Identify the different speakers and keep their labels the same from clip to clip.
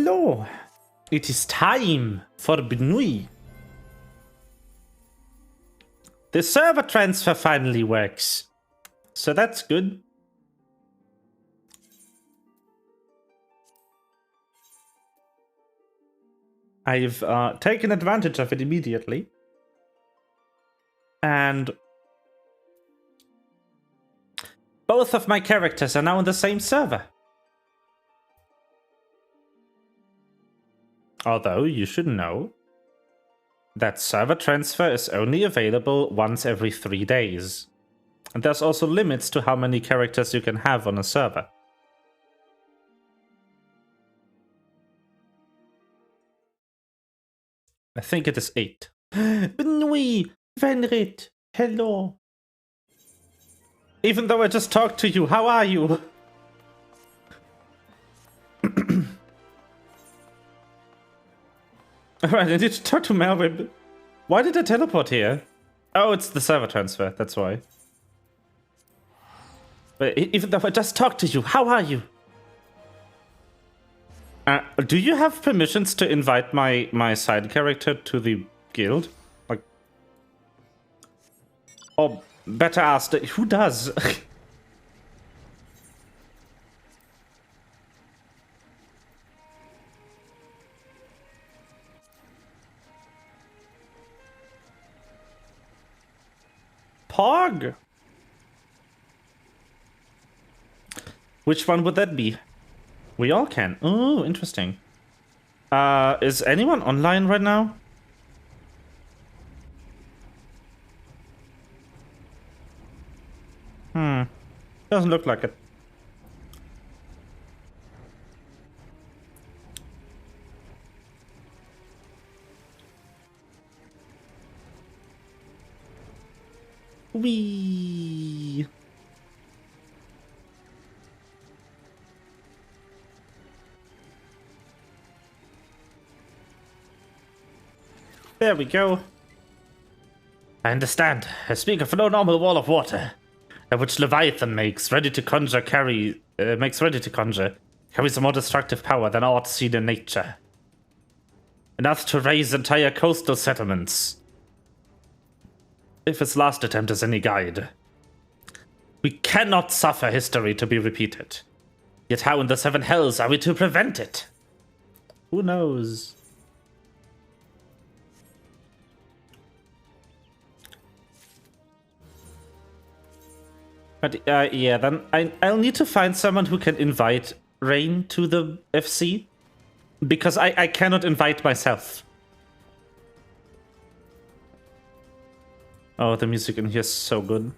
Speaker 1: hello. It is time for Bnui. The server transfer finally works. So that's good. I've taken advantage of it immediately. And both of my characters are now on the same server. Although you should know that server transfer is only available once every 3 days. And there's also limits to how many characters you can have on a server. I think it is 8. Bnui, Venrit, hello. Even though I just talked to you, how are you? Alright, I need to talk to Melvin. Why did I teleport here? Oh, it's the server transfer, that's why. But even though I just talked to you, how are you? Do you have permissions to invite my side character to the guild? Like, or better asked, who does? Pog! Which one would that be? We all can. Oh, interesting. Is anyone online right now? Doesn't look like it. Wee. There we go. I understand. I speak of no normal wall of water, which Leviathan makes ready to conjure carries a more destructive power than aught seen in nature. Enough to raise entire coastal settlements. If its last attempt is any guide. We cannot suffer history to be repeated. Yet how in the seven hells are we to prevent it? Who knows? But yeah, then I'll need to find someone who can invite Rain to the FC. Because I cannot invite myself. Oh, the music in here is so good.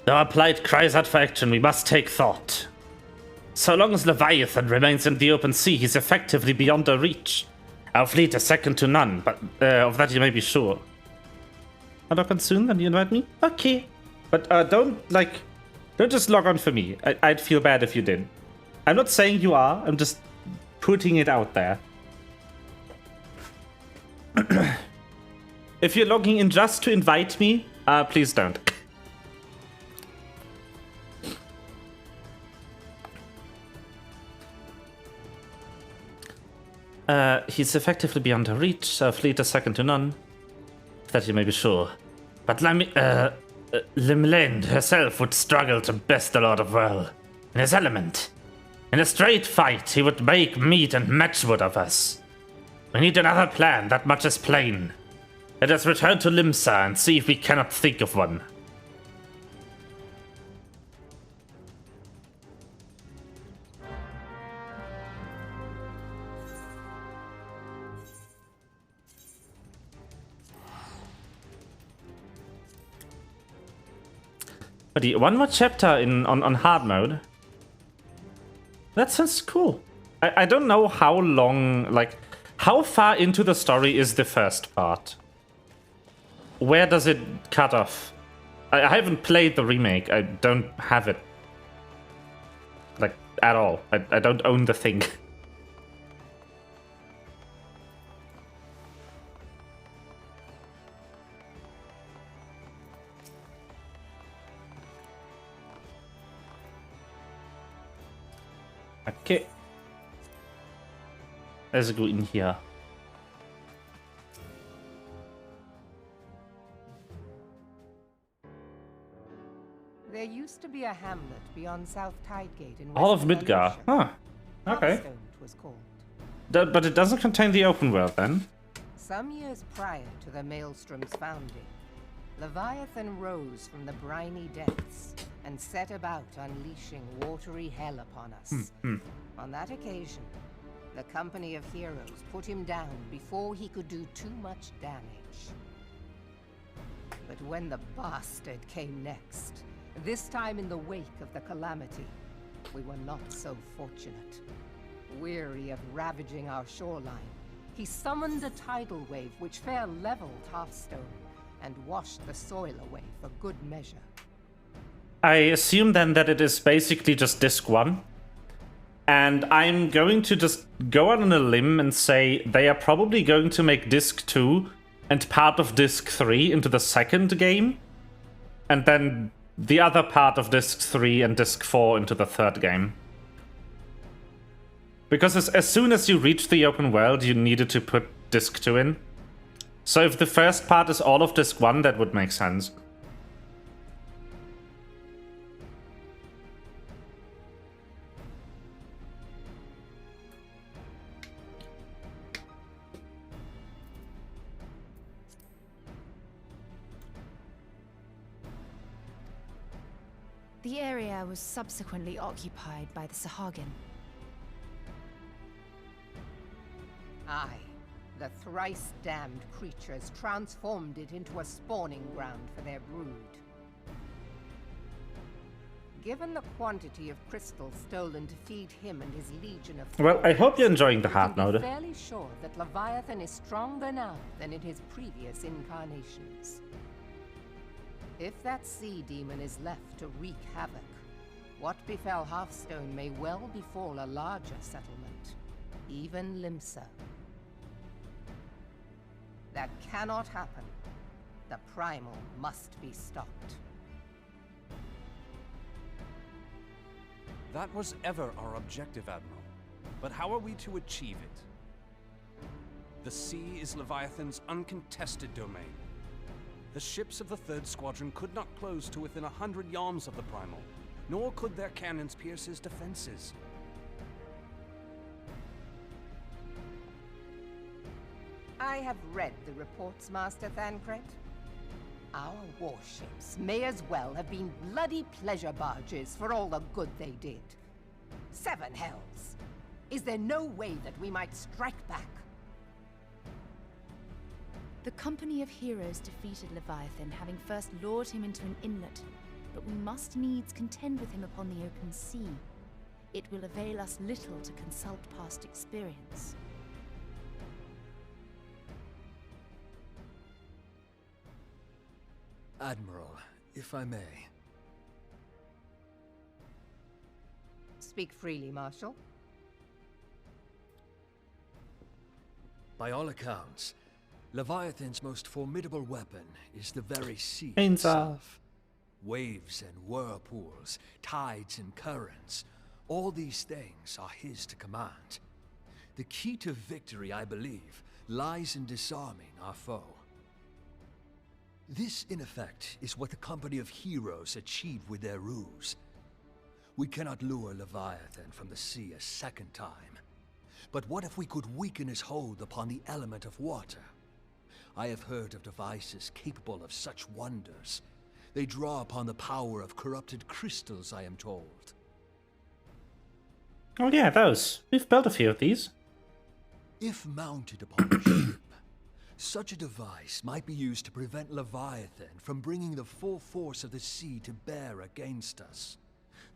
Speaker 1: Though our plight cries out for action, we must take thought. So long as Leviathan remains in the open sea, he's effectively beyond our reach. Our fleet is second to none, but of that you may be sure. I'll log on soon, then you invite me? Okay. But don't just log on for me. I'd feel bad if you did. I'm not saying you are, I'm just putting it out there. If you're logging in just to invite me, please don't. He's effectively beyond our reach. Our fleet is second to none. That you may be sure. But Limlend herself would struggle to best the Lord of Well. In his element. In a straight fight, he would make meat and matchwood of us. We need another plan, that much is plain. Let us return to Limsa and see if we cannot think of one. But one more chapter on hard mode. That sounds cool. I don't know how long, like, how far into the story is the first part? Where does it cut off? I haven't played the remake. I don't have it. Like, at all. I don't own the thing. Okay. Also gut in hier.
Speaker 2: There used to be a hamlet beyond South Tidegate in
Speaker 1: All of
Speaker 2: Western
Speaker 1: Midgar.
Speaker 2: Evolution.
Speaker 1: Huh. Okay.
Speaker 2: Hearthstone it was called.
Speaker 1: But it doesn't contain the open world then.
Speaker 2: Some years prior to the Maelstrom's founding, Leviathan rose from the briny depths and set about unleashing watery hell upon us. On that occasion, the Company of Heroes put him down before he could do too much damage. But when the bastard came next, this time in the wake of the calamity, we were not so fortunate. Weary of ravaging our shoreline, he summoned a tidal wave which fair leveled Hearthstone and washed the soil away for good measure.
Speaker 1: I assume then that it is basically just Disc 1. And I'm going to just go out on a limb and say they are probably going to make Disc 2 and part of Disc 3 into the second game. And then the other part of Disc 3 and Disc 4 into the third game. Because as soon as you reach the open world, you needed to put Disc 2 in. So if the first part is all of Disc 1, that would make sense.
Speaker 3: The area was subsequently occupied by the Sahagin.
Speaker 2: Aye, the thrice-damned creatures transformed it into a spawning ground for their brood. Given the quantity of crystals stolen to feed him and his legion of
Speaker 1: Well, I hope you're enjoying the
Speaker 2: we
Speaker 1: hard
Speaker 2: can be
Speaker 1: mode.
Speaker 2: fairly sure that Leviathan is stronger now than in his previous incarnations. If that sea demon is left to wreak havoc, what befell Hearthstone may well befall a larger settlement, even Limsa. That cannot happen. The primal must be stopped.
Speaker 4: That was ever our objective, Admiral. But how are we to achieve it? The sea is Leviathan's uncontested domain. The ships of the 3rd Squadron could not close to within 100 yards of the primal, nor could their cannons pierce his defenses.
Speaker 2: I have read the reports, Master Thancred. Our warships may as well have been bloody pleasure barges for all the good they did. 7 hells! Is there no way that we might strike back?
Speaker 3: The Company of Heroes defeated Leviathan, having first lured him into an inlet, but we must needs contend with him upon the open sea. It will avail us little to consult past experience.
Speaker 5: Admiral, if I may.
Speaker 2: Speak freely, Marshal.
Speaker 5: By all accounts, Leviathan's most formidable weapon is the very sea
Speaker 1: Ain't
Speaker 5: itself. Waves and whirlpools, tides and currents, all these things are his to command. The key to victory, I believe, lies in disarming our foe. This, in effect, is what the Company of Heroes achieved with their ruse. We cannot lure Leviathan from the sea a second time. But what if we could weaken his hold upon the element of water? I have heard of devices capable of such wonders. They draw upon the power of corrupted crystals, I am told.
Speaker 1: Oh yeah, those. We've built a few of these.
Speaker 5: If mounted upon a ship, such a device might be used to prevent Leviathan from bringing the full force of the sea to bear against us,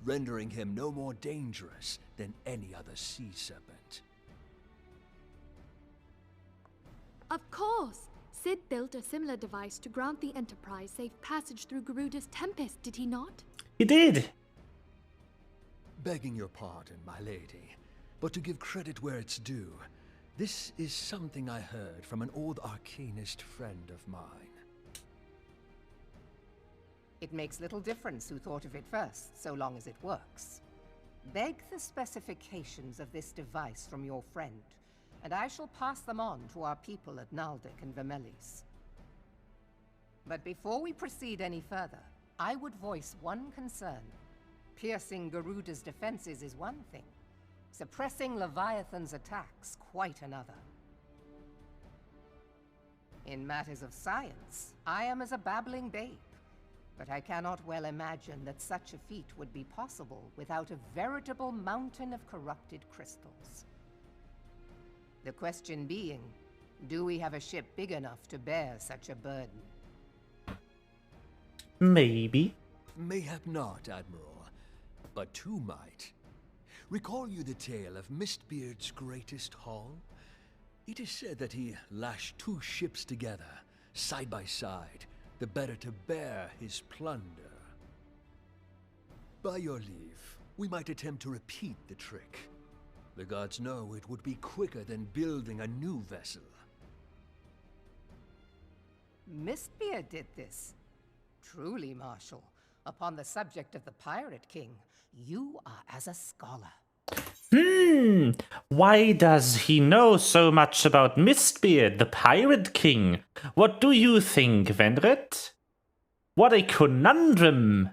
Speaker 5: rendering him no more dangerous than any other sea serpent.
Speaker 6: Of course! Sid built a similar device to grant the Enterprise safe passage through Garuda's Tempest, did he not?
Speaker 1: He did.
Speaker 5: Begging your pardon, my lady, but to give credit where it's due, this is something I heard from an old arcanist friend of mine.
Speaker 2: It makes little difference who thought of it first, so long as it works. Beg the specifications of this device from your friend, and I shall pass them on to our people at Naldic and Vermelis. But before we proceed any further, I would voice one concern. Piercing Garuda's defenses is one thing. Suppressing Leviathan's attacks, quite another. In matters of science, I am as a babbling babe. But I cannot well imagine that such a feat would be possible without a veritable mountain of corrupted crystals. The question being, do we have a ship big enough to bear such a burden?
Speaker 1: Maybe.
Speaker 5: Mayhap not, Admiral, but two might. Recall you the tale of Mistbeard's greatest haul? It is said that he lashed two ships together, side by side, the better to bear his plunder. By your leave, we might attempt to repeat the trick. The gods know it would be quicker than building a new vessel.
Speaker 2: Mistbeard did this. Truly, Marshal, upon the subject of the Pirate King, you are as a scholar.
Speaker 1: Why does he know so much about Mistbeard, the Pirate King? What do you think, Vendret? What a conundrum!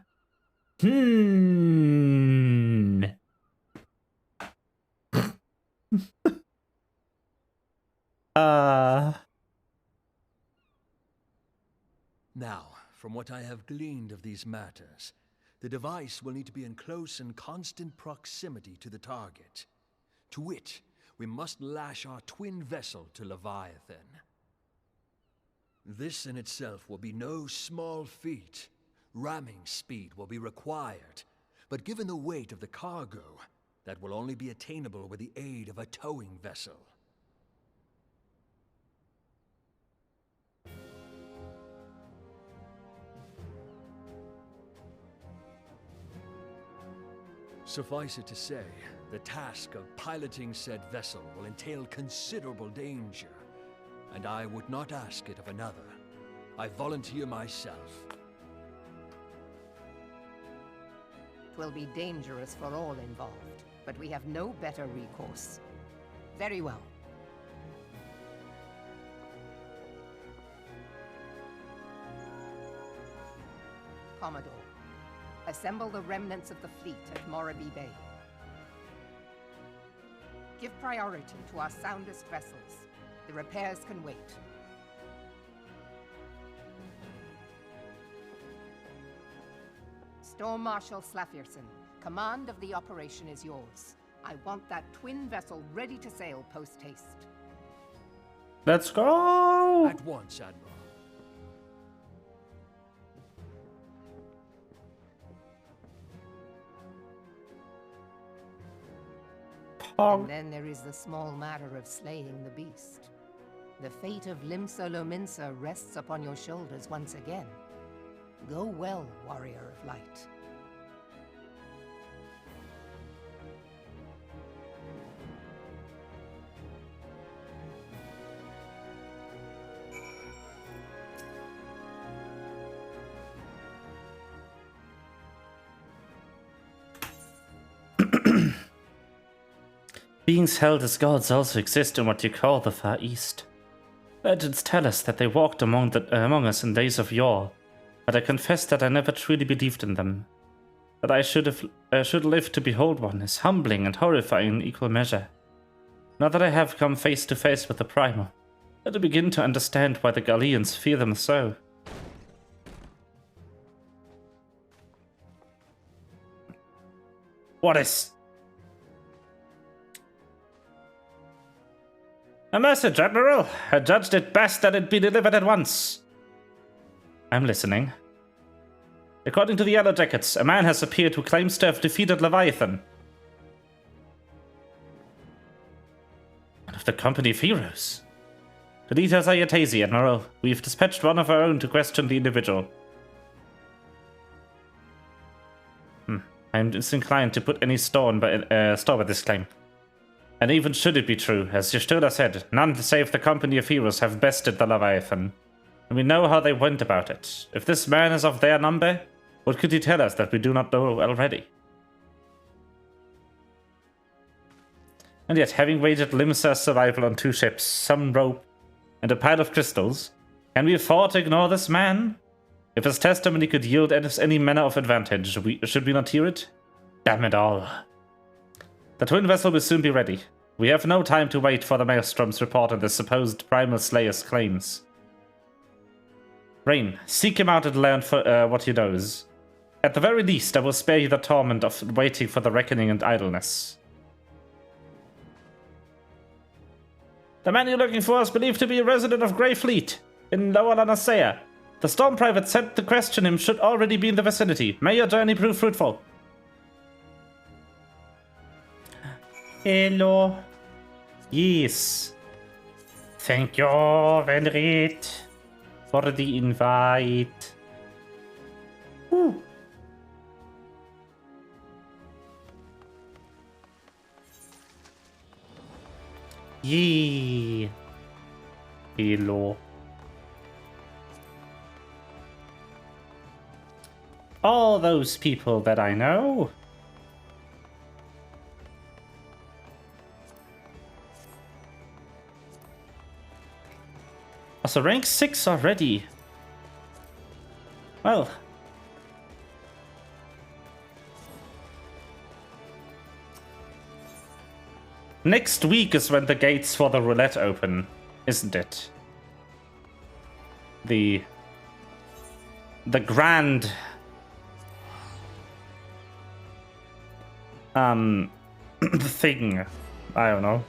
Speaker 5: Now, from what I have gleaned of these matters, the device will need to be in close and constant proximity to the target. To wit, we must lash our twin vessel to Leviathan. This in itself will be no small feat. Ramming speed will be required, but given the weight of the cargo, that will only be attainable with the aid of a towing vessel. Suffice it to say, the task of piloting said vessel will entail considerable danger, and I would not ask it of another. I volunteer myself.
Speaker 2: 'Twill be dangerous for all involved, but we have no better recourse. Very well. Commodore, assemble the remnants of the fleet at Morabee Bay. Give priority to our soundest vessels. The repairs can wait. Storm Marshal Slafierson, command of the operation is yours. I want that twin vessel ready to sail post-haste.
Speaker 1: Let's go!
Speaker 5: At once, Admiral.
Speaker 2: And then there is the small matter of slaying the beast. The fate of Limsa Lominsa rests upon your shoulders once again. Go well, warrior of light.
Speaker 1: Beings held as gods also exist in what you call the Far East. Legends tell us that they walked among us in days of yore, but I confess that I never truly believed in them. That I should live to behold one is humbling and horrifying in equal measure. Now that I have come face to face with the Primal, I begin to understand why the Galleans fear them so. What is... A message, Admiral. I judged it best that it be delivered at once. I'm listening. According to the Yellow Jackets, a man has appeared who claims to have defeated Leviathan. One of the company of heroes. The details are yet hazy, Admiral. We've dispatched one of our own to question the individual. I'm disinclined to put any store by this claim. And even should it be true, as Y'shtola said, none save the company of heroes have bested the Leviathan. And we know how they went about it. If this man is of their number, what could he tell us that we do not know already? And yet, having wagered Limsa's survival on 2 ships, some rope, and a pile of crystals, can we afford to ignore this man? If his testimony could yield us any manner of advantage, should we not hear it? Damn it all. The twin vessel will soon be ready. We have no time to wait for the Maelstrom's report on the supposed Primal Slayer's claims. Rain, seek him out and learn what he knows. At the very least, I will spare you the torment of waiting for the reckoning and idleness. The man you're looking for is believed to be a resident of Grey Fleet in Lower Lanacea. The Storm Private sent to question him should already be in the vicinity. May your journey prove fruitful. Hello. Yes. Thank you, Venrit, for the invite. Ooh. Yee. Hello. All those people that I know. So rank 6 already. Well. Next week is when the gates for the roulette open, isn't it? The grand thing. I don't know.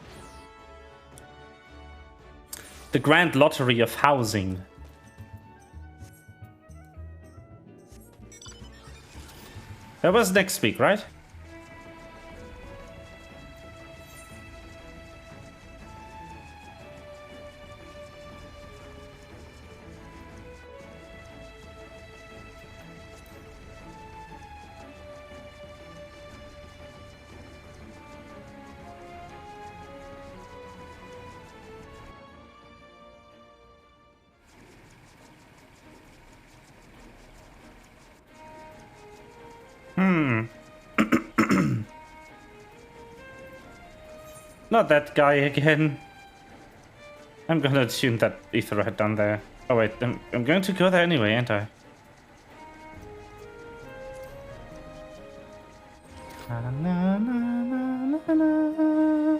Speaker 1: The grand lottery of housing. That was next week, right? Not that guy again. I'm gonna assume that Ether had done there. Oh wait, I'm going to go there anyway, ain't I? Na, na, na, na, na.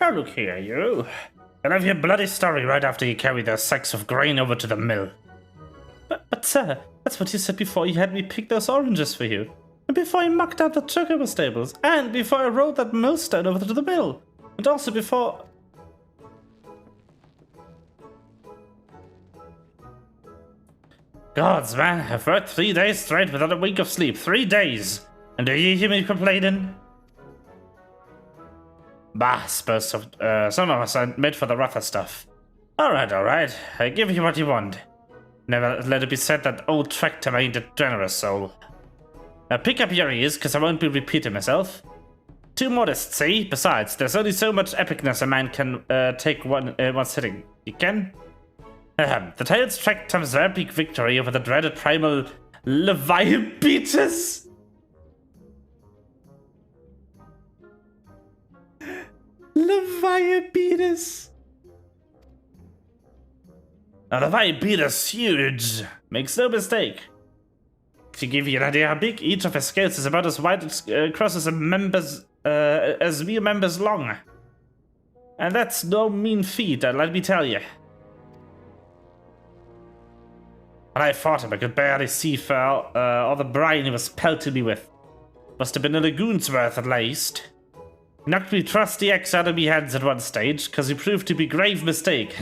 Speaker 1: Now look here, you. I'll have your bloody story right after you carry those sacks of grain over to the mill. But sir, that's what you said before you had me pick those oranges for you. And before you mucked out the chocobo stables. And before I rode that millstone over to the mill. And also before... Gods, man, I've worked 3 days straight without a wink of sleep. 3 days! And do you hear me complaining? Bah, suppose some of us are made for the rougher stuff. Alright, I give you what you want. Never let it be said that old Tractor ain't a generous soul. Now pick up your ears, cause I won't be repeating myself. Too modest, see? Besides, there's only so much epicness a man can take one sitting. You can? The tales tracked Tom's epic victory over the dreaded primal Leviathan. Leviathan. Now, Leviathan's huge. Makes no mistake. To give you an idea how big, each of his scales is about as wide across as mere members long. And that's no mean feat, let me tell you. When I fought him, I could barely see for all the brine he was pelting me with. Must have been a lagoon's worth at least. Knocked me trusty X out of me hands at one stage, cause he proved to be grave mistake.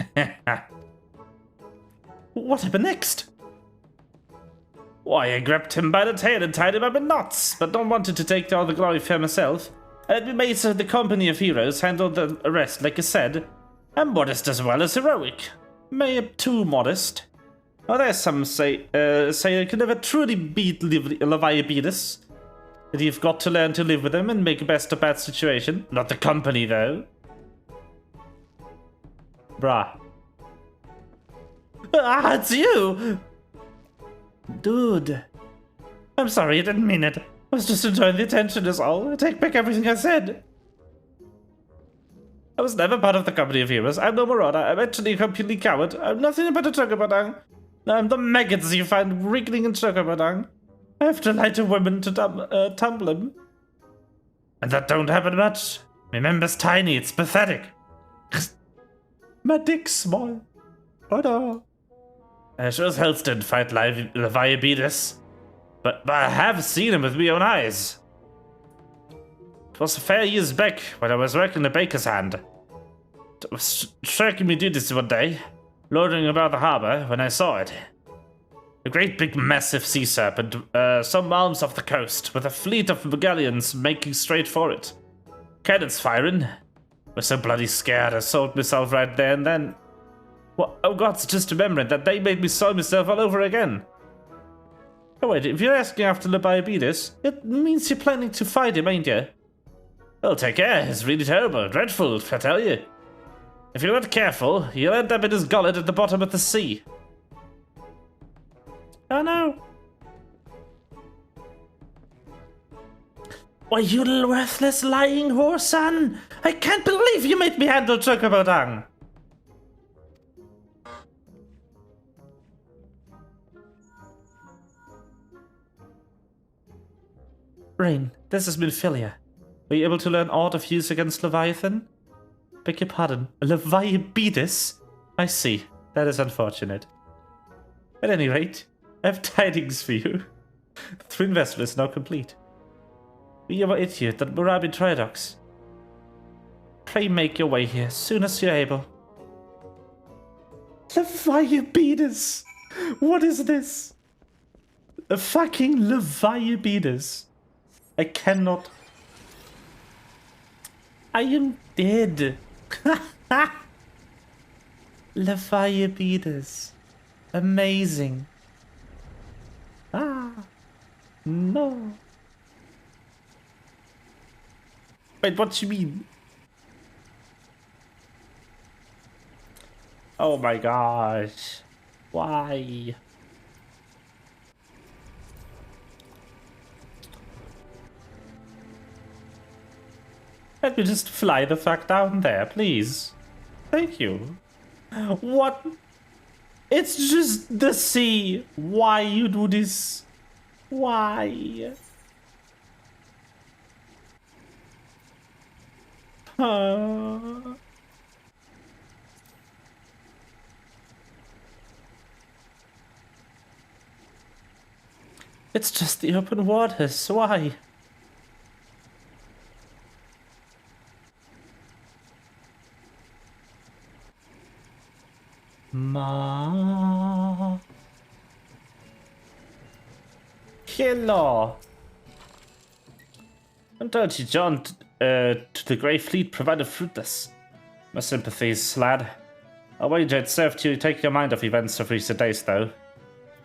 Speaker 1: What happened next? Why, I grabbed him by the tail and tied him up in knots, but don't wanted to take all the glory for myself. And we made the company of heroes handle the rest, like I said. I'm modest as well as heroic. Maybe too modest. Well, there's some say you can never truly beat Leviathan. That you've got to learn to live with him and make the best of a bad situation. Not the company, though. Bruh. Ah, it's you! Dude. I'm sorry, I didn't mean it. I was just enjoying the attention is all. I take back everything I said. I was never part of the company of heroes. I'm no marauder. I'm actually a complete coward. I'm nothing but a chocobadang. I'm the maggots you find wriggling in chocobadang. I have to lie to women to tumble them. And that don't happen much. My member's tiny, it's pathetic. My dick's small. Oh no. I sure as hell didn't fight Leviathan, but I have seen him with my own eyes. It was a fair years back when I was working the baker's hand. I was shirking me duties one day, loitering about the harbor when I saw it. A great big massive sea serpent, some miles off the coast, with a fleet of galleons making straight for it. Cannons firing. I was so bloody scared I sold myself right there and then. Well, oh god, just remembering that they made me sell myself all over again. Oh wait, if you're asking after Leviathan, it means you're planning to fight him, ain't you? Well, take care, it's really terrible, dreadful, I tell you. If you're not careful, you'll end up in his gullet at the bottom of the sea. Oh no. Why, you little worthless lying whore, son! I can't believe you made me handle Chocobodang! Rain, this has been Philia. Were you able to learn aught of use against Leviathan? Beg your pardon, Leviathan? I see, that is unfortunate. At any rate, I have tidings for you. The twin vessel is now complete. We are idiot at Murabi Tridox. Pray make your way here as soon as you're able. Leviathan! What is this? A fucking Leviathan! I cannot. I am dead. Leviathan. Amazing. Ah. No. Wait, what do you mean? Oh my gosh. Why? Let me just fly the fuck down there, please. Thank you. What? It's just the sea. Why you do this? Why? It's just the open waters. Why? Ma. Hello. I'm told you, John, to the Grey Fleet provided fruitless. My sympathies, lad. I'll wager it served you take your mind off events of recent days, though.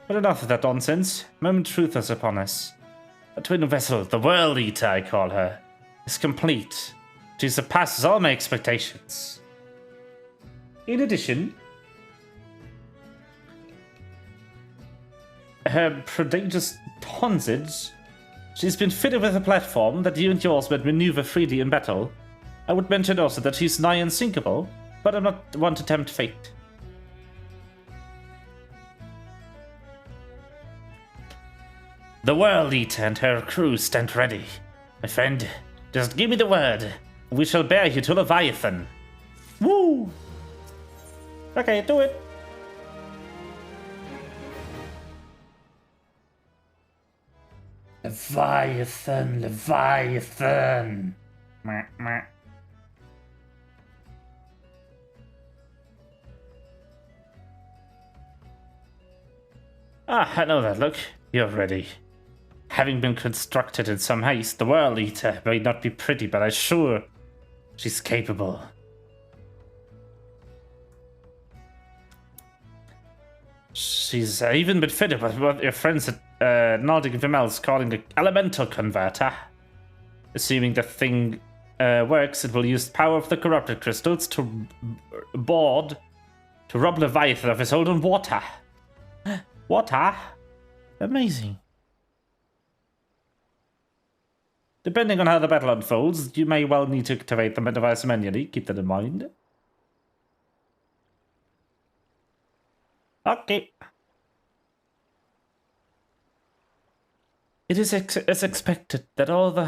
Speaker 1: But enough of that nonsense. Moment truth is upon us. A twin vessel, the World Eater, I call her, is complete. She surpasses all my expectations. In addition, her prodigious tonnage, she's been fitted with a platform that you and yours might maneuver freely in battle. I would mention also that she's nigh unsinkable, but I'm not one to tempt fate. The World Eater and her crew stand ready. My friend, just give me the word. We shall bear you to Leviathan. Woo! Okay, do it. Leviathan, Leviathan. Meh, meh. Ah, I know that look. You're ready. Having been constructed in some haste, the World Eater may not be pretty, but I'm sure she's capable. She's even been fitted with what your friends at Nordic Vimel's calling an elemental converter. Assuming the thing works, it will use the power of the corrupted crystals to board To rob Leviathan of his own water. Water? Amazing. Depending on how the battle unfolds, you may well need to activate the device manually. Keep that in mind. Okay. It is expected that all the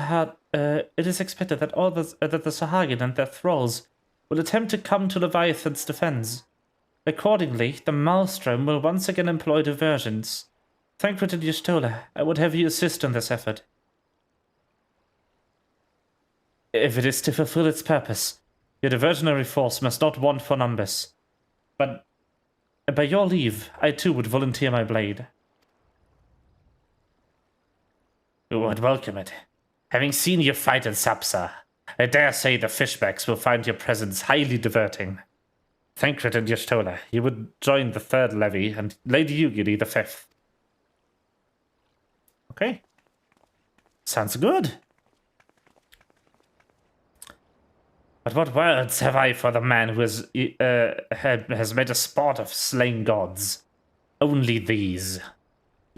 Speaker 1: Sahagin and their thralls will attempt to come to Leviathan's defense. Accordingly, the Maelstrom will once again employ diversions. Thancred and Y'shtola, I would have you assist in this effort. If it is to fulfill its purpose, your diversionary force must not want for numbers. But by your leave, I too would volunteer my blade. You would welcome it. Having seen you fight in Sapsa, I dare say the fishbacks will find your presence highly diverting. Thancred and Y'shtola, you would join the 3rd levy, and Lady Yugiri the 5th. Okay. Sounds good. But what words have I for the man who has made a sport of slaying gods? Only these.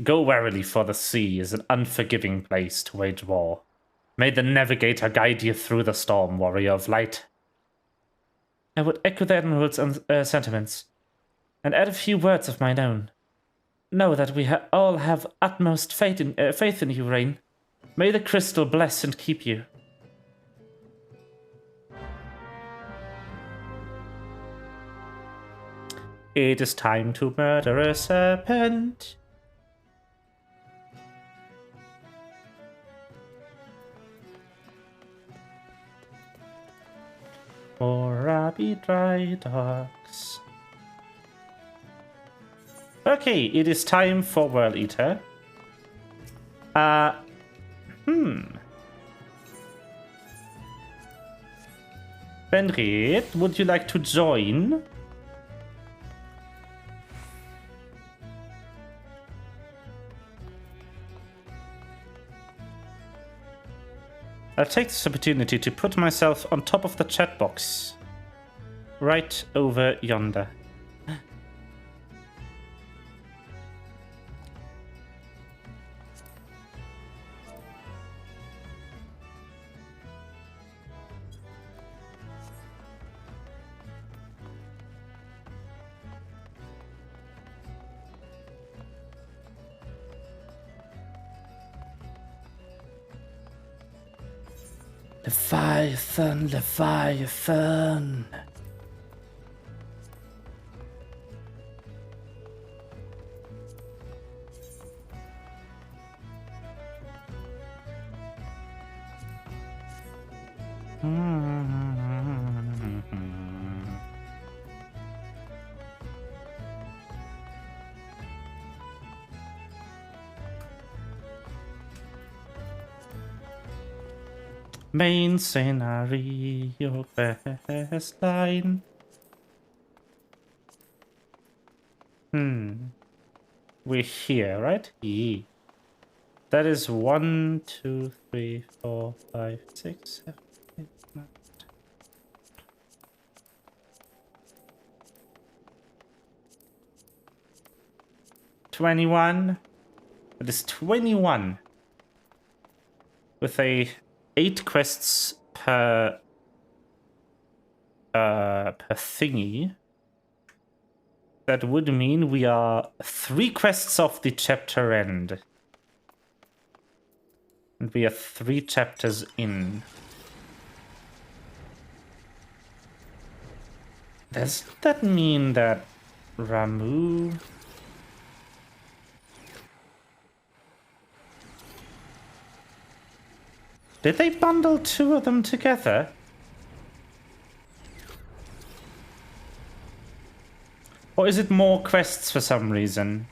Speaker 1: Go warily, for the sea is an unforgiving place to wage war. May the navigator guide you through the storm, warrior of light. I would echo the Admiral's sentiments, and add a few words of mine own. Know that we all have utmost faith in you, Rain. May the crystal bless and keep you. It is time to murder a serpent. For Rabbi Dry Dogs. Okay, it is time for Whirl Eater. Fenrir, would you like to join? I'll take this opportunity to put myself on top of the chat box. Right over yonder. Leviathan, Leviathan. Main scenario, best line. We're here, right? Yeah. That is 1, 2, 3, 4, 5, 6, 7, 8, 9, 10. 21. That is 21. With 8 quests per thingy. That would mean we are 3 quests off the chapter end. And we are 3 chapters in. Does that mean that Ramu... Did they bundle 2 of them together? Or is it more quests for some reason?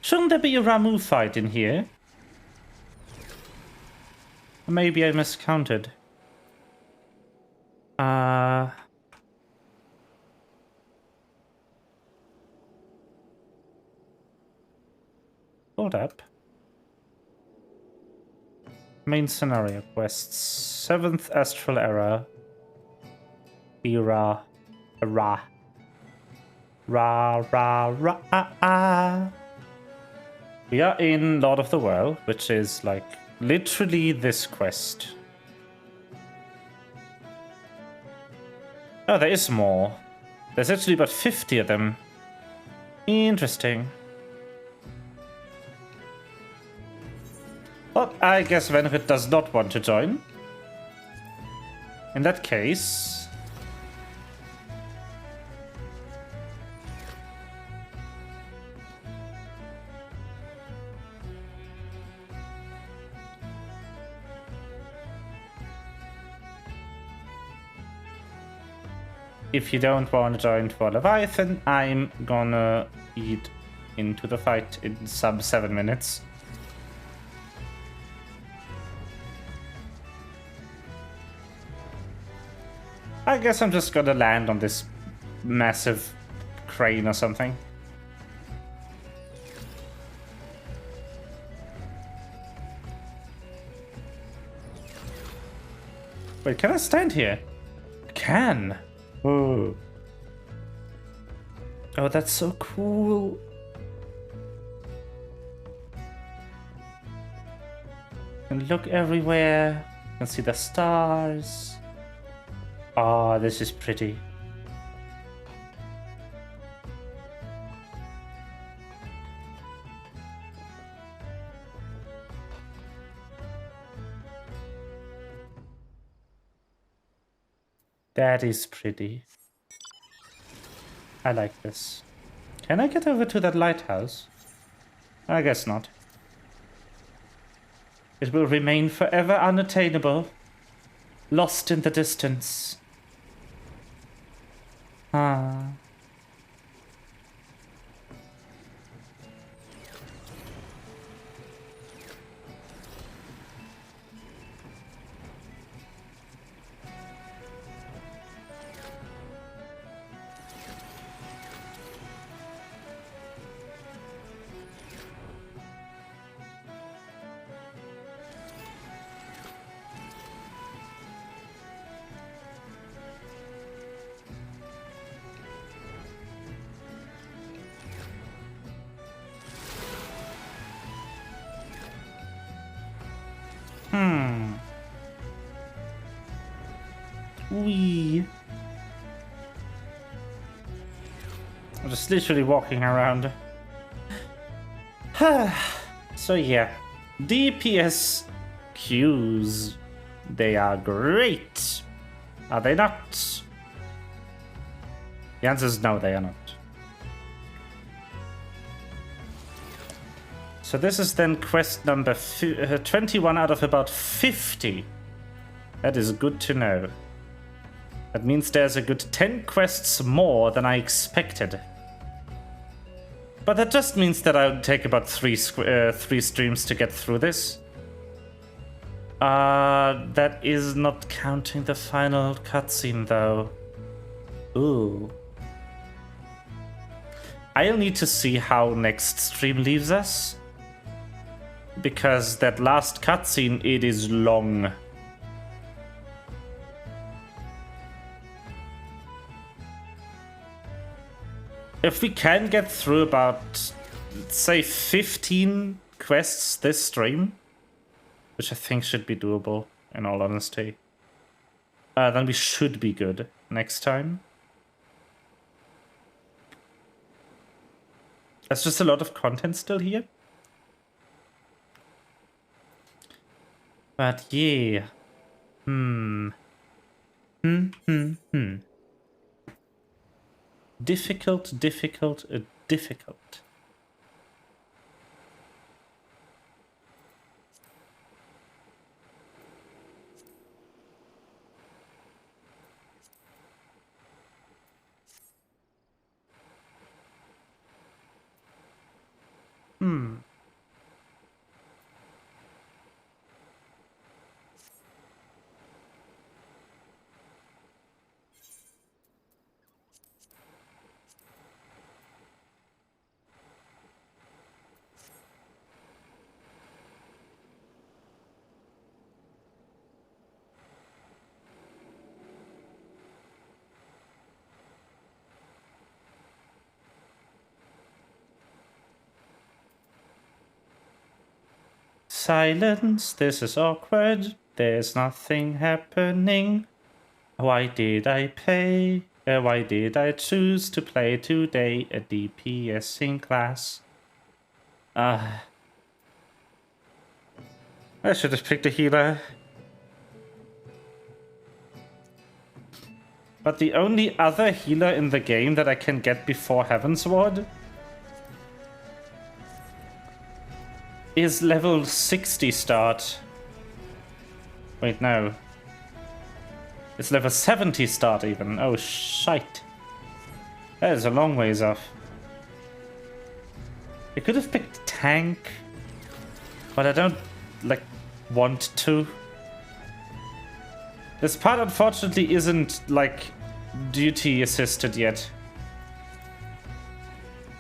Speaker 1: Shouldn't there be a Ramu fight in here? Or maybe I miscounted. Hold up. Main scenario quests. 7th Astral Era. Ra. Ra. Ra, ra, ra, ah, ah. We are in Lord of the World, which is like literally this quest. Oh, there is more. There's actually about 50 of them. Interesting. Well, I guess Venrit does not want to join. In that case... if you don't want to join for Leviathan, I'm gonna eat into the fight in some 7 minutes. I guess I'm just gonna land on this massive crane or something. Wait, can I stand here? I can. Oh. Oh, that's so cool. And look everywhere. You can see the stars. Oh, this is pretty. That is pretty. I like this. Can I get over to that lighthouse? I guess not. It will remain forever unattainable, lost in the distance. Ah. Wee. I'm just literally walking around. So yeah, DPS queues. They are great. Are they not? The answer is no, they are not. So this is then quest number 21 out of about 50. That is good to know. That means there's a good 10 quests more than I expected. But that just means that I would take about three streams to get through this. That is not counting the final cutscene though. Ooh. I'll need to see how next stream leaves us. Because that last cutscene, it is long. If we can get through about, say, 15 quests this stream, which I think should be doable, in all honesty, then we should be good next time. There's just a lot of content still here. But yeah. Difficult. silence. This is awkward. There's nothing happening. Why did I play? Why did I choose to play today a DPS in class? I should have picked a healer. But the only other healer in the game that I can get before Heavensward is level 60 start. Wait, no. It's level 70 start even. Oh, shite. That is a long ways off. I could have picked tank, but I don't, like, want to. This part, unfortunately, isn't, like, duty assisted yet.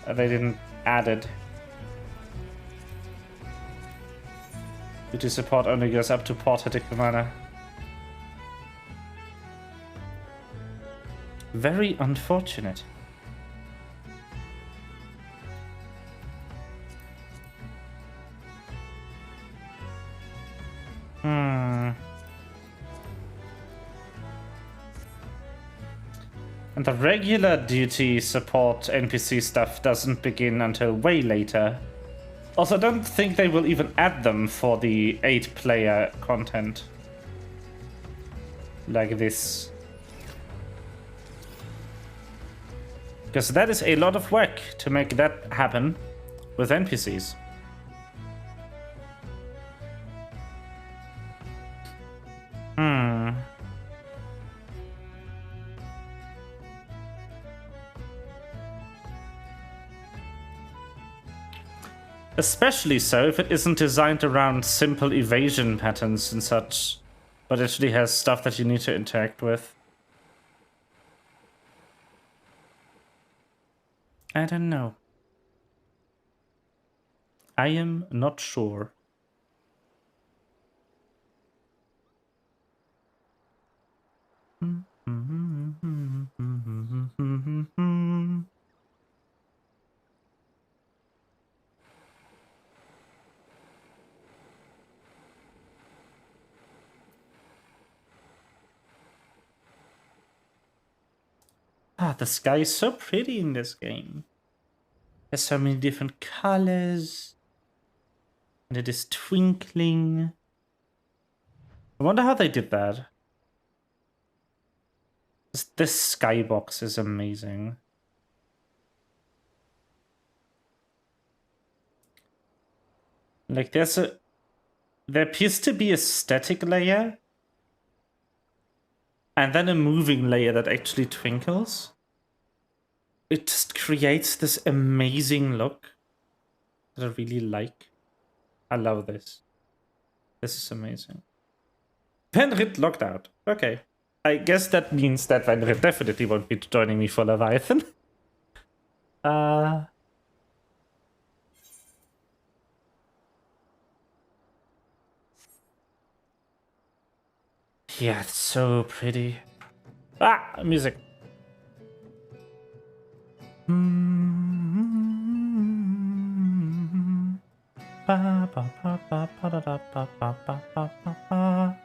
Speaker 1: They didn't add it. Duty support only goes up to portatic mana. Very unfortunate. And the regular duty support NPC stuff doesn't begin until way later. Also, I don't think they will even add them for the 8-player content. Like this. Because that is a lot of work to make that happen with NPCs. Especially so if it isn't designed around simple evasion patterns and such, but actually has stuff that you need to interact with. I don't know. I am not sure. Ah, the sky is so pretty in this game. There's so many different colors. And it is twinkling. I wonder how they did that. This skybox is amazing. Like there appears to be a static layer. And then a moving layer that actually twinkles. It just creates this amazing look that I really like. I love this. This is amazing. Venrit locked out. Okay. I guess that means that Venrit definitely won't be joining me for Leviathan. Yeah, it's so pretty. Ah, music. Ba, ba, ba, ba, ba, da, da, ba, ba, ba, ba, ba, ba.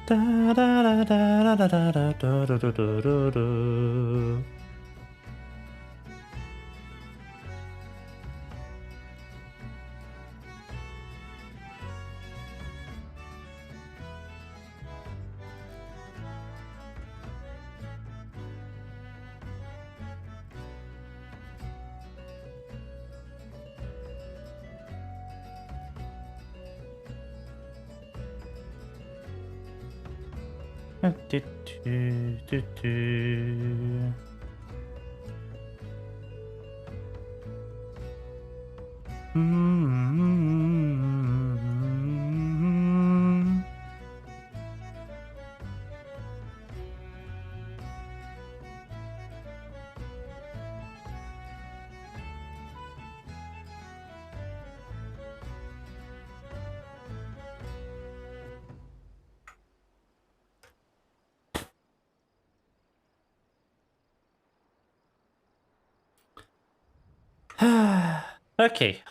Speaker 1: Da da da da da da da da da da da da. Okay,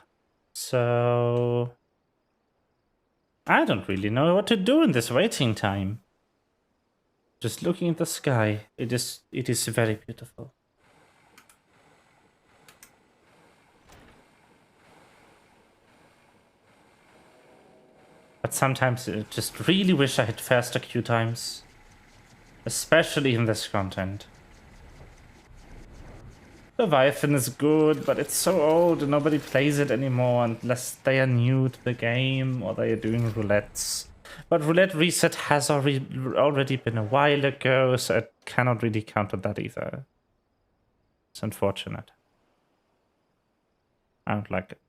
Speaker 1: so I don't really know what to do in this waiting time. Just looking at the sky, it is very beautiful. But sometimes I just really wish I had faster queue times, especially in this content. Leviathan is good, but it's so old and nobody plays it anymore unless they are new to the game or they are doing roulettes. But roulette reset has already been a while ago, so I cannot really count on that either. It's unfortunate. I don't like it.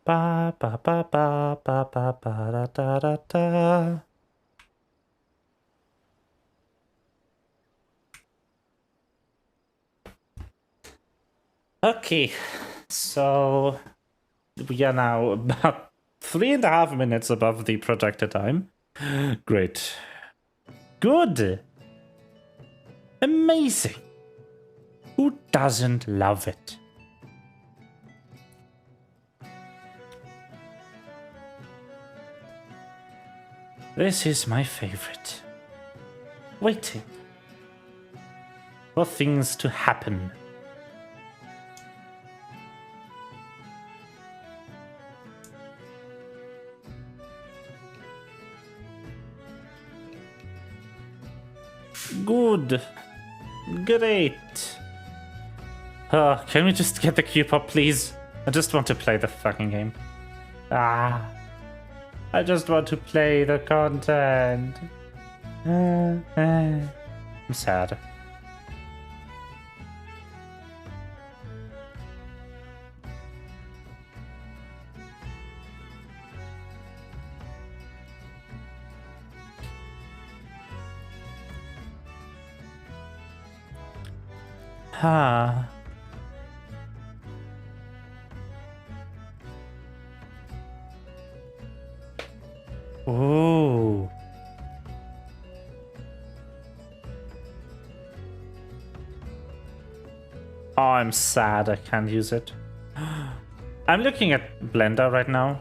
Speaker 1: Ba ba ba ba ba ba ba da da da. Okay, so we are now about 3.5 minutes above the projected time. Great. Good. Amazing. Who doesn't love it? This is my favorite. Waiting for things to happen. Good. Great. Can we just get the cube up, please? I just want to play the fucking game. I just want to play the content. I'm sad. Ooh. Oh, I'm sad I can't use it. I'm looking at Blender right now,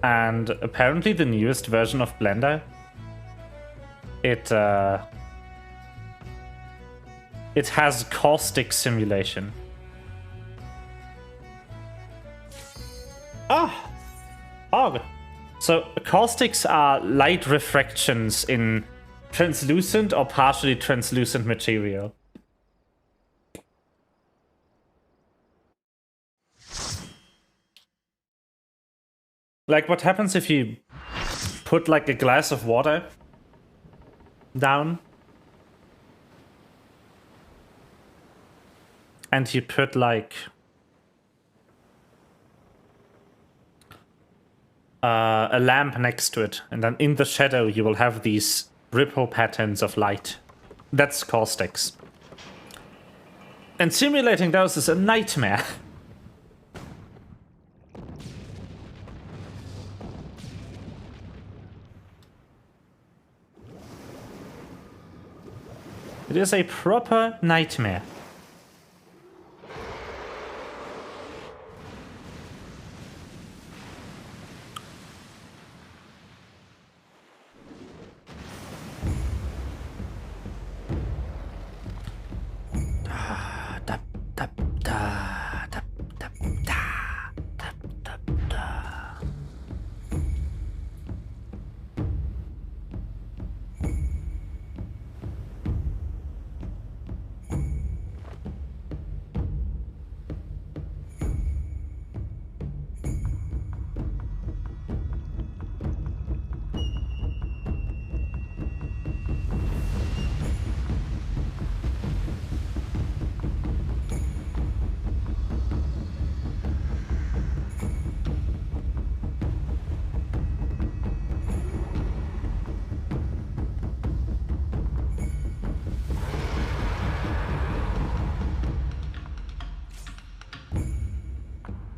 Speaker 1: and apparently the newest version of Blender, it has caustic simulation. Oh. So caustics are light refractions in translucent or partially translucent material. Like what happens if you put like a glass of water down and you put like a lamp next to it, and then in the shadow you will have these ripple patterns of light. That's caustics. And simulating those is a nightmare. It is a proper nightmare.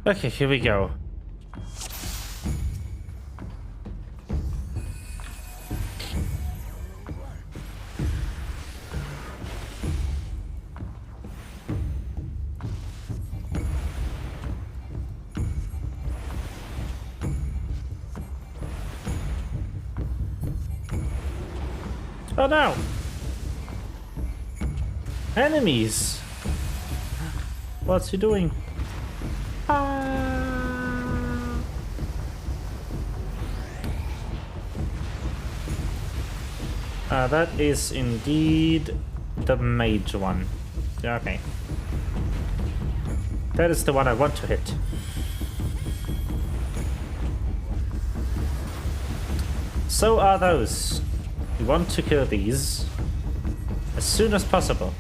Speaker 1: Okay, here we go. Oh no! Enemies! What's he doing? That is indeed the mage one. Okay. That is the one I want to hit. So are those. We want to kill these as soon as possible.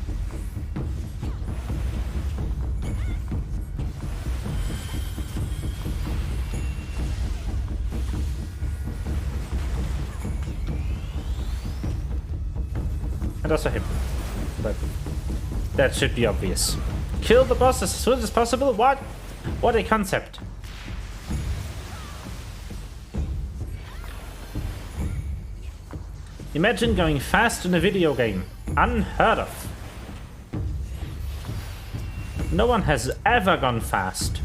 Speaker 1: And also him. But that should be obvious. Kill the boss as soon as possible? What? What a concept. Imagine going fast in a video game. Unheard of. No one has ever gone fast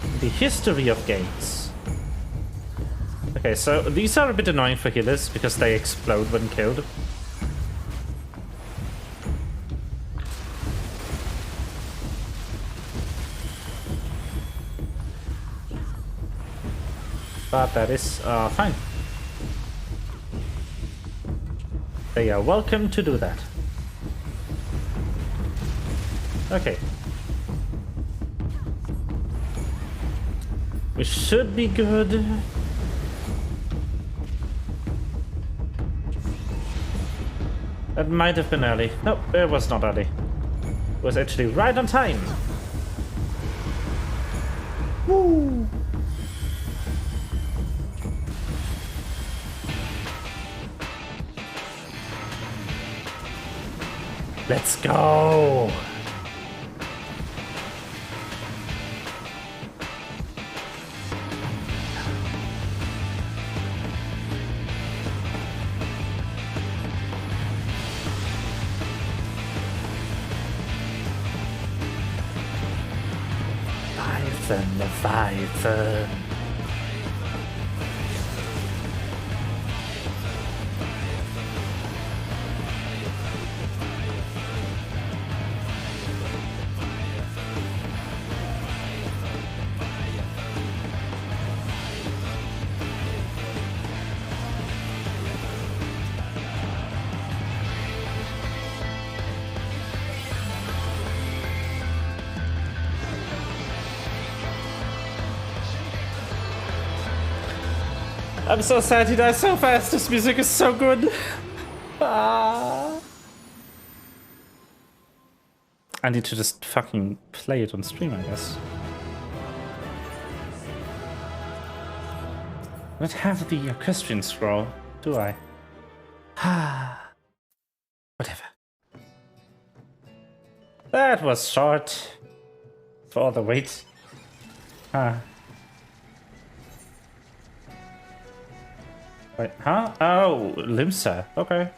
Speaker 1: in the history of games. Okay, so these are a bit annoying for healers because they explode when killed. But that is fine. They are welcome to do that. Okay. We should be good. That might have been early. No, it was not early. It was actually right on time. Woo! Let's go! Leviathan. I'm so sad he dies so fast. This music is so good. I need to just fucking play it on stream, I guess. I don't have the equestrian scroll, do I? Whatever. That was short. For all the wait. Wait, huh? Oh, Limsa. Okay.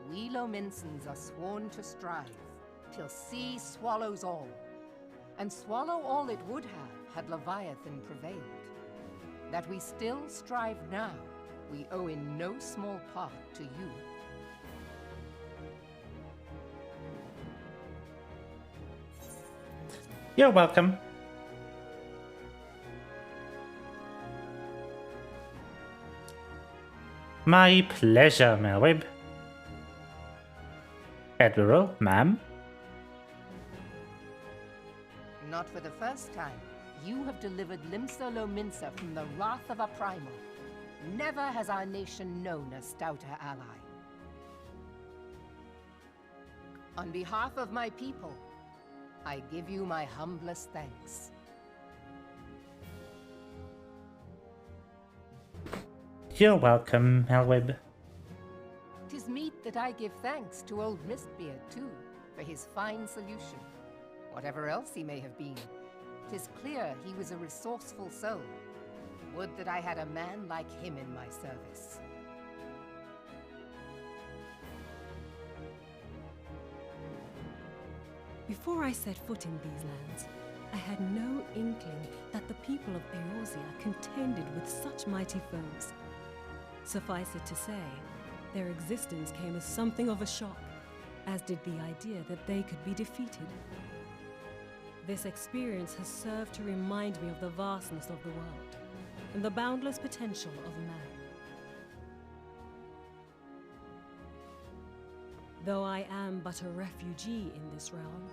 Speaker 2: We Lominsons are sworn to strive, till sea swallows all. And swallow all it would have, had Leviathan prevailed. That we still strive now, we owe in no small part to you.
Speaker 1: You're welcome. My pleasure, Melweb. Admiral, ma'am.
Speaker 2: Not for the first time, you have delivered Limsa Lominsa from the wrath of a primal. Never has our nation known a stouter ally. On behalf of my people, I give you my humblest thanks.
Speaker 1: You're welcome, Melweb.
Speaker 2: 'Tis meet that I give thanks to old Mistbeard, too, for his fine solution. Whatever else he may have been, 'tis clear he was a resourceful soul. Would that I had a man like him in my service.
Speaker 7: Before I set foot in these lands, I had no inkling that the people of Eorzea contended with such mighty foes. Suffice it to say, their existence came as something of a shock, as did the idea that they could be defeated. This experience has served to remind me of the vastness of the world, and the boundless potential of man. Though I am but a refugee in this realm,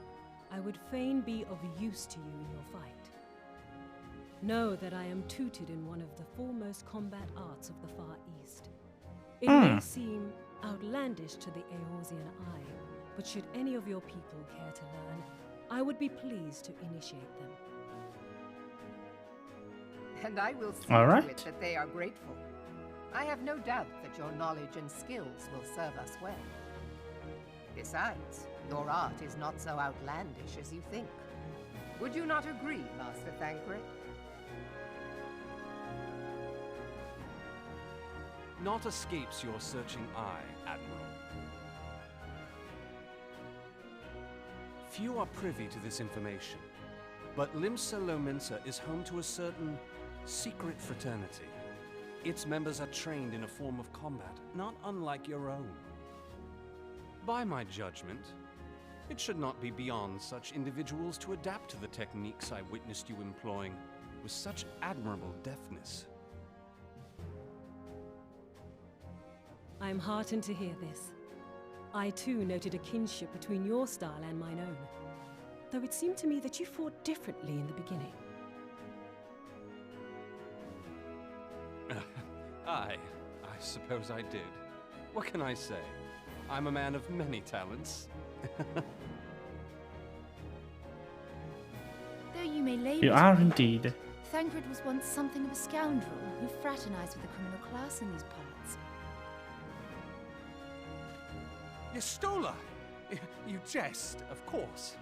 Speaker 7: I would fain be of use to you in your fight. Know that I am tutored in one of the foremost combat arts of the Far East. It may seem outlandish to the Eorzean eye, but should any of your people care to learn, I would be pleased to initiate them.
Speaker 2: And I will see
Speaker 1: All
Speaker 2: to
Speaker 1: right.
Speaker 2: it that they are grateful. I have no doubt that your knowledge and skills will serve us well. Besides, your art is not so outlandish as you think. Would you not agree, Master Thancred?
Speaker 4: Naught escapes your searching eye, Admiral. Few are privy to this information, but Limsa Lominsa is home to a certain secret fraternity. Its members are trained in a form of combat, not unlike your own. By my judgment, it should not be beyond such individuals to adapt to the techniques I witnessed you employing with such admirable deftness.
Speaker 7: I am heartened to hear this. I too noted a kinship between your style and mine own, though it seemed to me that you fought differently in the beginning.
Speaker 4: I suppose I did. What can I say? I'm a man of many talents.
Speaker 3: Though you may label
Speaker 1: You
Speaker 3: it
Speaker 1: are
Speaker 3: like
Speaker 1: indeed.
Speaker 3: that, Thancred was once something of a scoundrel who fraternized with the criminal class in these parts.
Speaker 4: Yestola! You jest, of course.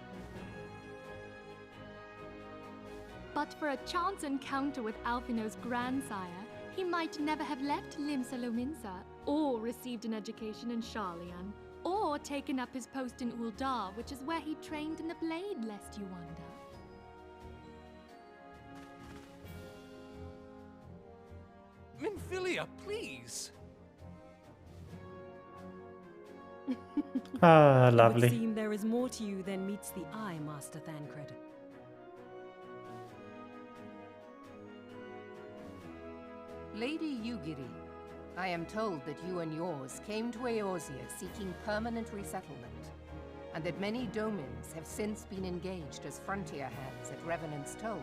Speaker 6: But for a chance encounter with Alphino's grandsire, he might never have left Limsa Lominsa, or received an education in Sharlayan, or taken up his post in Uldar, which is where he trained in the blade, lest you wonder.
Speaker 4: Minfilia, please!
Speaker 1: Ah,
Speaker 7: It would
Speaker 1: lovely.
Speaker 7: seem there is more to you than meets the eye, Master Thancred.
Speaker 2: Lady Yugiri, I am told that you and yours came to Eorzea seeking permanent resettlement, and that many domins have since been engaged as frontier hands at Revenant's Toll.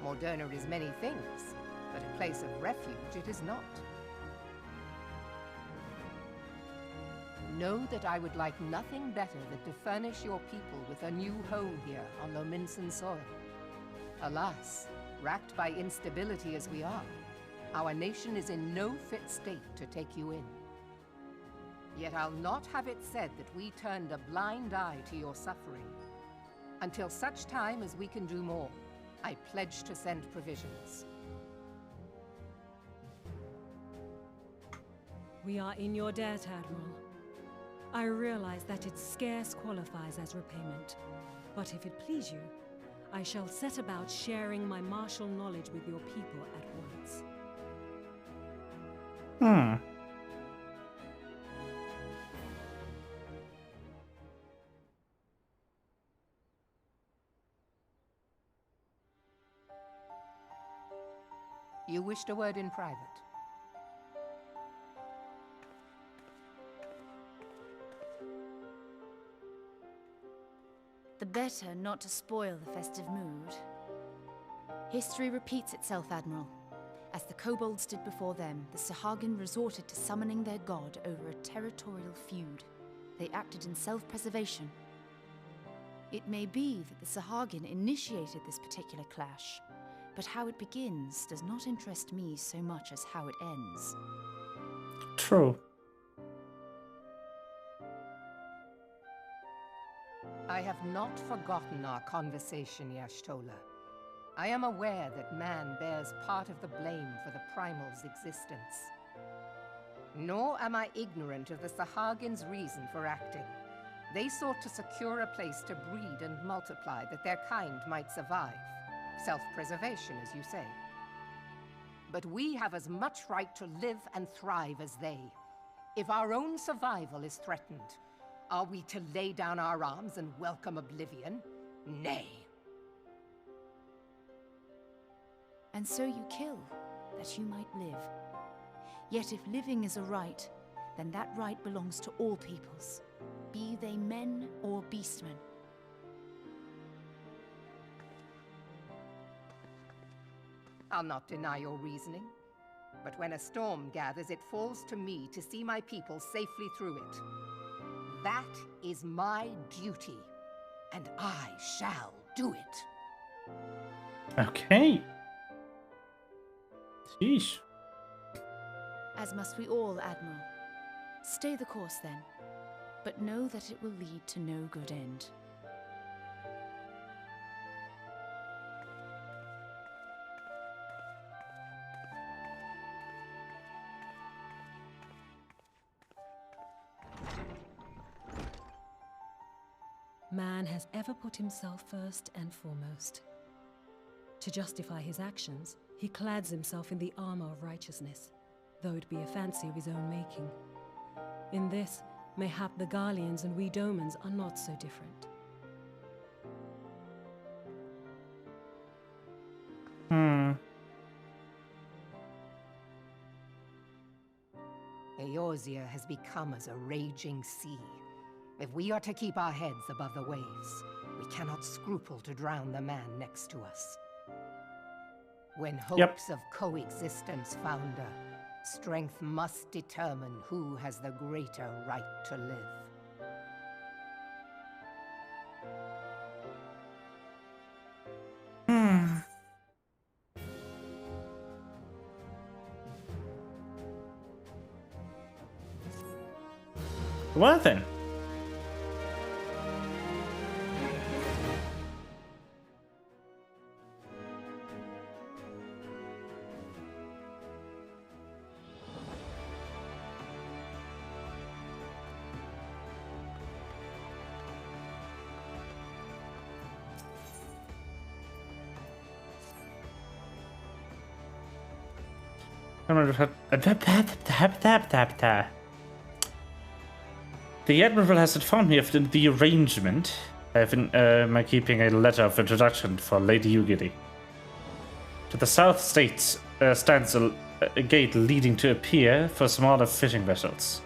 Speaker 2: Moderna is many things, but a place of refuge it is not. Know that I would like nothing better than to furnish your people with a new home here on Lominsan soil. Alas, racked by instability as we are, our nation is in no fit state to take you in. Yet I'll not have it said that we turned a blind eye to your suffering. Until such time as we can do more, I pledge to send provisions.
Speaker 7: We are in your debt, Admiral. I realize that it scarce qualifies as repayment, but if it please you, I shall set about sharing my martial knowledge with your people at once.
Speaker 2: You wished a word in private.
Speaker 3: The better not to spoil the festive mood. History repeats itself, Admiral. As the kobolds did before them, the Sahagin resorted to summoning their god over a territorial feud. They acted in self-preservation. It may be that the Sahagin initiated this particular clash, but how it begins does not interest me so much as how it ends.
Speaker 1: True.
Speaker 2: I have not forgotten our conversation, Y'ashtola. I am aware that man bears part of the blame for the Primal's existence. Nor am I ignorant of the Sahagin's reason for acting. They sought to secure a place to breed and multiply that their kind might survive. Self-preservation, as you say. But we have as much right to live and thrive as they. If our own survival is threatened, are we to lay down our arms and welcome oblivion? Nay.
Speaker 3: And so you kill, that you might live. Yet if living is a right, then that right belongs to all peoples, be they men or beastmen.
Speaker 2: I'll not deny your reasoning. But when a storm gathers, it falls to me to see my people safely through it. That is my duty, and I shall do it.
Speaker 1: Okay. Sheesh.
Speaker 3: As must we all, Admiral. Stay the course then, but know that it will lead to no good end.
Speaker 7: Man has ever put himself first and foremost. To justify his actions, he clads himself in the armor of righteousness, though it be a fancy of his own making. In this, mayhap the Garleans and we Domans are not so different.
Speaker 2: Eorzea has become as a raging sea. If we are to keep our heads above the waves, we cannot scruple to drown the man next to us. When hopes of coexistence founder, strength must determine who has the greater right to live.
Speaker 1: Well then. The Admiral has informed me of the arrangement. My keeping a letter of introduction for Lady Ugiri. To the south stands a gate leading to a pier for smaller fishing vessels.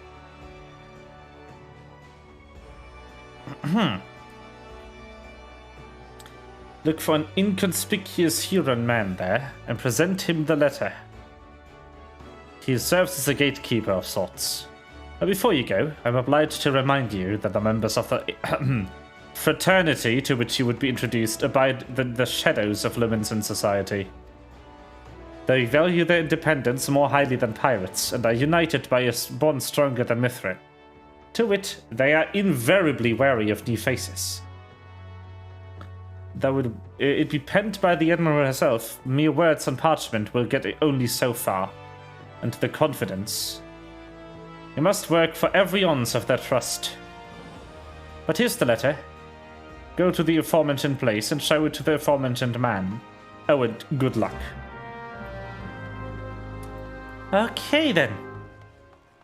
Speaker 1: Look for an inconspicuous Huron man there and present him the letter. He serves as a gatekeeper of sorts. But before you go, I'm obliged to remind you that the members of the fraternity to which you would be introduced abide the shadows of limits in society. They value their independence more highly than pirates, and are united by a bond stronger than Mithrin. To wit, they are invariably wary of new faces. Though it be penned by the Admiral herself, mere words on parchment will get it only so far, and the confidence. You must work for every ounce of their trust. But here's the letter. Go to the aforementioned place and show it to the aforementioned man. Oh, and good luck. Okay, then.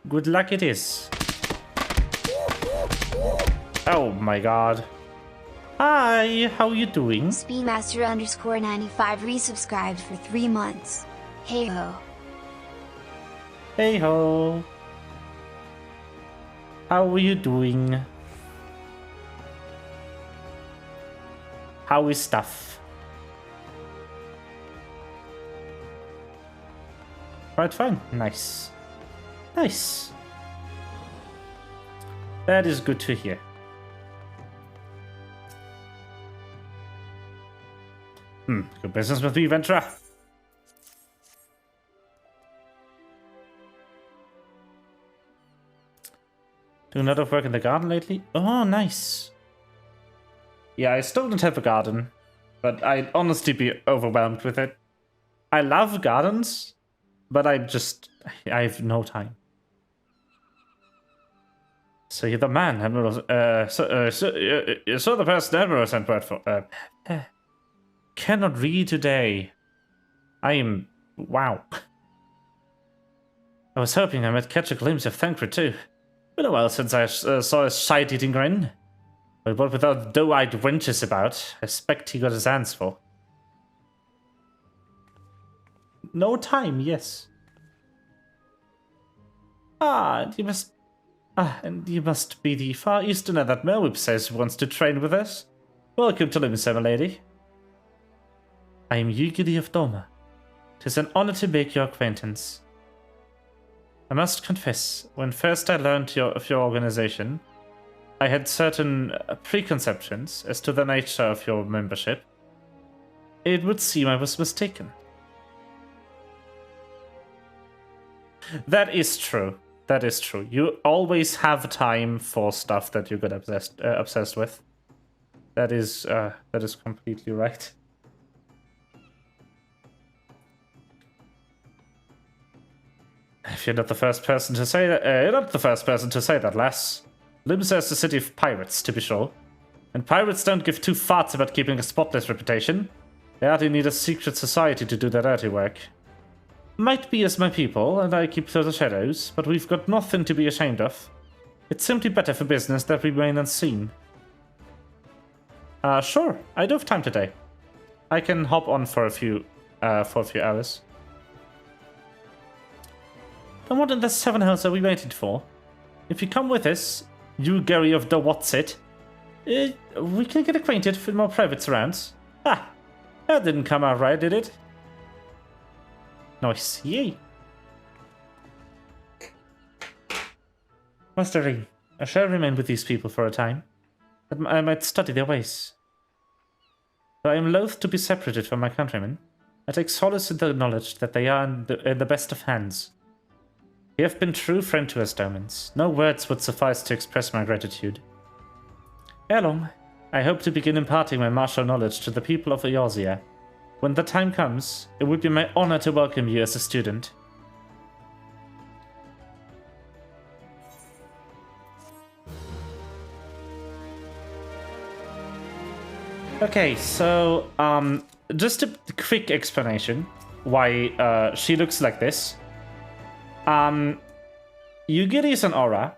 Speaker 1: Good luck it is. Oh my god. Hi, how you doing?
Speaker 8: Speedmaster_95 resubscribed for 3 months. Hey ho.
Speaker 1: Hey ho. How are you doing? How is stuff? Quite fine. Nice. Nice. That is good to hear. Good business with me, Ventura. Doing a lot of work in the garden lately? Oh, nice. Yeah, I still don't have a garden, but I'd honestly be overwhelmed with it. I love gardens, but I have no time. So you're the man, Admiral. So the person Admiral sent word for. Cannot read today. Wow. I was hoping I might catch a glimpse of Thancred too. Been a while since I saw his shite-eating grin. But what without doe-eyed wenches about, I expect he got his hands full. No time, yes. And you must be the Far Easterner that Merwip says wants to train with us. Welcome to Limsa, my lady. I am Yugiri of Doma. 'Tis an honor to make your acquaintance. I must confess, when first I learned of your organization, I had certain preconceptions as to the nature of your membership. It would seem I was mistaken. That is true. That is true. You always have time for stuff that you get obsessed with. That is completely right. If you're not the first person to say that, you're not the first person to say that, lass. Limsa is the city of pirates, to be sure. And pirates don't give two farts about keeping a spotless reputation. They hardly need a secret society to do their dirty work. Might be as my people, and I keep to the shadows, but we've got nothing to be ashamed of. It's simply better for business that we remain unseen. Sure, I do have time today. I can hop on for a few hours. Then what in the seven hells are we waiting for? If you come with us, you Gary of the What's-It, we can get acquainted with more private surrounds. Ah, that didn't come out right, did it? Nice, yay. Master Ring, I shall remain with these people for a time. I might study their ways. Though I am loath to be separated from my countrymen, I take solace in the knowledge that they are in the best of hands. You have been true friend to us, Domans. No words would suffice to express my gratitude. Ere long, I hope to begin imparting my martial knowledge to the people of Eorzea. When the time comes, it would be my honor to welcome you as a student. Okay, so, just a quick explanation why she looks like this. Yugiri is an aura,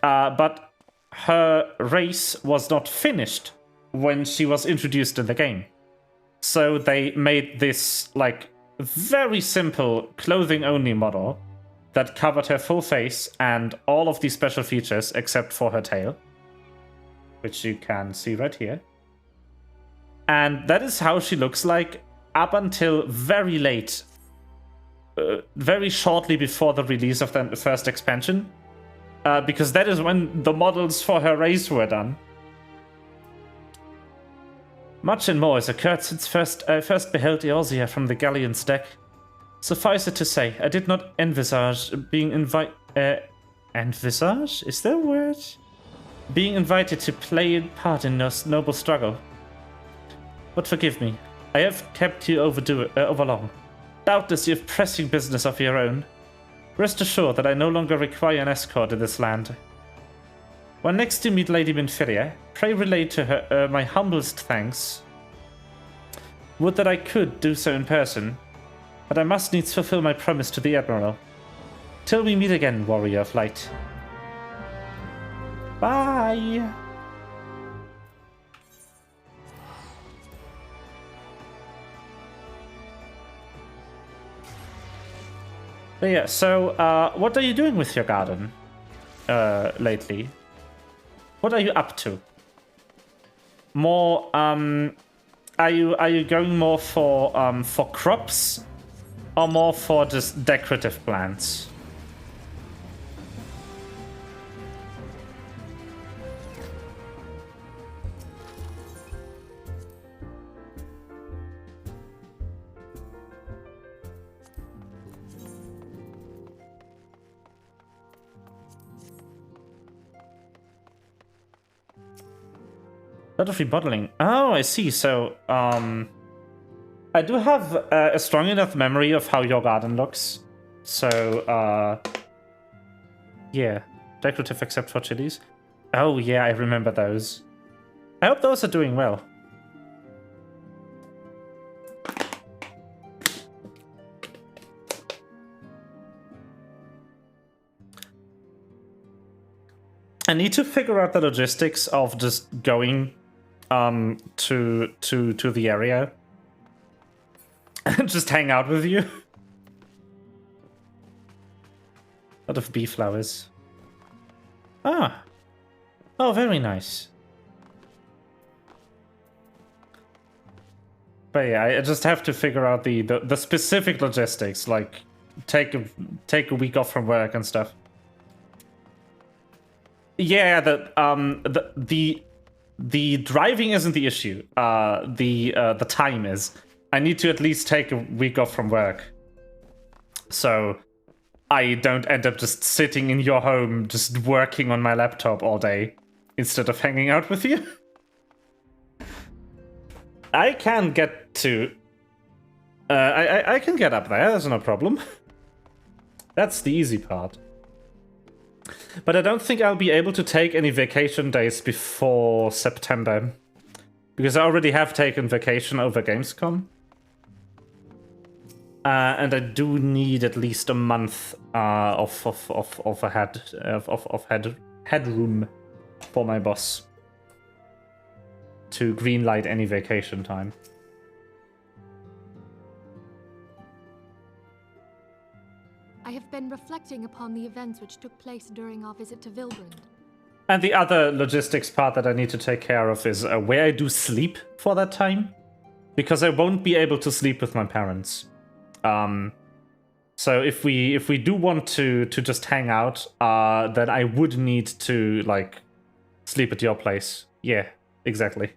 Speaker 1: but her race was not finished when she was introduced in the game. So they made this, like, very simple clothing-only model that covered her full face and all of these special features except for her tail, which you can see right here. And that is how she looks like up until very late. Very shortly before the release of the first expansion, because that is when the models for her race were done. Much and more has occurred since I first beheld Eorzea from the galleon's deck. Suffice it to say, I did not envisage being envisage? Is there a word? Being invited to play a part in this noble struggle. But forgive me, I have kept you overlong. Doubtless you have pressing business of your own. Rest assured that I no longer require an escort in this land. When next you meet Lady Minfiria, pray relay to her my humblest thanks. Would that I could do so in person, but I must needs fulfill my promise to the Admiral. Till we meet again, Warrior of Light. Bye! But yeah, so, what are you doing with your garden, lately? What are you up to? More, are you going more for crops, or more for just decorative plants? A lot of remodeling. Oh, I see. So, I do have a strong enough memory of how your garden looks. So, yeah. Decorative except for chilies. Oh, yeah, I remember those. I hope those are doing well. I need to figure out the logistics of just going to the area and just hang out with you. A lot of bee flowers. Ah. Oh, very nice. But yeah, I just have to figure out the specific logistics, like take a week off from work and stuff. Yeah, the driving isn't the issue. The time is. I need to at least take a week off from work, so I don't end up just sitting in your home, just working on my laptop all day instead of hanging out with you. I can get to. I can get up there. There's no problem. That's the easy part. But I don't think I'll be able to take any vacation days before September, because I already have taken vacation over Gamescom. And I do need at least a month of headroom for my boss to greenlight any vacation time.
Speaker 6: I have been reflecting upon the events which took place during our visit to Vilbrand.
Speaker 1: And the other logistics part that I need to take care of is where I do sleep for that time, because I won't be able to sleep with my parents. So if we do want to just hang out, then I would need to like sleep at your place. Yeah, exactly.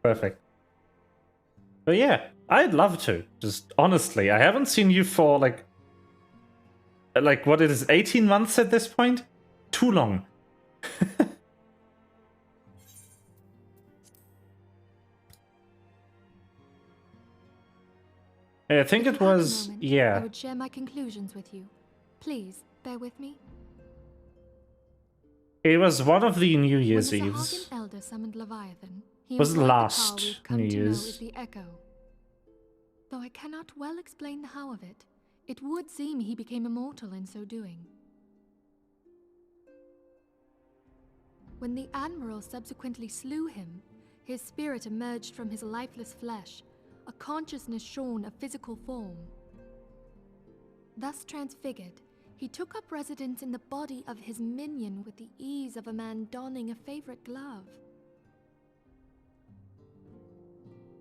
Speaker 1: Perfect. But yeah, I'd love to. Just honestly, I haven't seen you for like what it is, 18 months at this point? Too long. I think it was, yeah.
Speaker 6: I would share my conclusions with you. Please, bear with me.
Speaker 1: It was one of the New Year's
Speaker 6: When the
Speaker 1: Eves.
Speaker 6: Sahagin elder summoned Leviathan, he
Speaker 1: Was
Speaker 6: employed the
Speaker 1: last
Speaker 6: power we've come
Speaker 1: New
Speaker 6: to know
Speaker 1: Year's.
Speaker 6: as the Echo. Though I cannot well explain the how of it, it would seem he became immortal in so doing. When the Admiral subsequently slew him, his spirit emerged from his lifeless flesh, a consciousness shorn of physical form. Thus transfigured, he took up residence in the body of his minion with the ease of a man donning a favorite glove.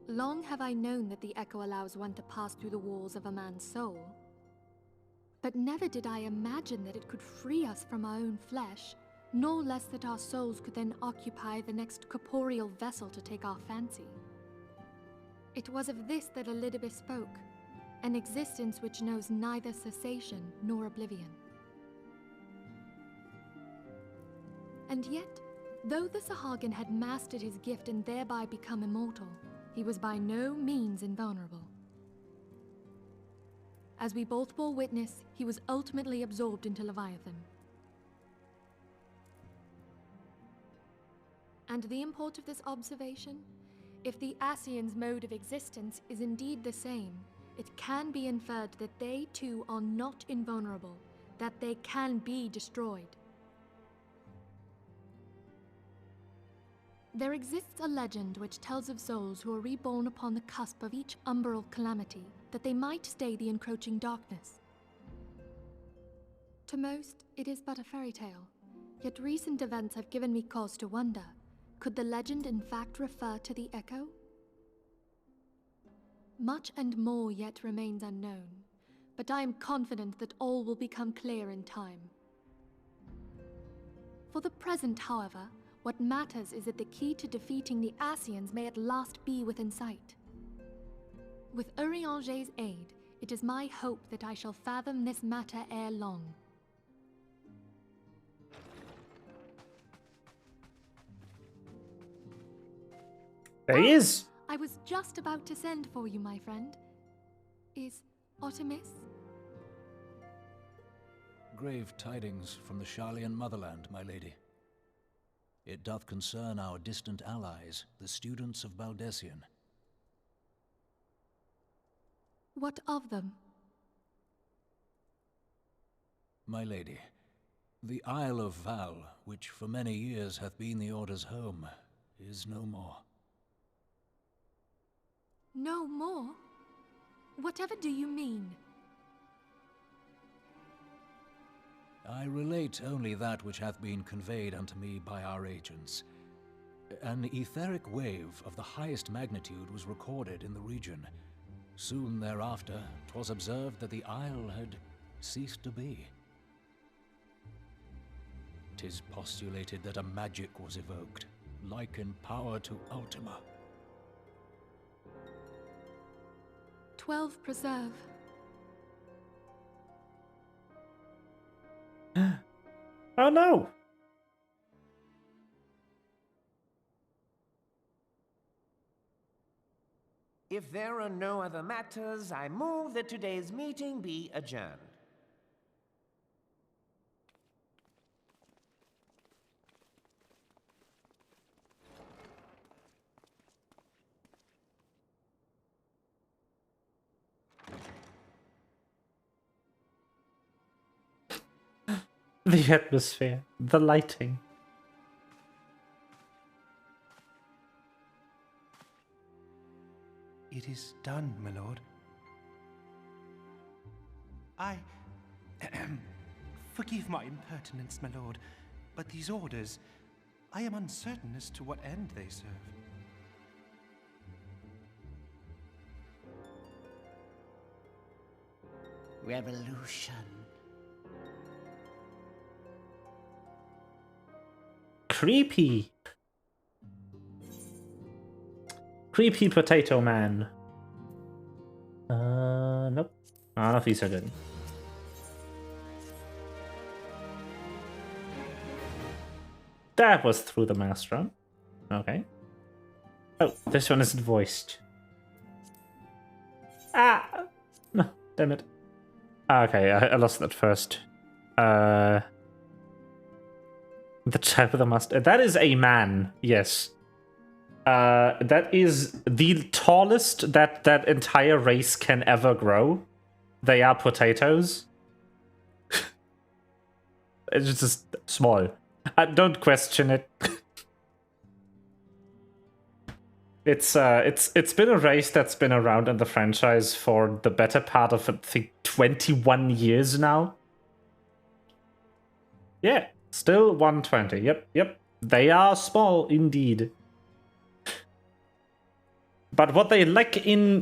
Speaker 6: Long have I known that the Echo allows one to pass through the walls of a man's soul. But never did I imagine that it could free us from our own flesh, nor less that our souls could then occupy the next corporeal vessel to take our fancy. It was of this that Elizabeth spoke, an existence which knows neither cessation nor oblivion. And yet, though the Sahagin had mastered his gift and thereby become immortal, he was by no means invulnerable. As we both bore witness, he was ultimately absorbed into Leviathan. And the import of this observation? If the Ascians' mode of existence is indeed the same, it can be inferred that they too are not invulnerable, that they can be destroyed. There exists a legend which tells of souls who are reborn upon the cusp of each umbral calamity, that they might stay the encroaching darkness. To most, it is but a fairy tale, yet recent events have given me cause to wonder. Could the legend in fact refer to the Echo? Much and more yet remains unknown, but I am confident that all will become clear in time. For the present, however, what matters is that the key to defeating the Ascians may at last be within sight. With Urianger's aid, it is my hope that I shall fathom this matter ere long.
Speaker 1: There he is!
Speaker 6: I was just about to send for you, my friend. Is Artemis?
Speaker 5: Grave tidings from the Sharlayan motherland, my lady. It doth concern our distant allies, the students of Baldessian.
Speaker 6: What of them?
Speaker 5: My lady, the Isle of Val, which for many years hath been the Order's home, is no more.
Speaker 6: No more? Whatever do you mean?
Speaker 5: I relate only that which hath been conveyed unto me by our agents. An etheric wave of the highest magnitude was recorded in the region. Soon thereafter, 'twas observed that the isle had ceased to be. 'Tis postulated that a magic was evoked, like in power to Ultima.
Speaker 6: 12 preserve.
Speaker 1: Oh no!
Speaker 9: If there are no other matters, I move that today's meeting be adjourned.
Speaker 1: The atmosphere, the lighting.
Speaker 10: It is done, my lord. Forgive my impertinence, my lord, but these orders, I am uncertain as to what end they serve.
Speaker 9: Revolution.
Speaker 1: Creepy. Creepy potato man. Nope. None of these are good. That was through the maelstrom. Okay. Oh, this one isn't voiced. Ah! No, damn it. Okay, I lost that first. The child with the mustache. That is a man, yes. That is the tallest that entire race can ever grow. They are potatoes. It's just small. Don't question it. It's been a race that's been around in the franchise for the better part of, I think, 21 years now. Yeah, still 120. Yep. They are small indeed. But what they lack in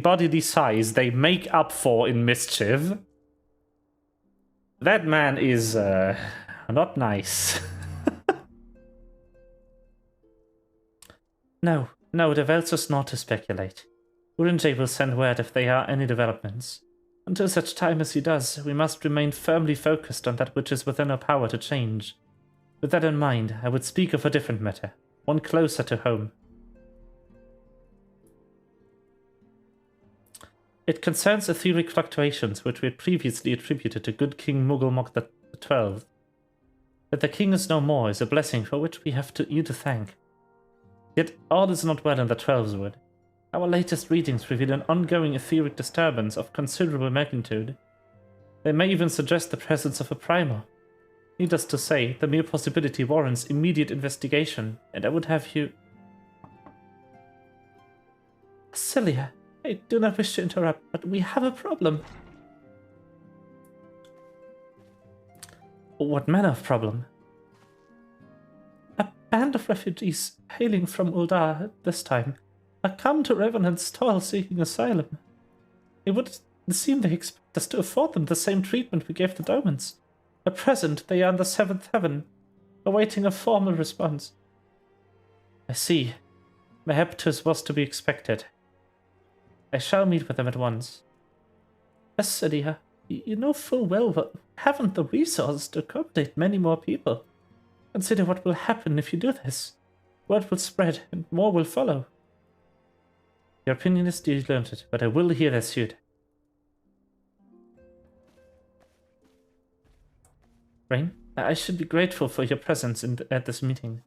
Speaker 1: bodily size, they make up for in mischief. That man is not nice. No, the Velt's not to speculate. Urianger will send word if there are any developments. Until such time as he does, we must remain firmly focused on that which is within our power to change. With that in mind, I would speak of a different matter, one closer to home. It concerns etheric fluctuations which we had previously attributed to good King Mughal XII. That the king is no more is a blessing for which we have you to thank. Yet all is not well in the Twelveswood. Our latest readings reveal an ongoing etheric disturbance of considerable magnitude. They may even suggest the presence of a primal. Needless to say, the mere possibility warrants immediate investigation, and I would have you... Celia, I do not wish to interrupt, but we have a problem. What manner of problem? A band of refugees hailing from Uldar this time are come to Revenant's toil seeking asylum. It would seem they expect us to afford them the same treatment we gave the Domans. At present, they are in the 7th heaven, awaiting a formal response. I see. Mayhap 'tis was to be expected. I shall meet with them at once. Yes, Celia, you know full well we haven't the resources to accommodate many more people. Consider what will happen if you do this. Word will spread, and more will follow. Your opinion is dearly noted, but I will hear their suit. Rain, I should be grateful for your presence at this meeting.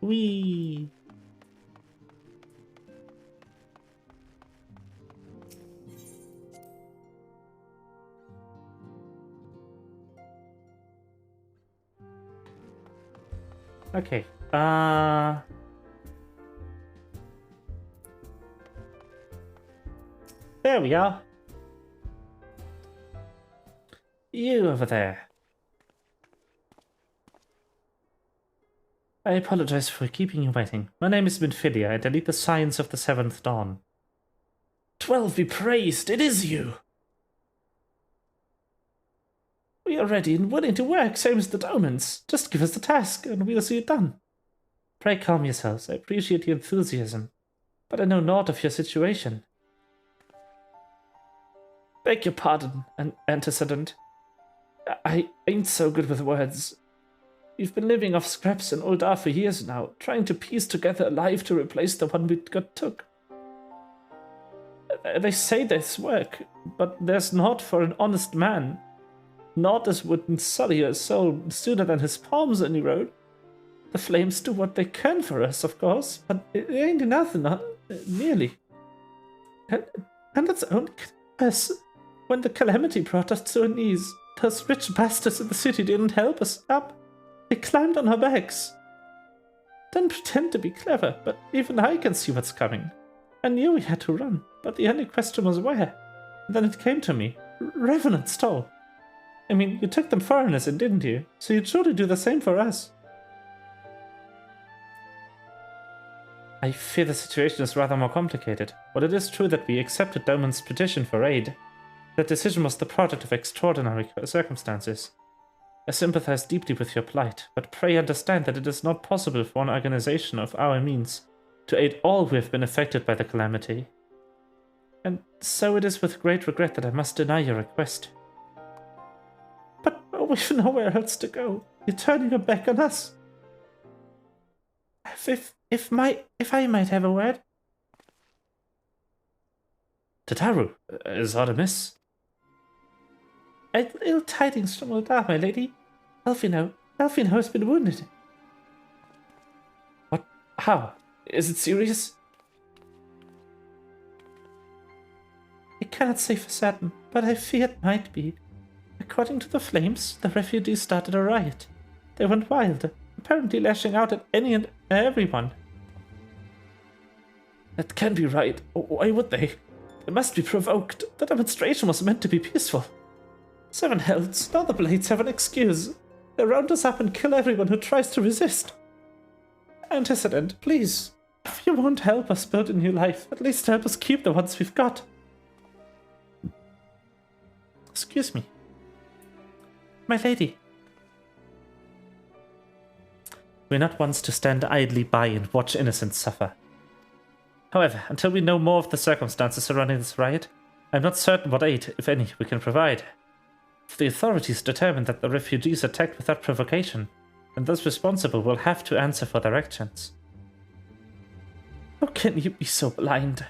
Speaker 1: Whee! Okay, there we are. You over there. I apologize for keeping you waiting. My name is Minfilia, and I lead the Science of the Seventh Dawn. 12 be praised, it is you! We are ready and willing to work, same as the Domans. Just give us the task, and we'll see it done. Pray calm yourselves. I appreciate your enthusiasm, but I know naught of your situation. Beg your pardon, antecedent. I ain't so good with words. We've been living off scraps in Uldar for years now, trying to piece together a life to replace the one we got took. They say this work, but there's naught for an honest man. Naught as would sully a soul sooner than his palms any road. The flames do what they can for us, of course, but it ain't enough, not nearly. And that's only us. When the calamity brought us to our knees, those rich bastards in the city didn't help us up. They climbed on our backs. Don't pretend to be clever, but even I can see what's coming. I knew we had to run, but the only question was where. And then it came to me. Revenant stole. I mean, you took them foreigners in, didn't you? So you'd surely do the same for us. I fear the situation is rather more complicated. While it is true that we accepted Doman's petition for aid, that decision was the product of extraordinary circumstances. I sympathize deeply with your plight, but pray understand that it is not possible for an organization of our means to aid all who have been affected by the calamity. And so it is with great regret that I must deny your request. But we've nowhere else to go. You're turning your back on us. If I might have a word. Tataru, is aught amiss? Ill tidings from Uldar, my lady. Elfino has been wounded. What? How? Is it serious? I cannot say for certain, but I fear it might be. According to the flames, the refugees started a riot. They went wild, apparently lashing out at any and everyone. That can't be right. Why would they? They must be provoked. The demonstration was meant to be peaceful. 7 hells, now the Blades have an excuse. They round us up and kill everyone who tries to resist. Antecedent, please. If you won't help us build a new life, at least help us keep the ones we've got. Excuse me. My lady. We're not ones to stand idly by and watch innocents suffer. However, until we know more of the circumstances surrounding this riot, I'm not certain what aid, if any, we can provide. If the authorities determine that the refugees attacked without provocation, then those responsible will have to answer for their actions. How can you be so blind?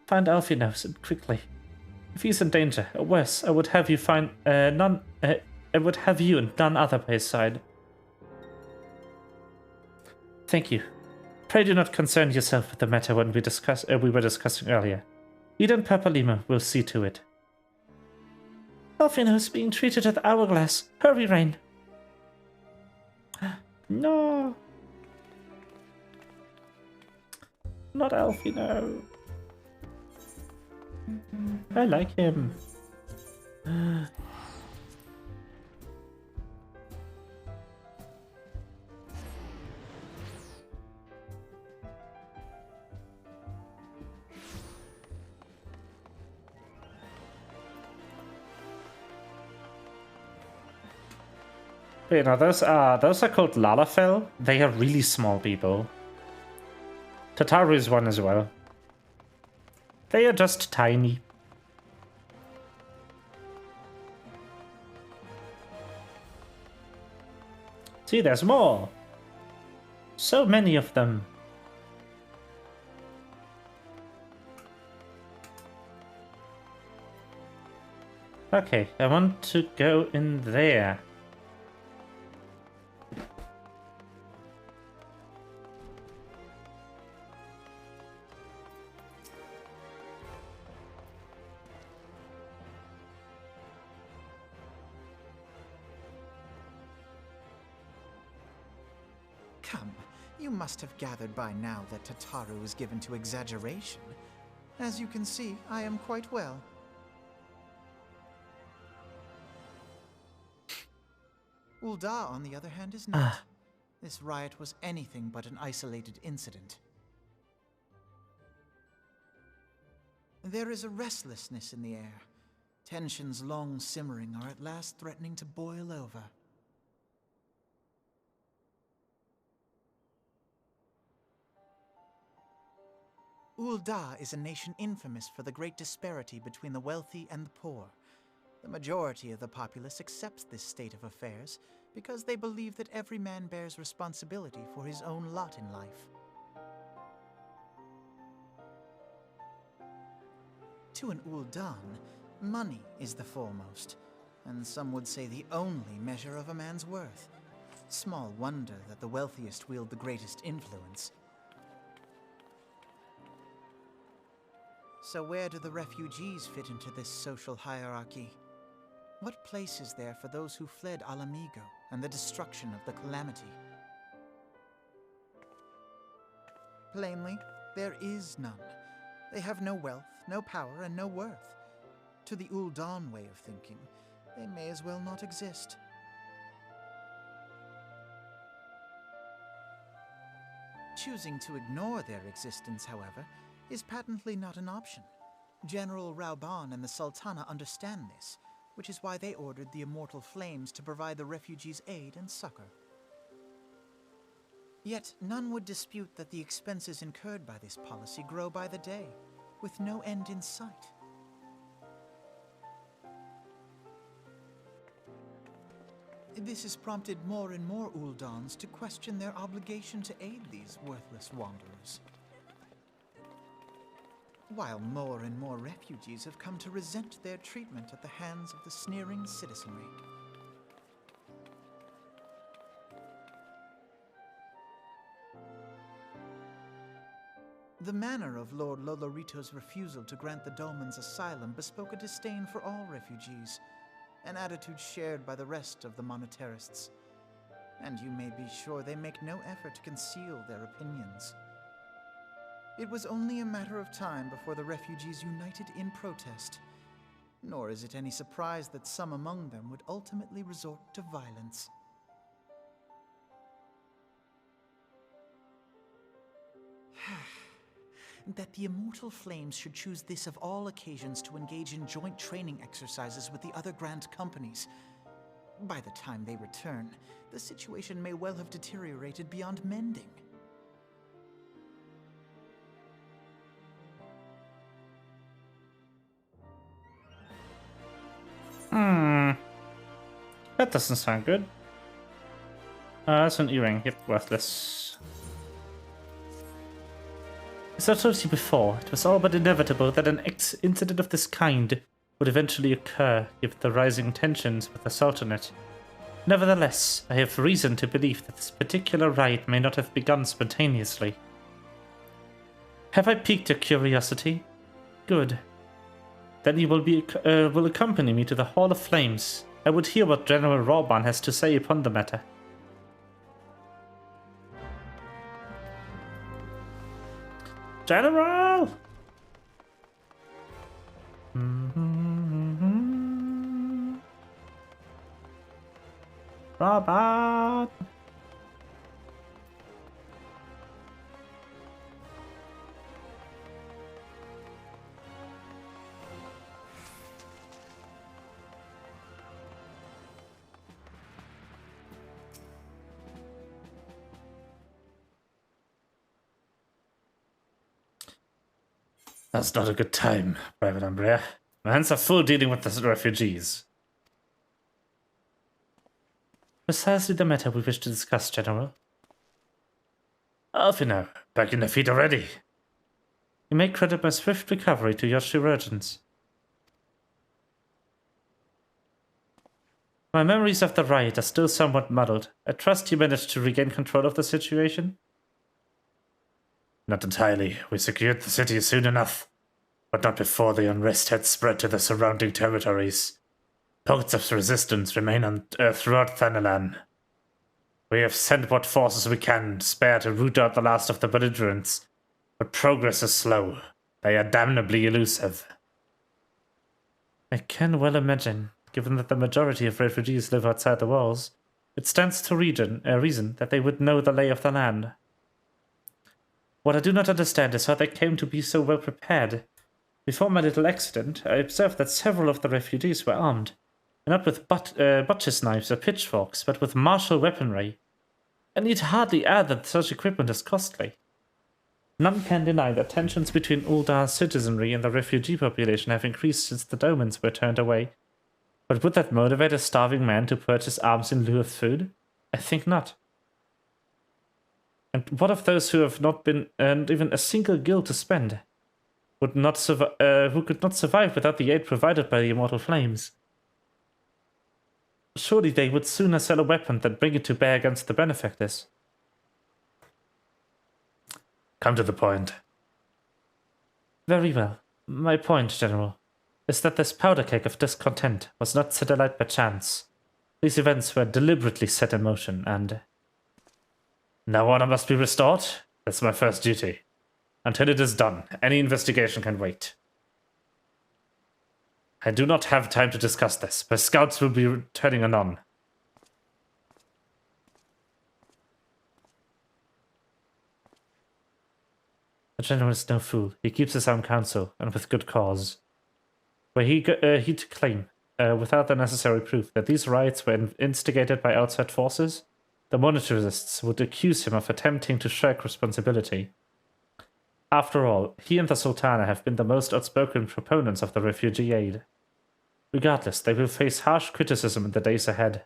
Speaker 1: Find Alfinos and quickly. If he's in danger, or worse, I would have you find I would have you and none other by his side. Thank you. Pray do not concern yourself with the matter when we were discussing earlier. Eden Papalima will see to it. Alfino is being treated at the Hourglass. Hurry, Rain. No. Not Alfino. I like him. Wait, now those are called Lalafell. They are really small people. Tataru is one as well. They are just tiny. See, there's more. So many of them. Okay, I want to go in there.
Speaker 11: Come, you must have gathered by now that Tataru is given to exaggeration. As you can see, I am quite well. Ul'dah, on the other hand, is not. This riot was anything but an isolated incident. There is a restlessness in the air. Tensions long simmering are at last threatening to boil over. Ul'dah is a nation infamous for the great disparity between the wealthy and the poor. The majority of the populace accepts this state of affairs because they believe that every man bears responsibility for his own lot in life. To an Ul'dan, money is the foremost, and some would say the only measure of a man's worth. Small wonder that the wealthiest wield the greatest influence. So where do the refugees fit into this social hierarchy? What place is there for those who fled Alamigo and the destruction of the Calamity? Plainly, there is none. They have no wealth, no power, and no worth. To the Ul'dan way of thinking, they may as well not exist. Choosing to ignore their existence, however, is patently not an option. General Rauban and the Sultana understand this, which is why they ordered the Immortal Flames to provide the refugees aid and succor. Yet none would dispute that the expenses incurred by this policy grow by the day, with no end in sight. This has prompted more and more Ul'dans to question their obligation to aid these worthless wanderers, while more and more refugees have come to resent their treatment at the hands of the sneering citizenry. The manner of Lord Lolorito's refusal to grant the Dolmens asylum bespoke a disdain for all refugees, an attitude shared by the rest of the monetarists. And you may be sure they make no effort to conceal their opinions. It was only a matter of time before the refugees united in protest, nor is it any surprise that some among them would ultimately resort to violence. That the Immortal Flames should choose this of all occasions to engage in joint training exercises with the other Grand Companies. By the time they return, the situation may well have deteriorated beyond mending.
Speaker 1: That doesn't sound good. That's an earring. Yep, worthless. As I told you before, it was all but inevitable that an incident of this kind would eventually occur given the rising tensions with the Sultanate. Nevertheless, I have reason to believe that this particular riot may not have begun spontaneously. Have I piqued your curiosity? Good. Then you will accompany me to the Hall of Flames. I would hear what General Reborn has to say upon the matter. General! Robot! That's not a good time, Private Umbria. My hands are full dealing with the refugees. Precisely the matter we wish to discuss, General. Alfino, back in the feet already. You may credit my swift recovery to your chirurgeons. My memories of the riot are still somewhat muddled. I trust you managed to regain control of the situation? Not entirely. We secured the city soon enough, but not before the unrest had spread to the surrounding territories. Pockets of resistance remain throughout Thanalan. We have sent what forces we can spare to root out the last of the belligerents, but progress is slow. They are damnably elusive. I can well imagine, given that the majority of refugees live outside the walls. It stands to reason that they would know the lay of the land. What I do not understand is how they came to be so well prepared. Before my little accident, I observed that several of the refugees were armed, and not with butcher's knives or pitchforks, but with martial weaponry. I need hardly add that such equipment is costly. None can deny that tensions between Uldar's citizenry and the refugee population have increased since the Domans were turned away. But would that motivate a starving man to purchase arms in lieu of food? I think not. And what of those who have not been earned even a single guild to spend? Who could not survive without the aid provided by the immortal flames? Surely they would sooner sell a weapon than bring it to bear against the benefactors. Come to the point. Very well. My point, General, is that this powder keg of discontent was not set alight by chance. These events were deliberately set in motion, and... Now order must be restored? That's my first duty. Until it is done, any investigation can wait. I do not have time to discuss this. My scouts will be returning anon. The General is no fool. He keeps his own counsel, and with good cause. Were he to claim, without the necessary proof, that these riots were instigated by outside forces, the monetarists would accuse him of attempting to shirk responsibility. After all, he and the Sultana have been the most outspoken proponents of the refugee aid. Regardless, they will face harsh criticism in the days ahead.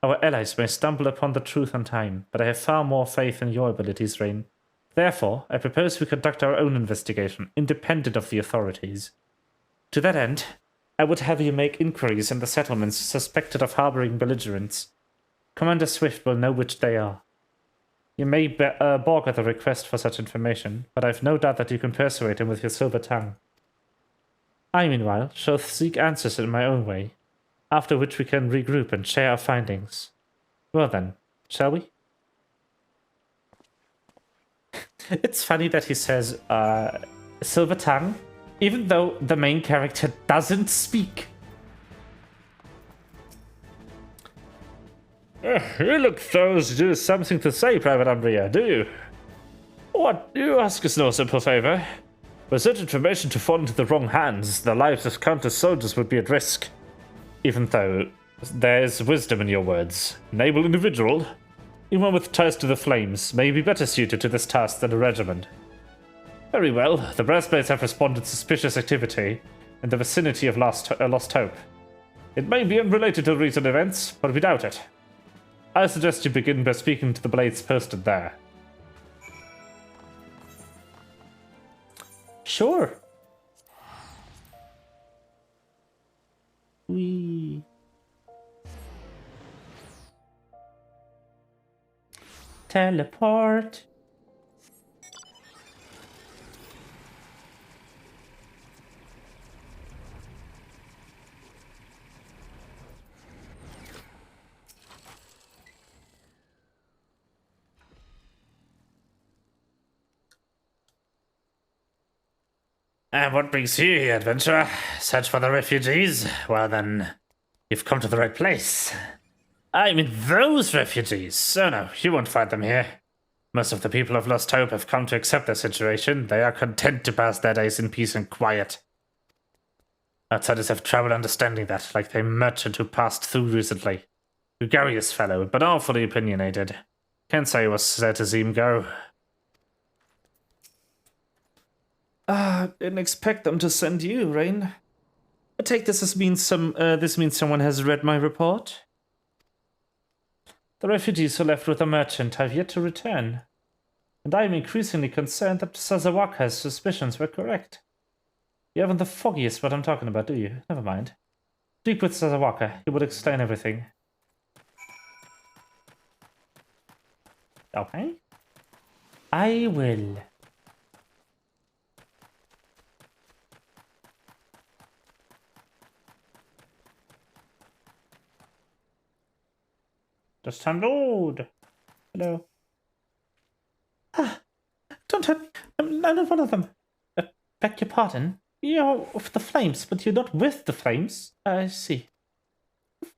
Speaker 1: Our allies may stumble upon the truth in time, but I have far more faith in your abilities, Rain. Therefore, I propose we conduct our own investigation, independent of the authorities. To that end, I would have you make inquiries in the settlements suspected of harboring belligerents. Commander Swift will know which they are. You may balk at the request for such information, but I've no doubt that you can persuade him with your silver tongue. I, meanwhile, shall seek answers in my own way, after which we can regroup and share our findings. Well then, shall we? It's funny that he says, silver tongue, even though the main character doesn't speak. You look those do something to say, Private Umbria, do you? What, you ask us no simple favor? Were such information to fall into the wrong hands, the lives of countless soldiers would be at risk. Even though there's wisdom in your words. An able individual, even with ties to the flames, may be better suited to this task than a regiment. Very well, the breastplates have responded to suspicious activity in the vicinity of Lost Hope. It may be unrelated to recent events, but we doubt it. I suggest you begin by speaking to the blades posted there. Sure. We teleport. And what brings you here, adventurer? Search for the refugees? Well then, you've come to the right place. I mean those refugees. Oh no, you won't find them here. Most of the people of Lost Hope have come to accept their situation. They are content to pass their days in peace and quiet. Outsiders have trouble understanding that, like the merchant who passed through recently. Gregarious fellow, but awfully opinionated. Can't say I was sad to see him go. Didn't expect them to send you, Rain. I take this as means someone has read my report. The refugees who left with the merchant have yet to return, and I am increasingly concerned that Sazawaka's suspicions were correct. You haven't the foggiest what I'm talking about, do you? Never mind. Speak with Sazawaka, he would explain everything. Okay. I will. Just unload. Hello. Don't hurt me. I'm not one of them. Beg your pardon. You're with the flames, but you're not with the flames. I see.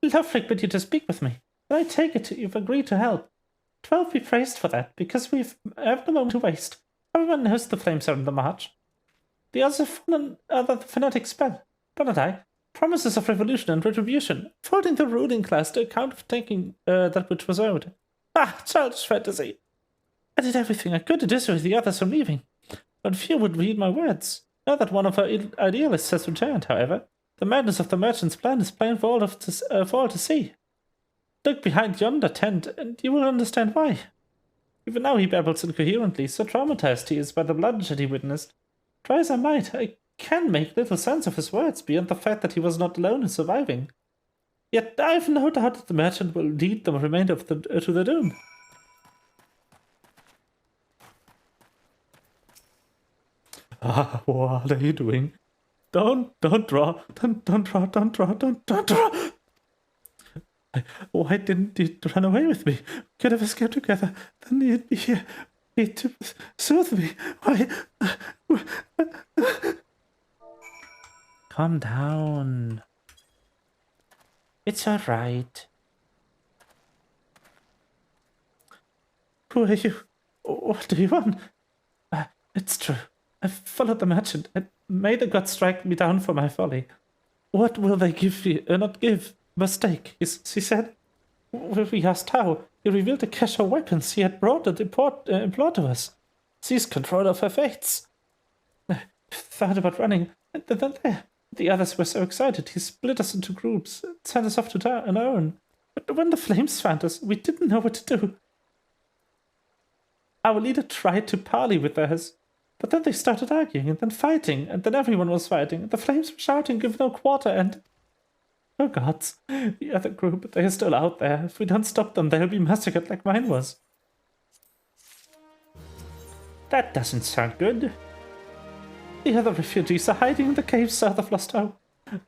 Speaker 1: Lovely but you to speak with me. I take it you've agreed to help. 12 be praised for that, because have no moment to waste. Everyone knows the flames are on the march. The others have fallen under the fanatic spell. But not I. Promises of revolution and retribution, folding the ruling class to account of taking that which was owed. Childish fantasy. I did everything I could to dissuade the others from leaving, but few would read my words. Now that one of our idealists has returned, however, the madness of the merchant's plan is plain for all to see. Look behind yonder tent, and you will understand why. Even now he babbles incoherently, so traumatized he is by the bloodshed he witnessed. Try as I might, I can make little sense of his words beyond the fact that he was not alone in surviving. Yet I have no doubt that the merchant will lead the remainder of to the doom. What are you doing? Don't draw. Don't draw. Why didn't you run away with me? We could have escaped together. Then you'd be here to soothe me. Why? Calm down. It's alright. Who are you? What do you want? It's true. I followed the merchant, and may the gods strike me down for my folly. What will they give you? Not give. Mistake, he said. We asked how. He revealed a cache of weapons he had brought and implored to us. Seized control of her fates. Thought about running, and then there. The others were so excited, he split us into groups, and sent us off to die on our own. But when the flames found us, we didn't know what to do. Our leader tried to parley with theirs, but then they started arguing, and then fighting, and then everyone was fighting. The flames were shouting, give no quarter, and... Oh gods, the other group, they are still out there. If we don't stop them, they'll be massacred like mine was. That doesn't sound good. The other refugees are hiding in the caves south of Lost Hope,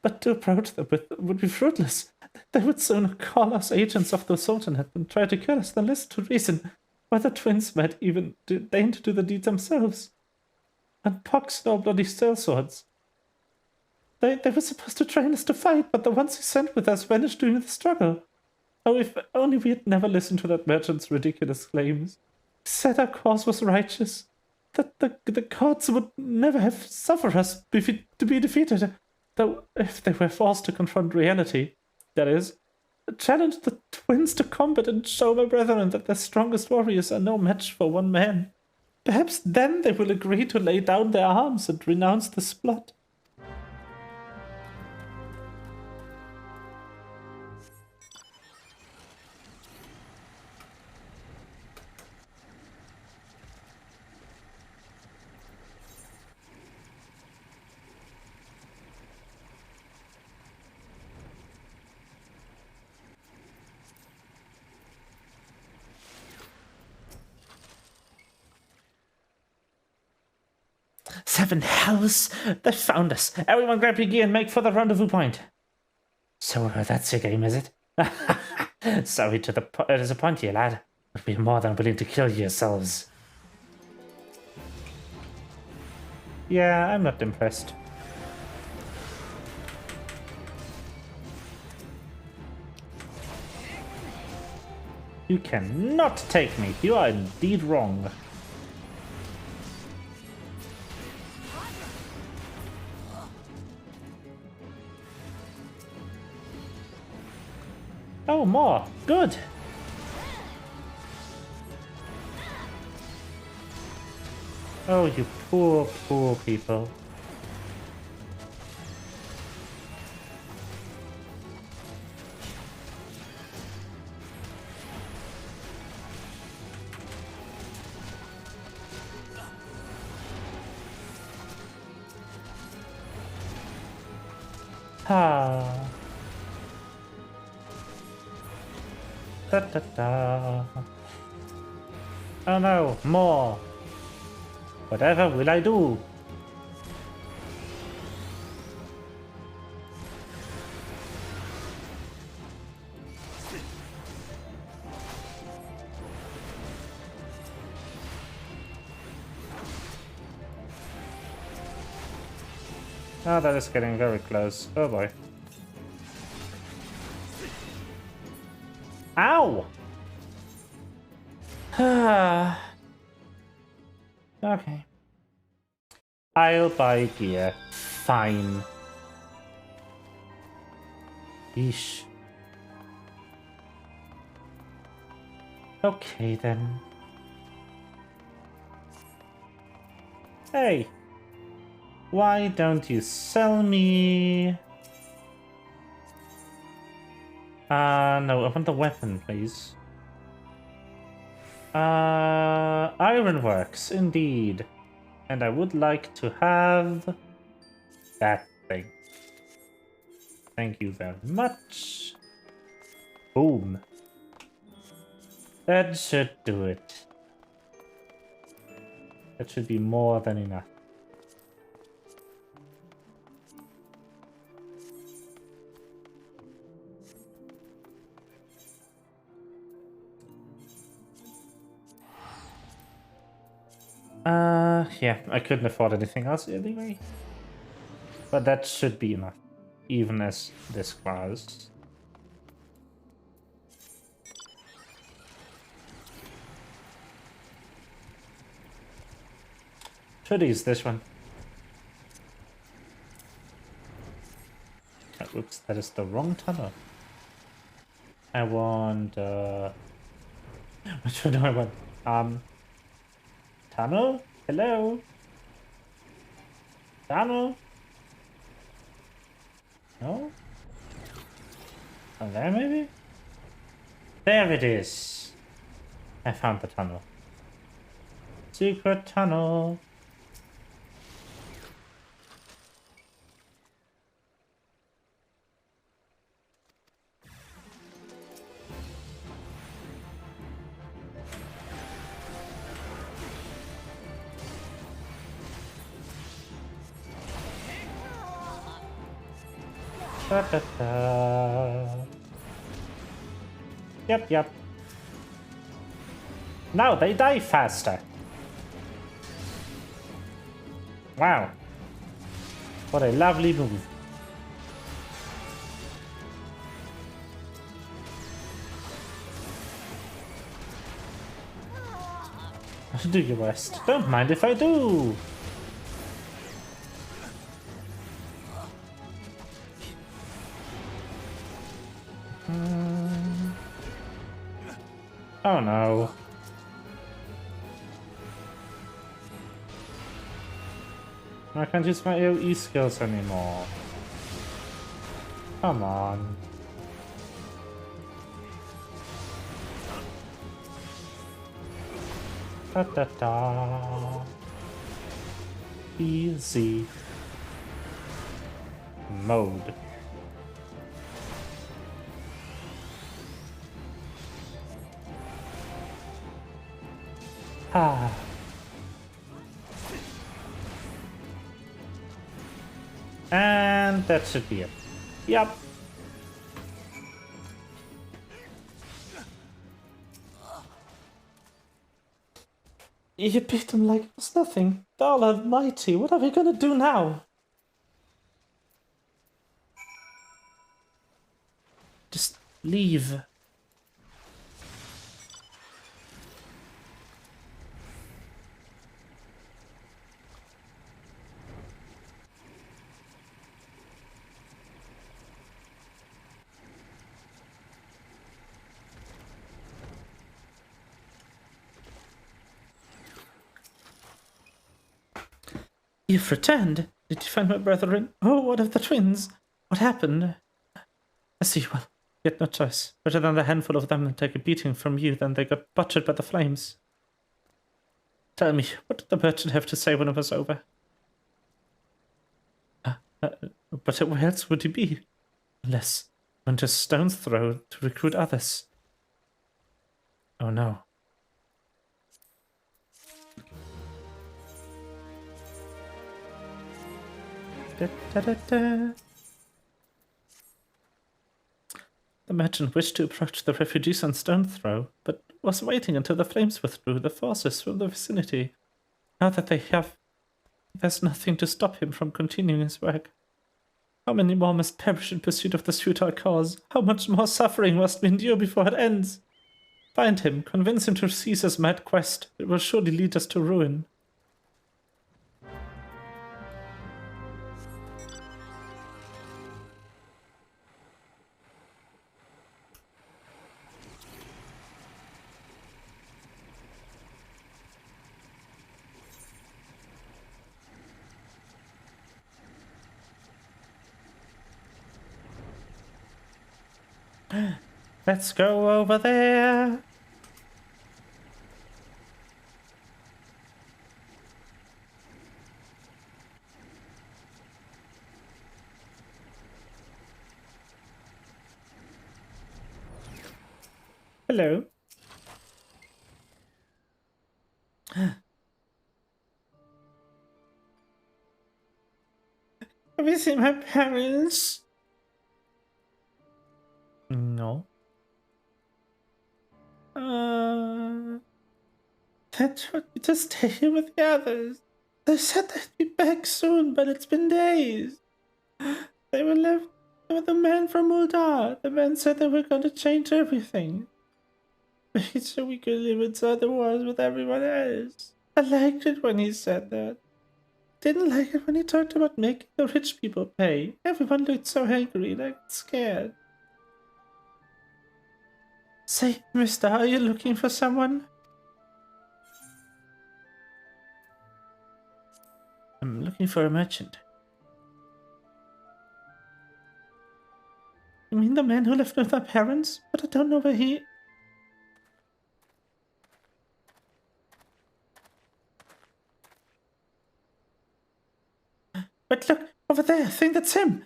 Speaker 1: but to approach them would be fruitless. They would soon call us agents of the Sultanate and try to kill us, then listen to reason, why the twins might even deign to do the deed themselves. And Pox no bloody sellswords. They were supposed to train us to fight, but the ones he sent with us vanished during the struggle. Oh, if only we had never listened to that merchant's ridiculous claims. He said our cause was righteous, that the gods would never have suffered us to be defeated, though if they were forced to confront reality, that is, challenge the twins to combat and show my brethren that their strongest warriors are no match for one man. Perhaps then they will agree to lay down their arms and renounce this plot. Seven hells! They found us! Everyone grab your gear and make for the rendezvous point! So that's your game, is it? Sorry to disappoint you, lad. But we're more than willing to kill you yourselves. Yeah, I'm not impressed. You cannot take me. You are indeed wrong. Oh, more. Good. Oh, you poor, poor people. Ah. Da da da. Oh no, more. Whatever will I do? Oh, that is getting very close. Oh boy. Ow! Okay. I'll buy gear. Fine. Yeesh. Okay then. Hey! Why don't you sell me... no, I want the weapon, please. Ironworks, indeed. And I would like to have that thing. Thank you very much. Boom. That should do it. That should be more than enough. Yeah, I couldn't afford anything else anyway. But that should be enough, even as this class. Should use this one. Oh, oops, that is the wrong tunnel. I want, which one do I want? Tunnel? Hello? Tunnel? No? Oh, there maybe? There it is! I found the tunnel. Secret tunnel! Da, da, da. Yep. Now they die faster. Wow. What a lovely move. Do your best. Don't mind if I do. Oh no. I can't use my AoE skills anymore. Come on. Da da da. Easy. Mode. And that should be it. Yep. You beat them like it was nothing. God almighty, what are we gonna do now? Just leave. You've returned. Did you find my brethren? Oh, what of the twins? What happened? I see. Well, you had no choice. Better than the handful of them take a beating from you than they got butchered by the flames. Tell me, what did the merchant have to say when it was over? But where else would he be? Unless went to stone's throw to recruit others. Oh no. Da, da, da, da. The merchant wished to approach the refugees on stone's throw, but was waiting until the flames withdrew the forces from the vicinity. Now that they have, there's nothing to stop him from continuing his work. How many more must perish in pursuit of this futile cause? How much more suffering must we endure before it ends? Find him, convince him to cease his mad quest. It will surely lead us to ruin. Let's go over there. Hello. Have you seen my parents? No. They told me to stay here with the others. They said they'd be back soon, but it's been days. They were left with the man from Muldar. The man said they were going to change everything. Make it so we could live inside the walls with everyone else. I liked it when he said that. Didn't like it when he talked about making the rich people pay. Everyone looked so angry and I got scared. Say, mister, are you looking for someone? I'm looking for a merchant. You mean the man who left with my parents? But I don't know where he... But look, over there, I think that's him.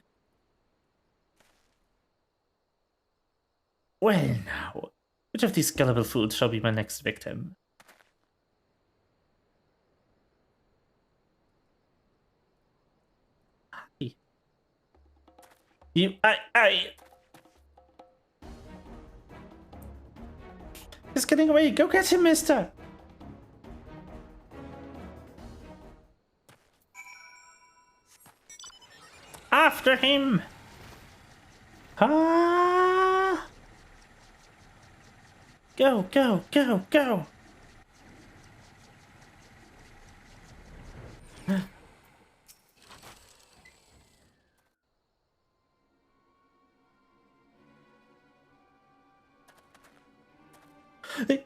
Speaker 1: Well now, which of these gullible fools shall be my next victim? He's getting away. Go get him, mister. After him. Ah. Go, go, go, go.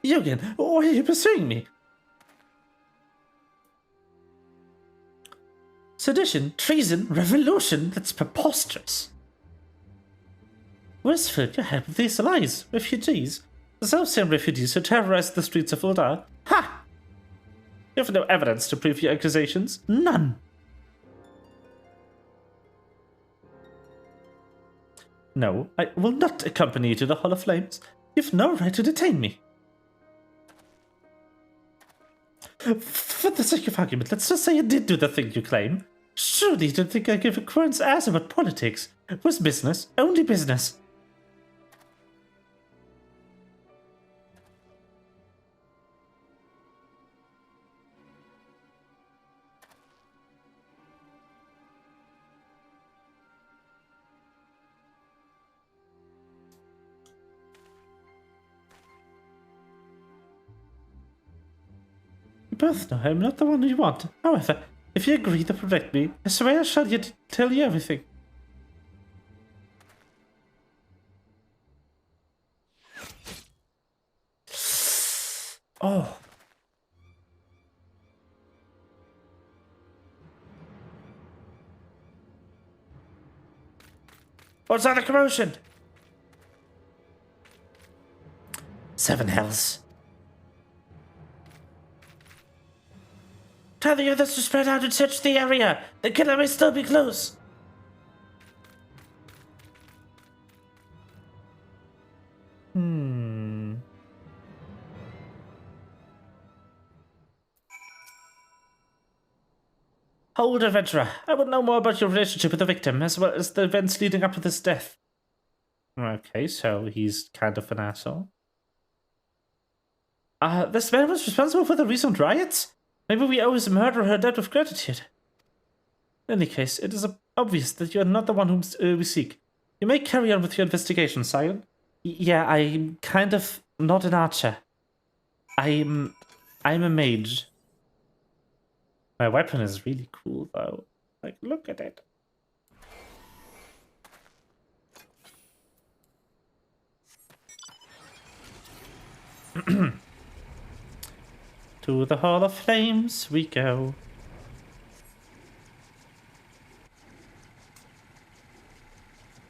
Speaker 1: Yogan, why are you pursuing me? Sedition, treason, revolution, that's preposterous. Westfield, you help with these lies. Refugees. The self-same refugees who terrorized the streets of Uldar. Ha! You have no evidence to prove your accusations. None. No, I will not accompany you to the Hall of Flames. You have no right to detain me. For the sake of argument, let's just say you did do the thing you claim. Surely you don't think I give a quern's ass about politics. It was business, only business. You both know I'm not the one you want. However, if you agree to protect me, I swear I shall yet tell you everything. Oh. What's that, a commotion? 7 hells. Tell the others to spread out and search the area. The killer may still be close. Hold, adventurer. I would know more about your relationship with the victim, as well as the events leading up to this death. Okay, so he's kind of an asshole. This man was responsible for the recent riots? Maybe we owe his murderer her debt of gratitude. In any case, it is obvious that you are not the one whom we seek. You may carry on with your investigation, Scion. Yeah, I'm kind of not an archer. I'm a mage. My weapon is really cool, though. Like, look at it. To the Hall of Flames we go.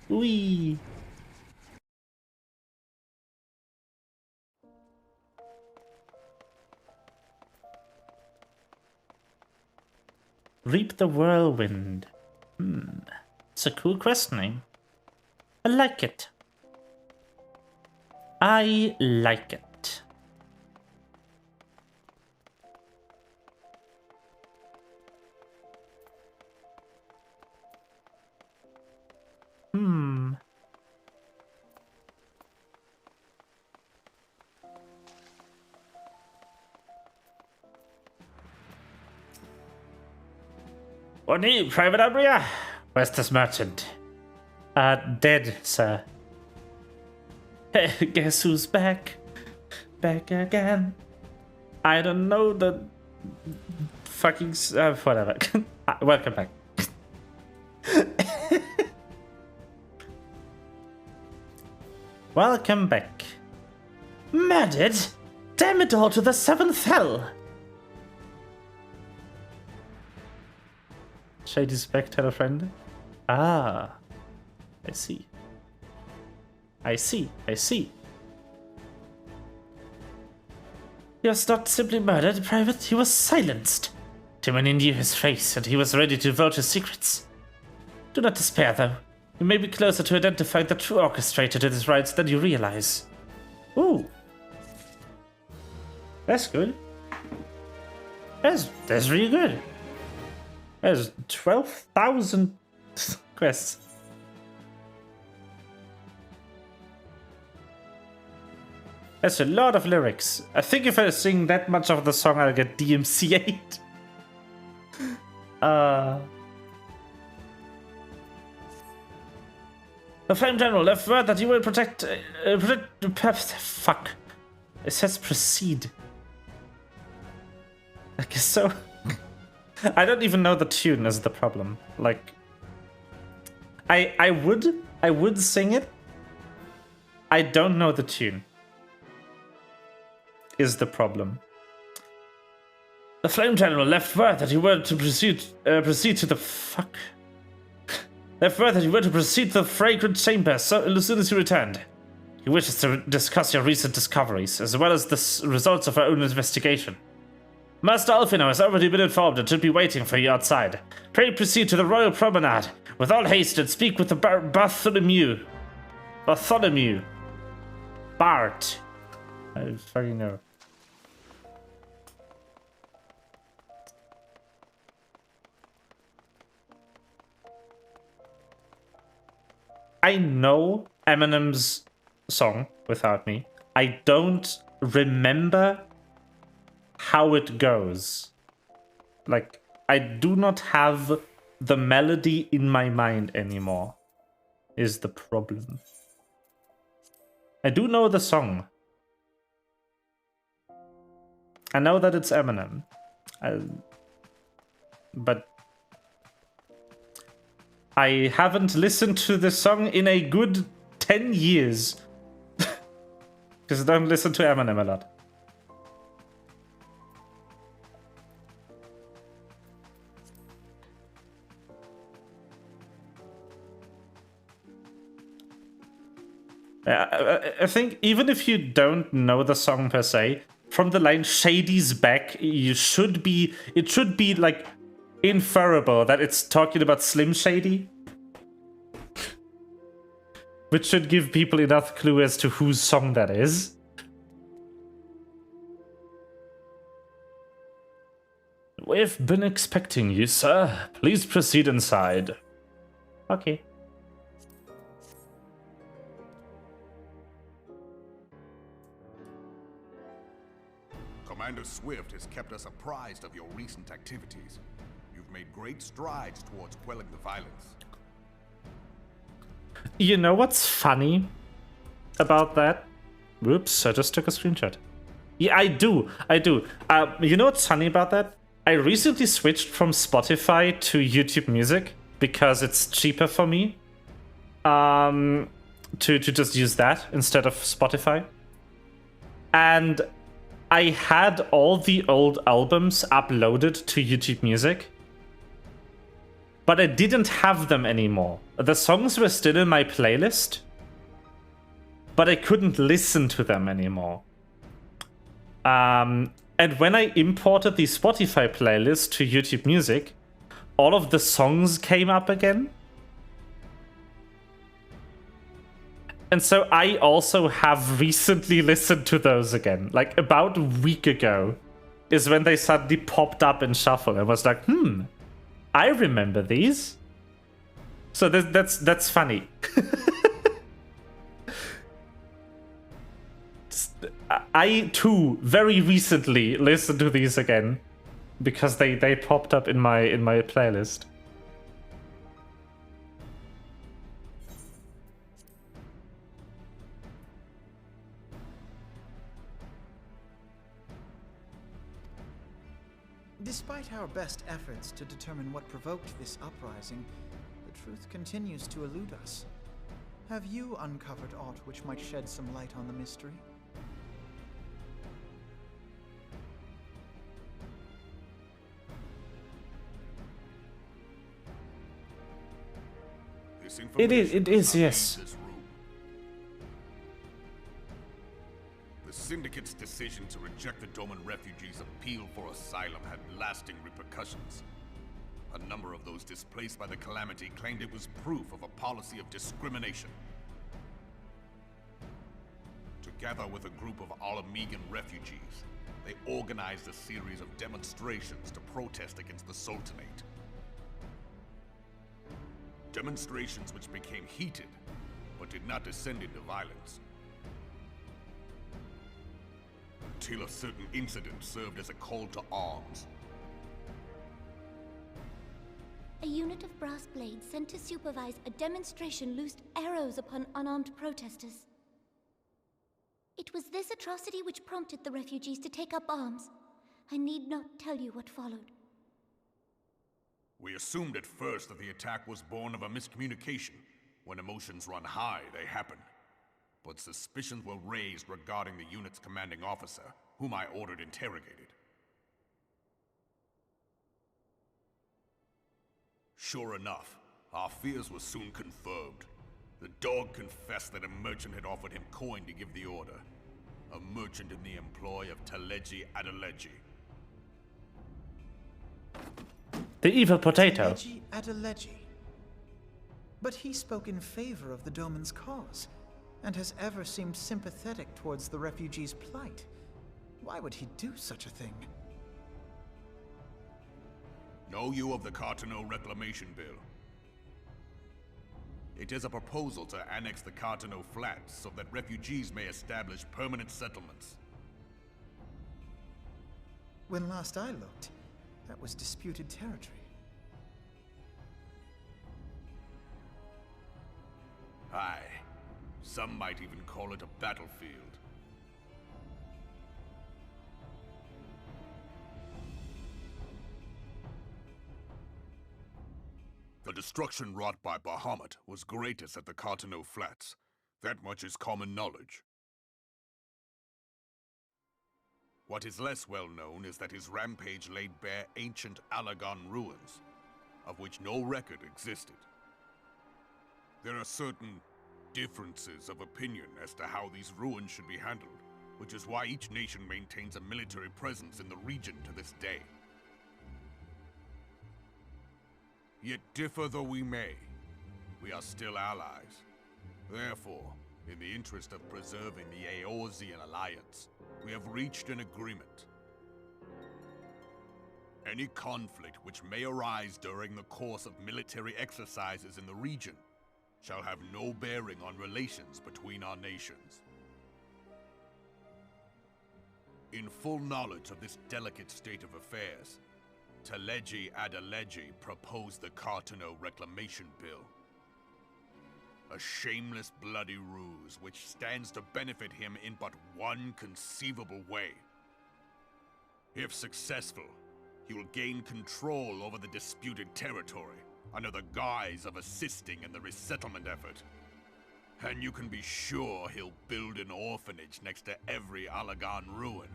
Speaker 1: Whee! Reap the whirlwind. It's a cool quest name. I like it. I like it. What need, Private Abria? Where's this merchant? Dead, sir. Guess who's back? Back again. I don't know the fucking whatever. Welcome back. Welcome back. Murdered? Damn it all to the 7th hell! Shady Spectre friend? Ah, I see. I see. He was not simply murdered, Private, he was silenced. Too many knew his face, and he was ready to divulge his secrets. Do not despair, though. You may be closer to identifying the true orchestrator to these riots than you realize. Ooh. That's good. That's really good. There's 12,000 quests. That's a lot of lyrics. I think if I sing that much of the song, I'll get DMCA'd. The Flame General left word that you will protect fuck. It says proceed. I guess so. I don't even know the tune is the problem. Like, I would sing it. I don't know the tune. Is the problem. The Flame General left word that he were to proceed to the fuck. Left word that he were to proceed to the fragrant chamber as soon as he returned. He wishes to discuss your recent discoveries, as well as the results of our own investigation. Master Alfino has already been informed and should be waiting for you outside. Pray proceed to the Royal Promenade with all haste and speak with the Bartholomew. Bart. I don't fucking know. I know Eminem's song, Without Me. I don't remember how it goes. Like, I do not have the melody in my mind anymore, is the problem. I do know the song. I know that it's Eminem. But I haven't listened to the song in a good 10 years. Because I don't listen to Eminem a lot. I think even if you don't know the song per se, from the line "Shady's back," it should be like inferable that it's talking about Slim Shady, which should give people enough clue as to whose song that is. We've been expecting you, sir. Please proceed inside. Okay.
Speaker 12: Commander Swift has kept us apprised of your recent activities. You've made great strides towards quelling the violence.
Speaker 1: You know what's funny about that? Whoops, I just took a screenshot. Yeah, I do. You know what's funny about that? I recently switched from Spotify to YouTube Music because it's cheaper for me to just use that instead of Spotify. And I had all the old albums uploaded to YouTube Music, but I didn't have them anymore. The songs were still in my playlist, but I couldn't listen to them anymore. And when I imported the Spotify playlist to YouTube Music, all of the songs came up again. And so I also have recently listened to those again. Like about a week ago is when they suddenly popped up in Shuffle. I was like, I remember these. So that's funny. I too very recently listened to these again because they popped up in my playlist.
Speaker 11: Despite our best efforts to determine what provoked this uprising, the truth continues to elude us. Have you uncovered aught which might shed some light on the mystery?
Speaker 1: It is, yes.
Speaker 12: The Syndicate's decision to reject the Doman refugees' appeal for asylum had lasting repercussions. A number of those displaced by the calamity claimed it was proof of a policy of discrimination. Together with a group of Alamegan refugees, they organized a series of demonstrations to protest against the Sultanate. Demonstrations which became heated, but did not descend into violence. Until a certain incident served as a call to arms.
Speaker 13: A unit of brass blades sent to supervise a demonstration loosed arrows upon unarmed protesters. It was this atrocity which prompted the refugees to take up arms. I need not tell you what followed.
Speaker 12: We assumed at first that the attack was born of a miscommunication. When emotions run high, they happen. But suspicions were raised regarding the unit's commanding officer, whom I ordered interrogated. Sure enough, our fears were soon confirmed. The dog confessed that a merchant had offered him coin to give the order. A merchant in the employ of Taleji Adeleji.
Speaker 1: The evil potato.
Speaker 11: Taleji Adeleji. But he spoke in favor of the Doman's cause, and has ever seemed sympathetic towards the refugees' plight. Why would he do such a thing?
Speaker 12: Know you of the Cartano Reclamation Bill? It is a proposal to annex the Cartano Flats so that refugees may establish permanent settlements.
Speaker 11: When last I looked, that was disputed territory.
Speaker 12: Aye. Some might even call it a battlefield. The destruction wrought by Bahamut was greatest at the Cartano Flats. That much is common knowledge. What is less well known is that his rampage laid bare ancient Alagon ruins, of which no record existed. There are certain differences of opinion as to how these ruins should be handled, which is why each nation maintains a military presence in the region to this day. Yet differ though we may, we are still allies. Therefore, in the interest of preserving the Eorzean alliance, we have reached an agreement. Any conflict which may arise during the course of military exercises in the region shall have no bearing on relations between our nations. In full knowledge of this delicate state of affairs, Teleji Adeleji proposed the Cartano Reclamation Bill. A shameless bloody ruse which stands to benefit him in but one conceivable way. If successful, he will gain control over the disputed territory under the guise of assisting in the resettlement effort. And you can be sure he'll build an orphanage next to every Alagon ruin.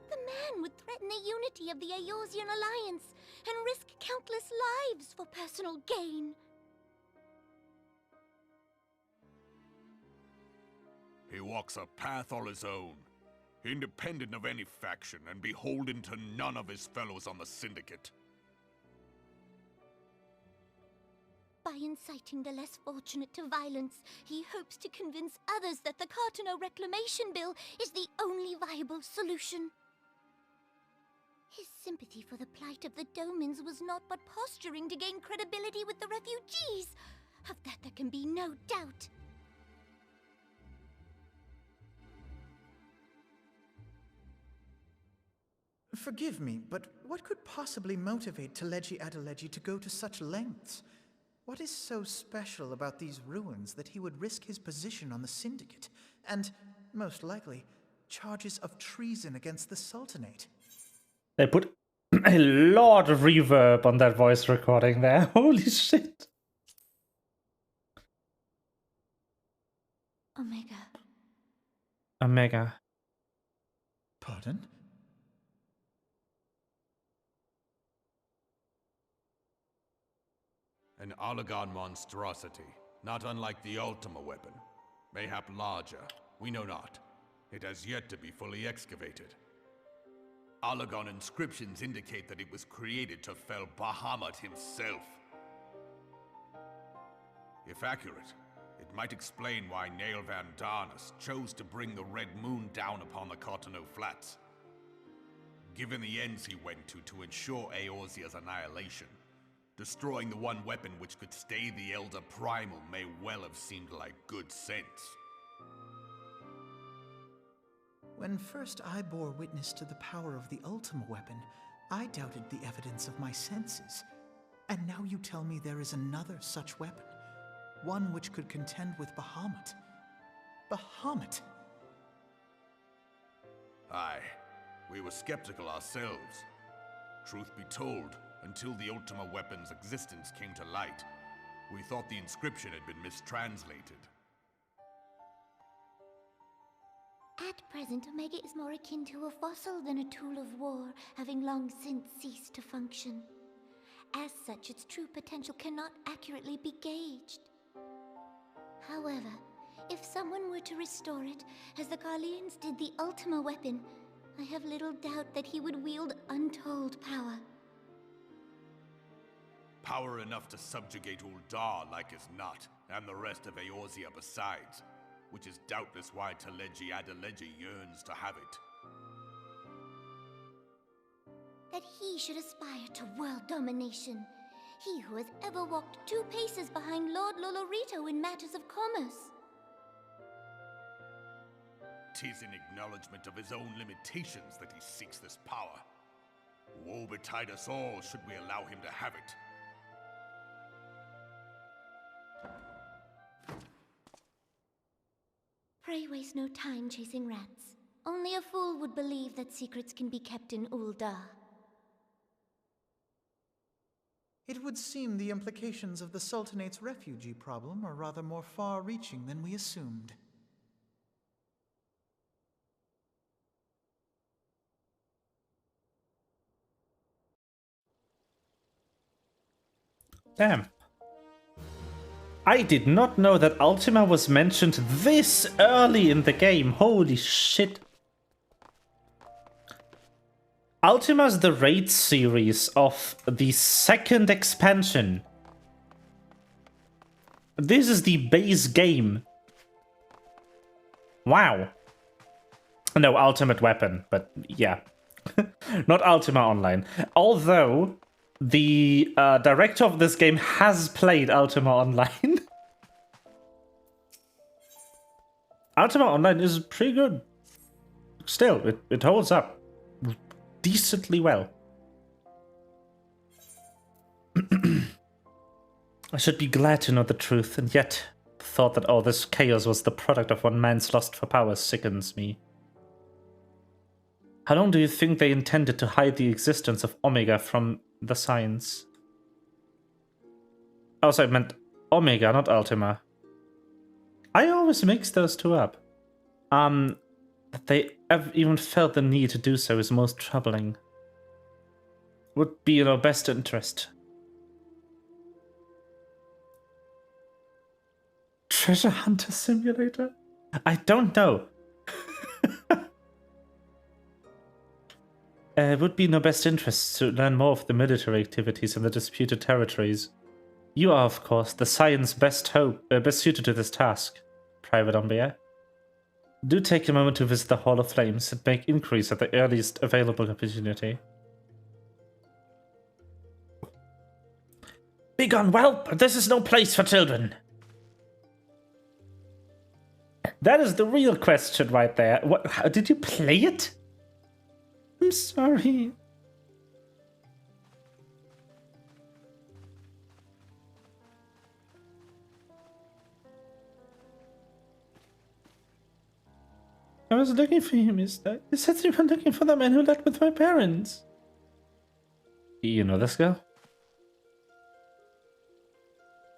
Speaker 13: The man would threaten the unity of the Eorzean alliance and risk countless lives for personal gain.
Speaker 12: He walks a path all his own, independent of any faction and beholden to none of his fellows on the Syndicate.
Speaker 13: By inciting the less fortunate to violence, he hopes to convince others that the Cartano Reclamation Bill is the only viable solution. His sympathy for the plight of the Domans was not but posturing to gain credibility with the refugees. Of that there can be no doubt.
Speaker 11: Forgive me, but what could possibly motivate Teleji Adeleji to go to such lengths? What is so special about these ruins that he would risk his position on the Syndicate, and, most likely, charges of treason against the Sultanate?
Speaker 1: They put a lot of reverb on that voice recording there. Holy shit.
Speaker 13: Omega.
Speaker 1: Omega.
Speaker 11: Pardon?
Speaker 12: An Alagon monstrosity, not unlike the Ultima weapon. Mayhap larger, we know not. It has yet to be fully excavated. Alagon inscriptions indicate that it was created to fell Bahamut himself. If accurate, it might explain why Nail Van Darnus chose to bring the Red Moon down upon the Cartano Flats. Given the ends he went to ensure Eorzea's annihilation, destroying the one weapon which could stay the Elder Primal may well have seemed like good sense.
Speaker 11: When first I bore witness to the power of the Ultima weapon, I doubted the evidence of my senses. And now you tell me there is another such weapon, one which could contend with Bahamut. Bahamut!
Speaker 12: Aye, we were skeptical ourselves. Truth be told, until the Ultima weapon's existence came to light, we thought the inscription had been mistranslated.
Speaker 13: At present, Omega is more akin to a fossil than a tool of war, having long since ceased to function. As such, its true potential cannot accurately be gauged. However, if someone were to restore it, as the Carlians did the Ultima weapon, I have little doubt that he would wield untold power.
Speaker 12: Power enough to subjugate Uldar like as not, and the rest of Eorzea besides, which is doubtless why Teleji Adeleji yearns to have it.
Speaker 13: that he should aspire to world domination. He who has ever walked 2 paces behind Lord Lolorito in matters of commerce.
Speaker 12: 'Tis in acknowledgement of his own limitations that he seeks this power. Woe betide us all should we allow him to have it.
Speaker 13: Pray waste no time chasing rats. Only a fool would believe that secrets can be kept in Ul'dah.
Speaker 11: It would seem the implications of the Sultanate's refugee problem are rather more far-reaching than we assumed.
Speaker 1: Damn. I did not know that Ultima was mentioned this early in the game. Holy shit. Ultima is the raid series of the 2nd expansion. This is the base game. Wow. No, Ultimate Weapon, but yeah. Not Ultima Online. Although the director of this game has played Ultima Online. Ultima Online is pretty good. Still, it holds up decently well. I should be glad to know the truth, and yet the thought that all this chaos was the product of one man's lust for power sickens me. How long do you think they intended to hide the existence of Omega from the science? Also, I meant Omega, not Ultima. I always mix those two up. That they even felt the need to do so is most troubling. Would be in our best interest. Treasure Hunter Simulator? I don't know. It would be in our best interest to learn more of the military activities in the disputed territories. You are, of course, the science best suited to this task, Private Umbia. Do take a moment to visit the Hall of Flames and make inquiries at the earliest available opportunity. Begone, whelp! This is no place for children! That is the real question right there. What? How, did you play it? I'm sorry. I was looking for you, mister. You said you were looking for the man who left with my parents. You know this girl?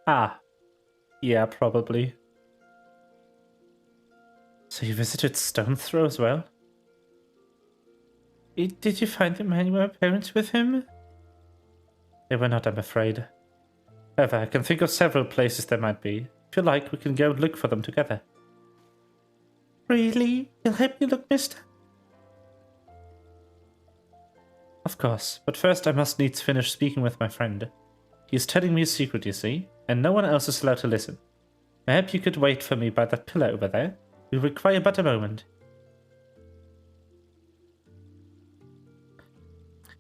Speaker 1: Ah. Yeah, probably. So you visited Stone Throw as well? Did you find the man who were parents with him? They were not, I'm afraid. However, I can think of several places there might be. If you like, we can go and look for them together. Really? You'll help me look, mister? Of course, but first I must needs finish speaking with my friend. He is telling me a secret, you see, and no one else is allowed to listen. I hope you could wait for me by that pillar over there. We require but a moment.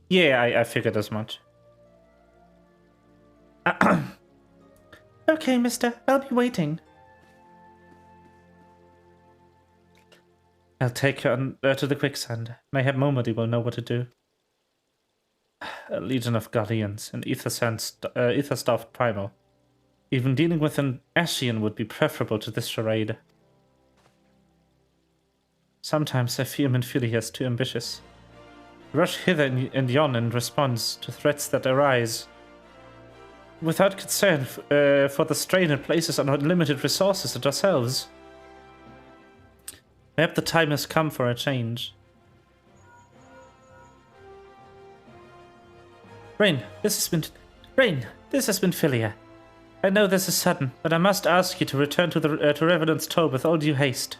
Speaker 1: Yeah, I figured as much. Okay, mister, I'll be waiting. I'll take her to the quicksand. Mayhap Momody will know what to do. A legion of Guardians, an ether-staffed primal. Even dealing with an Ashian would be preferable to this charade. Sometimes I fear Minfilia is too ambitious. Rush hither and yon in response to threats that arise. Without concern for the strain it places on our limited resources and ourselves. Perhaps the time has come for a change. Rain, this has been Philia. I know this is sudden, but I must ask you to return to Revenant's Toe with all due haste.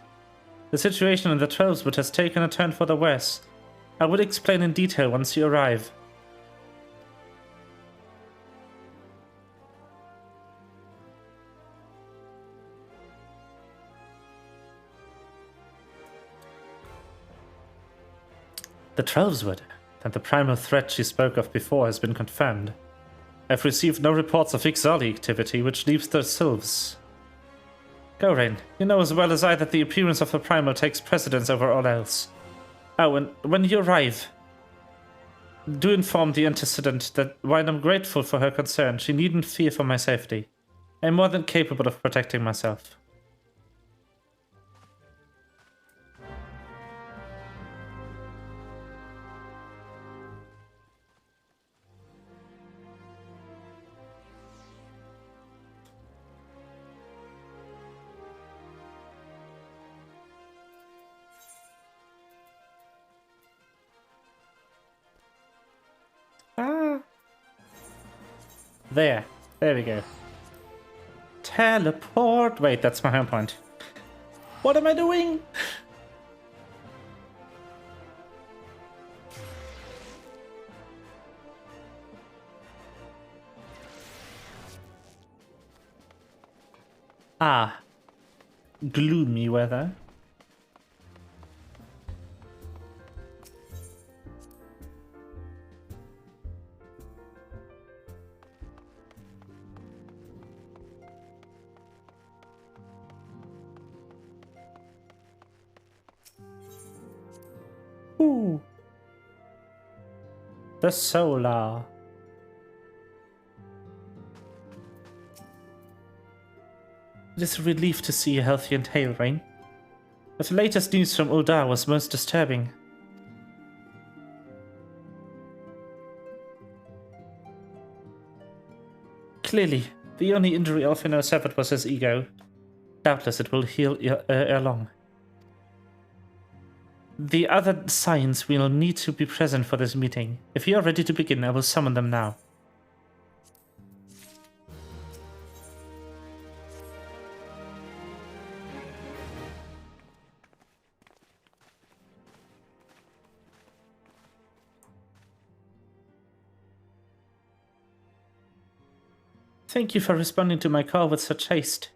Speaker 1: The situation in the Trollswood has taken a turn for the worse. I will explain in detail once you arrive. The Trollswood. that the primal threat she spoke of before has been confirmed. I've received no reports of XIV activity, which leaves the sylphs. Go, Rain. You know as well as I that the appearance of the primal takes precedence over all else. Oh, and when you arrive, do inform the antecedent that while I'm grateful for her concern, she needn't fear for my safety. I'm more than capable of protecting myself. There we go. Teleport. Wait, that's my home point. What am I doing? Ah, gloomy weather. Ooh. The solar. It is a relief to see you healthy and hale, Rain. But the latest news from Uldar was most disturbing. Clearly, the only injury Alfino suffered was his ego. Doubtless it will heal ere long. The other signs will need to be present for this meeting. If you are ready to begin, I will summon them now. Thank you for responding to my call with such haste.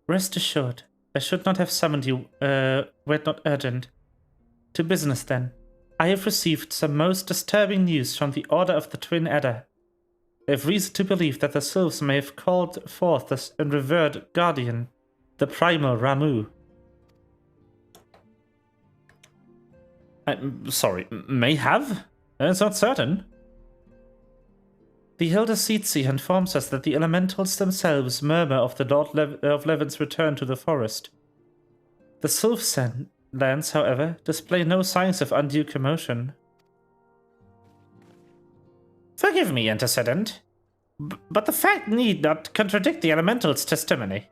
Speaker 1: Rest assured, I should not have summoned you were it not urgent. To business then. I have received some most disturbing news from the Order of the Twin Adder. I have reason to believe that the sylphs may have called forth the revered guardian, the primal Ramu. I'm sorry, may have? It's not certain. The Elder Seetsi informs us that the elementals themselves murmur of the Lord of Levin's return to the forest. The Sylph lands, however, display no signs of undue commotion. Forgive me, antecedent, but the fact need not contradict the elemental's testimony.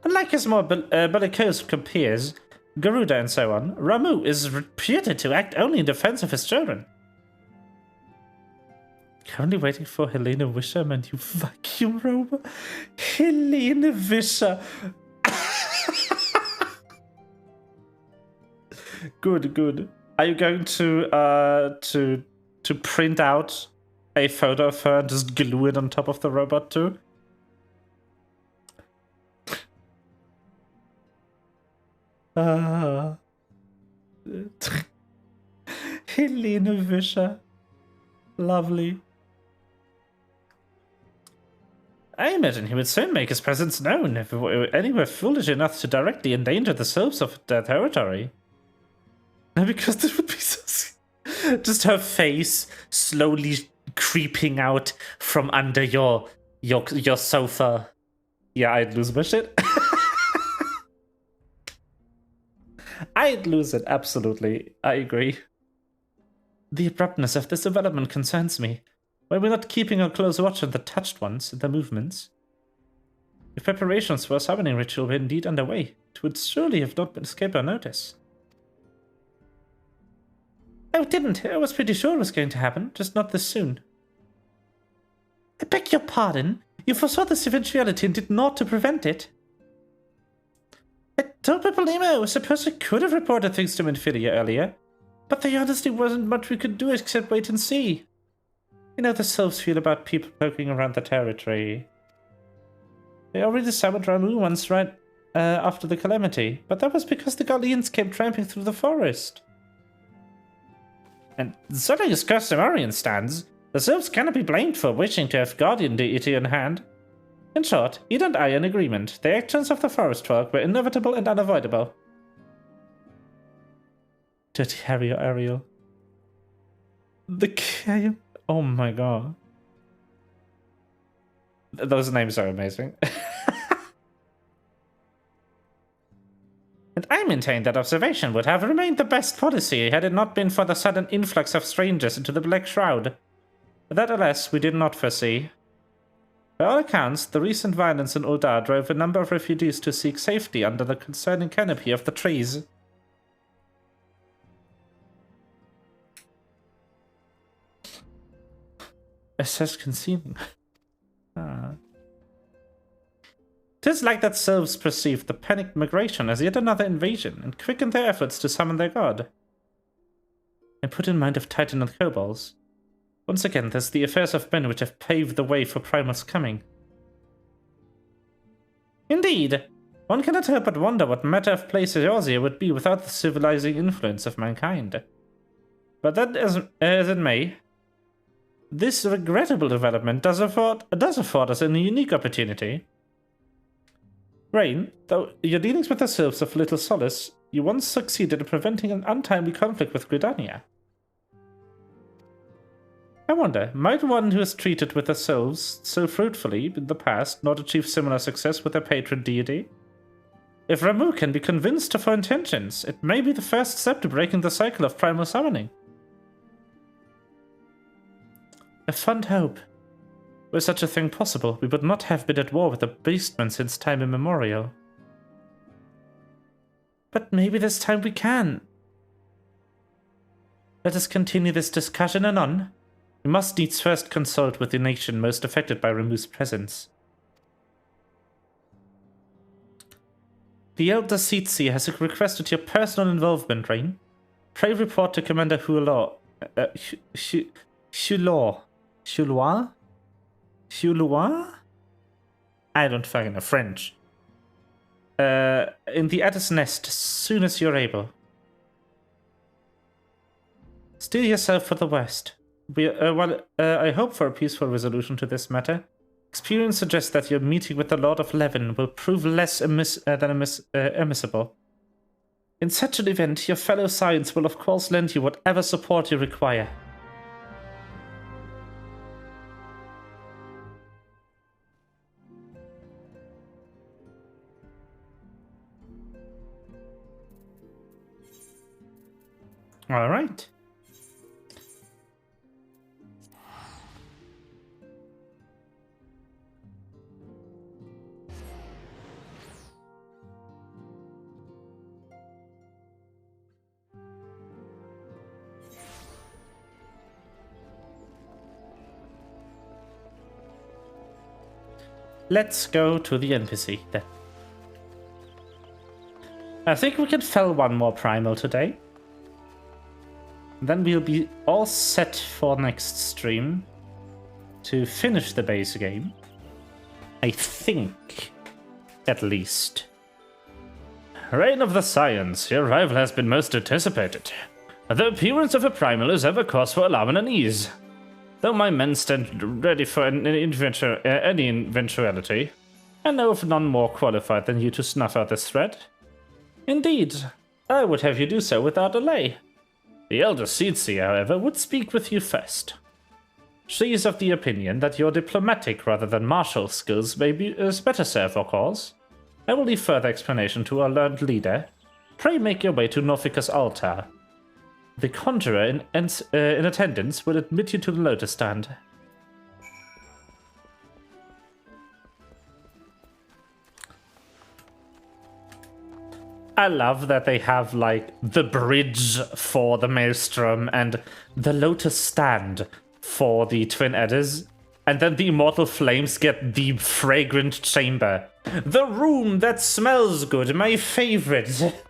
Speaker 1: Unlike his more bellicose compeers, Garuda and so on, Ramu is reputed to act only in defense of his children. Currently waiting for Helena Wisher, man, you vacuum robot. Helena Wisher. Good. Are you going to print out a photo of her and just glue it on top of the robot too? Helena Wisher. Lovely. I imagine he would soon make his presence known if anyone foolish enough to directly endanger the sylphs of their territory. Because this would be so... Just her face slowly creeping out from under your sofa. Yeah, I'd lose my shit. I'd lose it, absolutely. I agree. The abruptness of this development concerns me. Why we're not keeping a close watch on the touched ones and their movements. If preparations for a summoning ritual were indeed underway, it would surely have not escaped our notice. Oh, it didn't. I was pretty sure it was going to happen, just not this soon. I beg your pardon. You foresaw this eventuality and did naught to prevent it. I told Pippolima I suppose I could have reported things to Minfilia earlier, but there honestly wasn't much we could do except wait and see. You know the sylphs feel about people poking around the territory. They already summoned Ramu once, right? after the calamity, but that was because the Galleons came tramping through the forest. And certainly as Customarian stands, the Sylphs cannot be blamed for wishing to have Guardian deity in hand. In short, Ed and I are in agreement. The actions of the forest folk were inevitable and unavoidable. Dirty Harry or Ariel. The Chaos. Oh my god. Those names are amazing. And I maintain that observation would have remained the best policy had it not been for the sudden influx of strangers into the Black Shroud. That, alas, we did not foresee. By all accounts, the recent violence in Uldar drove a number of refugees to seek safety under the concerning canopy of the trees. Assess concealing. Tis like that Sylphs perceived the panicked migration as yet another invasion, and quickened their efforts to summon their god. And put in mind of Titan and Kobolds. Once again, there's the affairs of men which have paved the way for Primal's coming. Indeed, one cannot help but wonder what matter of place Eorzea would be without the civilizing influence of mankind. But that as it may, this regrettable development does afford us a unique opportunity. Rain, though your dealings with the Sylphs of little solace, you once succeeded in preventing an untimely conflict with Gridania. I wonder, might one who has treated with the Sylphs so fruitfully in the past not achieve similar success with their patron deity? If Ramuh can be convinced of her intentions, it may be the first step to breaking the cycle of primal summoning. A fond hope. Were such a thing possible, we would not have been at war with the beastmen since time immemorial. But maybe this time we can. Let us continue this discussion anon. We must needs first consult with the nation most affected by Ramuh's presence. The Elder Seatseer has requested your personal involvement, Rain. Pray report to Commander Hulor. Hulois? I don't fucking know French. In the Adder's Nest as soon as you're able. Steel yourself for the worst. I hope for a peaceful resolution to this matter. Experience suggests that your meeting with the Lord of Levin will prove less immiscible. In such an event, your fellow Science will of course lend you whatever support you require. All right. Let's go to the NPC then. I think we can fell one more primal today. Then we'll be all set for next stream to finish the base game. I think, at least. Reign of the Science, your arrival has been most anticipated. The appearance of a primal is ever cause for alarm and unease. Though my men stand ready for any eventuality, I know of none more qualified than you to snuff out this threat. Indeed, I would have you do so without delay. The Elder Seatseer, however, would speak with you first. She is of the opinion that your diplomatic rather than martial skills may be better serve our cause. I will leave further explanation to our learned leader. Pray make your way to Norfica's altar. The conjurer in attendance will admit you to the Lotus Stand. I love that they have, like, the bridge for the Maelstrom and the Lotus Stand for the Twin Adders. And then the Immortal Flames get the Fragrant Chamber. The room that smells good, my favorite.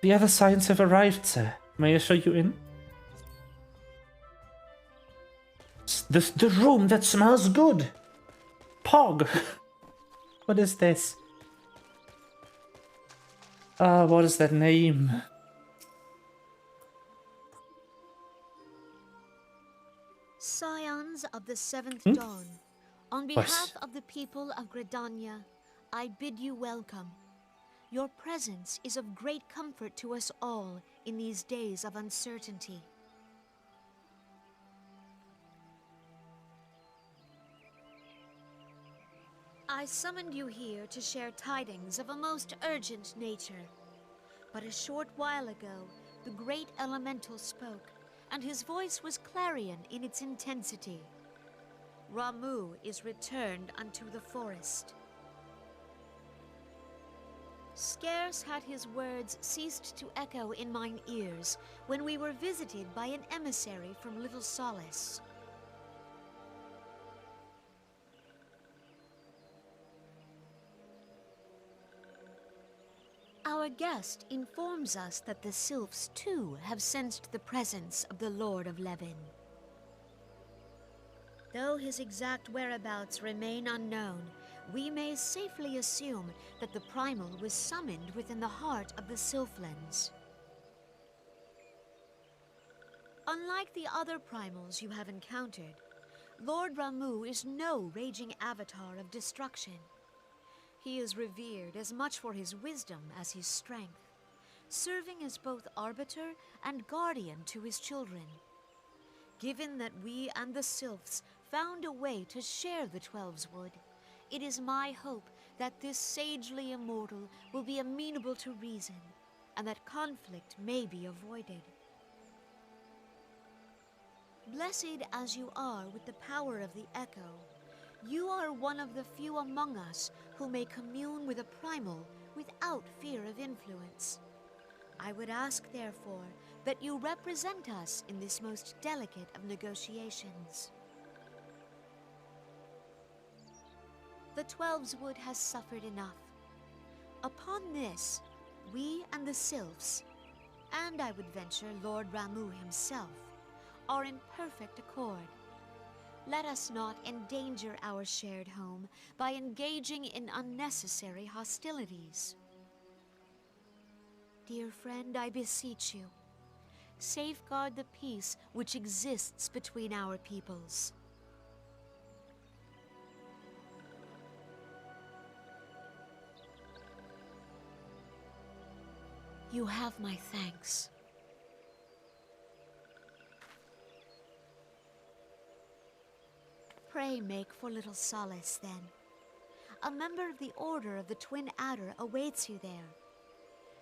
Speaker 1: The other Science have arrived, sir. May I show you in? the room that smells good. Pog. What is this? What is that name?
Speaker 14: Scions of the Seventh Dawn, on behalf of the people of Gridania, I bid you welcome. Your presence is of great comfort to us all in these days of uncertainty. I summoned you here to share tidings of a most urgent nature. But a short while ago, the great elemental spoke, and his voice was clarion in its intensity. Ramuh is returned unto the forest. Scarce had his words ceased to echo in mine ears when we were visited by an emissary from Little Solace. Our guest informs us that the sylphs too have sensed the presence of the Lord of Levin. Though his exact whereabouts remain unknown, we may safely assume that the primal was summoned within the heart of the Sylphlands. Unlike the other primals you have encountered, Lord Ramuh is no raging avatar of destruction. He is revered as much for his wisdom as his strength, serving as both arbiter and guardian to his children. Given that we and the Sylphs found a way to share the Twelves Wood, it is my hope that this sagely immortal will be amenable to reason, and that conflict may be avoided. Blessed as you are with the power of the Echo, you are one of the few among us who may commune with a primal without fear of influence. I would ask, therefore, that you represent us in this most delicate of negotiations. The Twelves Wood has suffered enough. Upon this, we and the Sylphs, and I would venture Lord Ramuh himself, are in perfect accord. Let us not endanger our shared home by engaging in unnecessary hostilities. Dear friend, I beseech you, safeguard the peace which exists between our peoples. You have my thanks. Pray make for Little Solace, then. A member of the Order of the Twin Adder awaits you there.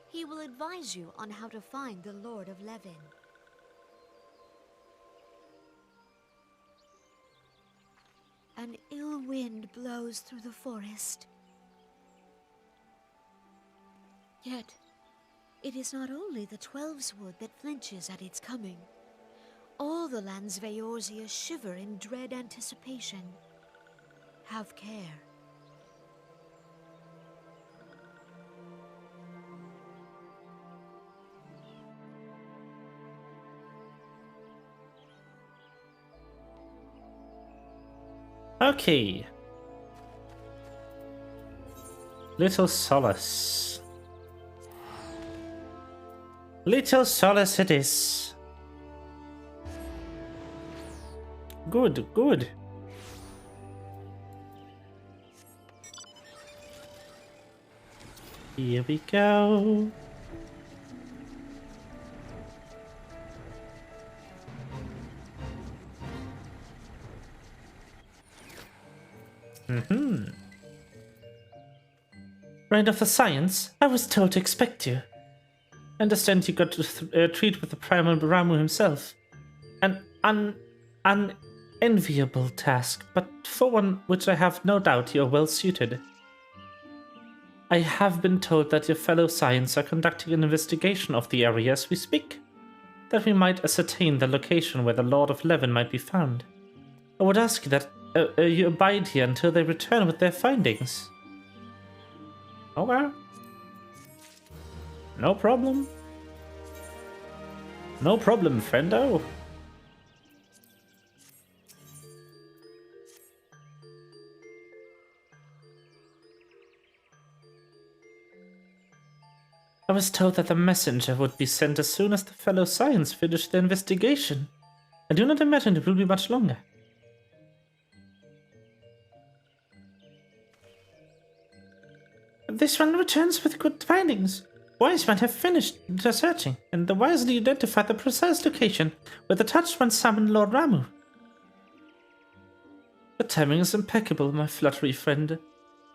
Speaker 14: He will advise you on how to find the Lord of Levin. An ill wind blows through the forest. Yet, it is not only the Twelves Wood that flinches at its coming. All the lands of Eorzea shiver in dread anticipation. Have care.
Speaker 1: Okay. Little Solace. Little Solace it is. Good, good. Here we go. Reign of the Science, I was told to expect you. I understand you got to treat with the primal Ramuh himself. An unenviable task, but for one which I have no doubt you are well suited. I have been told that your fellow Science are conducting an investigation of the area as we speak, that we might ascertain the location where the Lord of Levin might be found. I would ask that you abide here until they return with their findings. Okay. No problem. No problem, friendo. I was told that the messenger would be sent as soon as the fellow Science finished their investigation. I do not imagine it will be much longer. This one returns with good findings. Wise men have finished their searching, and wisely identified the precise location where the touched one summoned Lord Ramu. The timing is impeccable, my fluttery friend.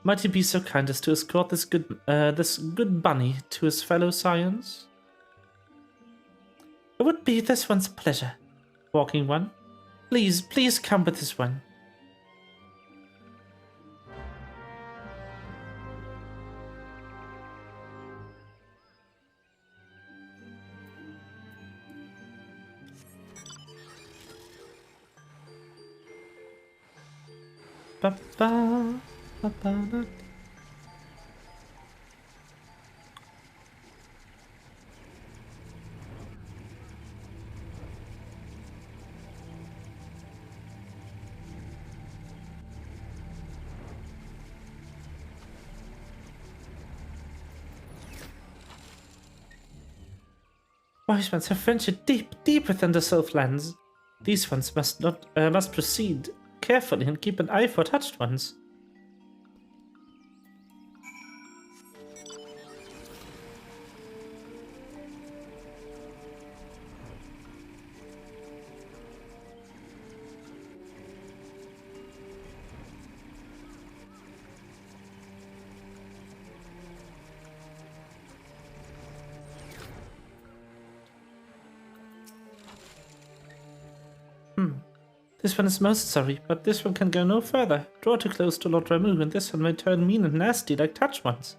Speaker 1: Might he be so kind as to escort this good bunny to his fellow Science? It would be this one's pleasure, walking one. Please come with this one. Ba-ba, ba-ba-da. Wise ones have ventured deep within the Sylphlands. These ones must proceed carefully and keep an eye for touched ones. This one is most sorry, but this one can go no further. Draw too close to Lord Ramu, and this one may turn mean and nasty like touched ones.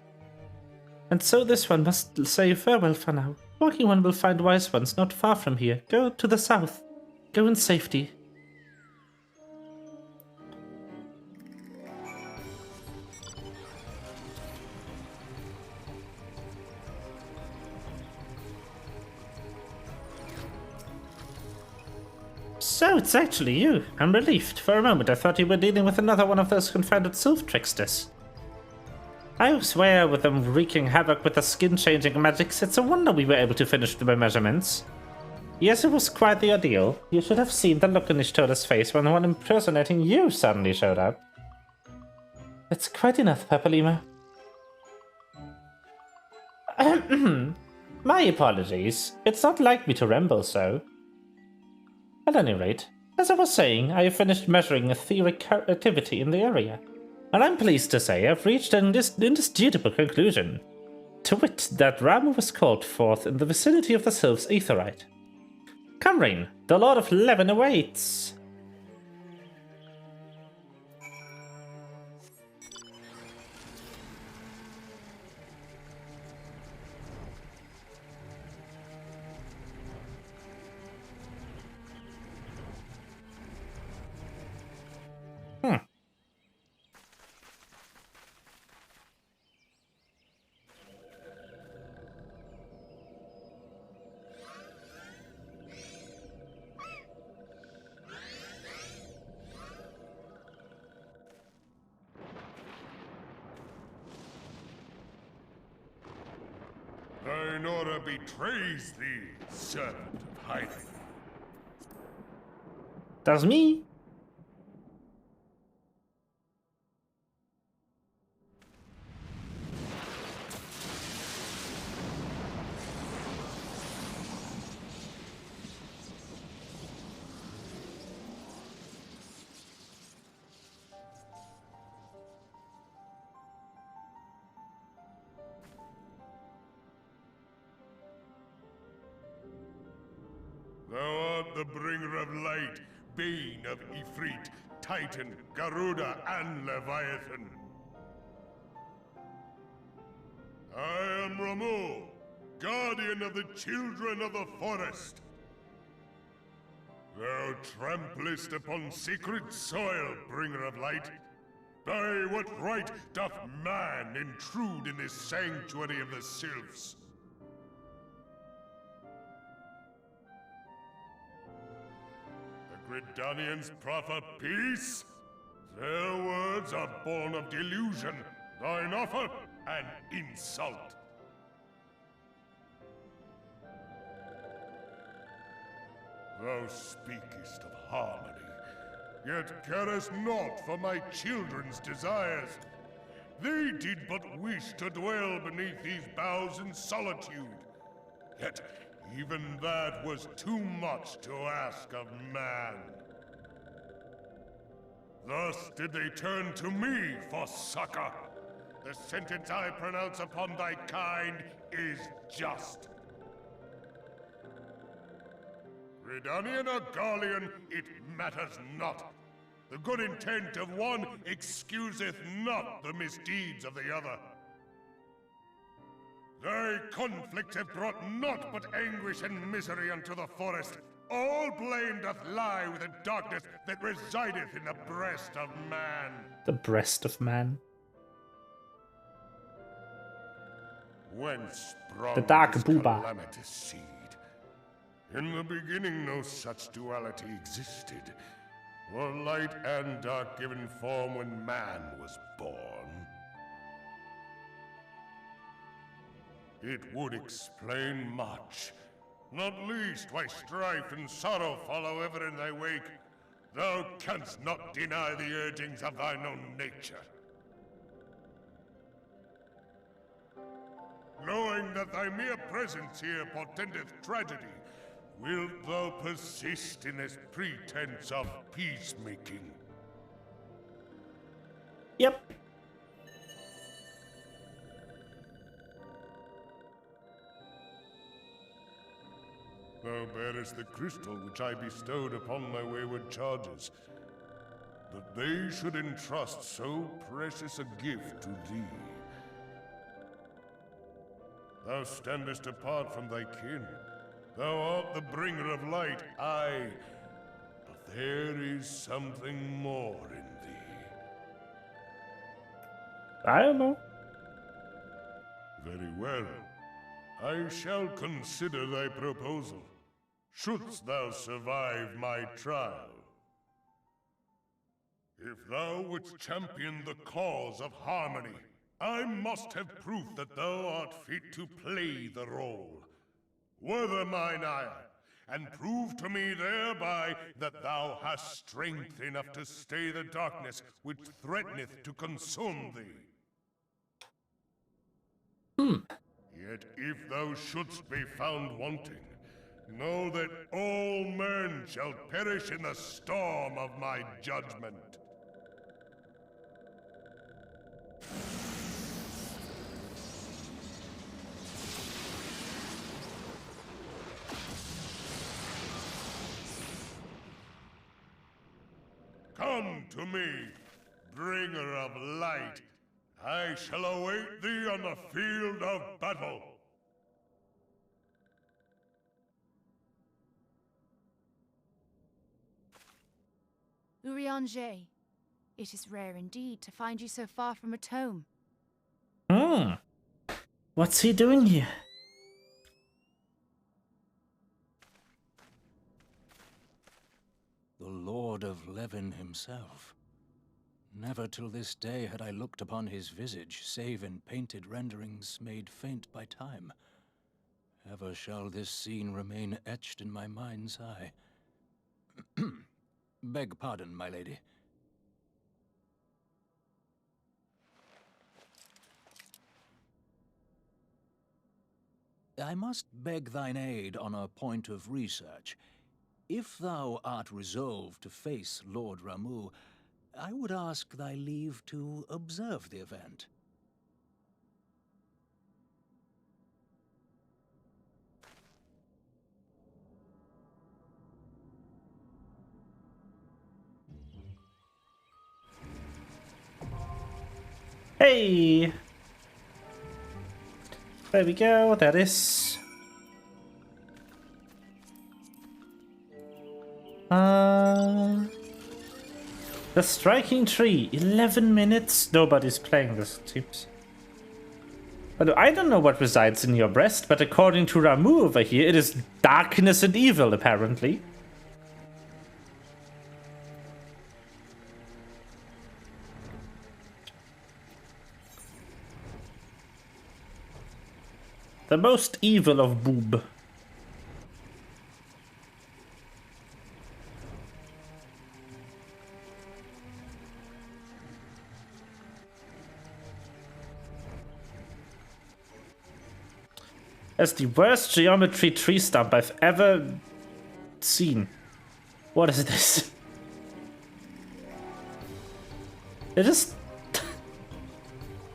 Speaker 1: And so this one must say farewell for now. Walking one will find wise ones not far from here. Go to the south. Go in safety. So it's actually you. I'm relieved. For a moment I thought you were dealing with another one of those confounded sylph tricksters. I swear, with them wreaking havoc with the skin-changing magics, it's a wonder we were able to finish the measurements. Yes, it was quite the ordeal. You should have seen the look on Ishtoda's face when the one impersonating you suddenly showed up. That's quite enough, Papalima. My apologies. It's not like me to ramble so. At any rate, as I was saying, I have finished measuring etheric activity in the area, and I'm pleased to say I've reached an indisputable conclusion, to wit that Ramu was called forth in the vicinity of the Sylph's aetherite. Come Rain, the Lord of Levin awaits!
Speaker 12: Thine order betrays thee, servant of Hyde.
Speaker 1: That's me.
Speaker 12: Thou art the bringer of light, bane of Ifrit, Titan, Garuda, and Leviathan. I am Ramu, guardian of the children of the forest. Thou tramplest upon sacred soil, bringer of light. By what right doth man intrude in this sanctuary of the sylphs? Gridanians proffer peace? Their words are born of delusion, thine offer an insult. Thou speakest of harmony, yet carest not for my children's desires. They did but wish to dwell beneath these boughs in solitude. Yet even that was too much to ask of man. Thus did they turn to me for succor. The sentence I pronounce upon thy kind is just. Redanian or Garlean, it matters not. The good intent of one excuseth not the misdeeds of the other. Thy conflicts have brought naught but anguish and misery unto the forest. All blame doth lie with the darkness that resideth in the breast of man.
Speaker 1: The breast of man.
Speaker 12: Whence sprung
Speaker 1: The dark
Speaker 12: this
Speaker 1: booba.
Speaker 12: calamitous seed? In the beginning no such duality existed, or light and dark given form when man was born. It would explain much, not least why strife and sorrow follow ever in thy wake. Thou canst not deny the urgings of thine own nature. Knowing that thy mere presence here portendeth tragedy, wilt thou persist in this pretense of peacemaking?
Speaker 1: Yep.
Speaker 12: Thou bearest the crystal which I bestowed upon my wayward charges, that they should entrust so precious a gift to thee. Thou standest apart from thy kin. Thou art the bringer of light, aye, but there is something more in thee.
Speaker 1: I don't know.
Speaker 12: Very well. I shall consider thy proposal, shouldst thou survive my trial. If thou wouldst champion the cause of harmony, I must have proof that thou art fit to play the role. Wither mine ire, and prove to me thereby that thou hast strength enough to stay the darkness which threateneth to consume thee. Yet if thou shouldst be found wanting, know that all men shall perish in the storm of my judgment. Come to me, bringer of light. I shall await thee on the field of battle.
Speaker 3: Urianger, it is rare indeed to find you so far from a tome.
Speaker 1: What's he doing here?
Speaker 5: The Lord of Levin himself. Never till this day had I looked upon his visage, save in painted renderings made faint by time. Ever shall this scene remain etched in my mind's eye. Beg pardon, my lady. I must beg thine aid on a point of research. If thou art resolved to face Lord Ramu, I would ask thy leave to observe the event.
Speaker 1: Hey! There we go, that is... The Striking Tree, 11 minutes? Nobody's playing this, it seems. But I don't know what resides in your breast, but according to Ramu over here, it is darkness and evil, apparently. The most evil of boob. That's the worst geometry tree stump I've ever seen. What is this? It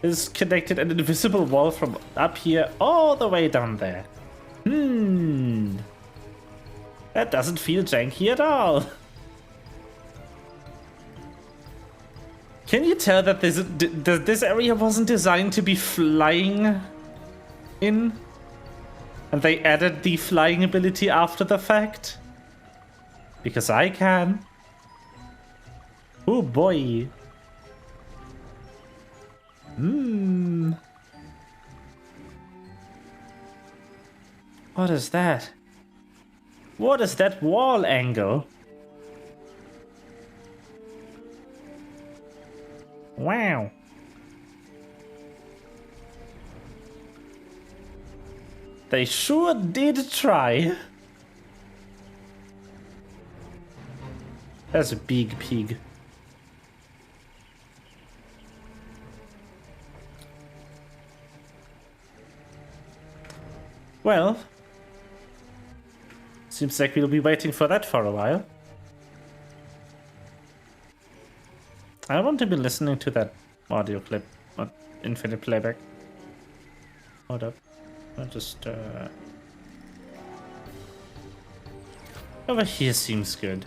Speaker 1: is connected an invisible wall from up here all the way down there. That doesn't feel janky at all. Can you tell that this area wasn't designed to be flying in? And they added the flying ability after the fact? Because I can. Oh boy. What is that? What is that wall angle? Wow. They sure did try. That's a big pig. Well, seems like we'll be waiting for that for a while. I want to be listening to that audio clip on infinite playback. Hold up. I'll just over here seems good.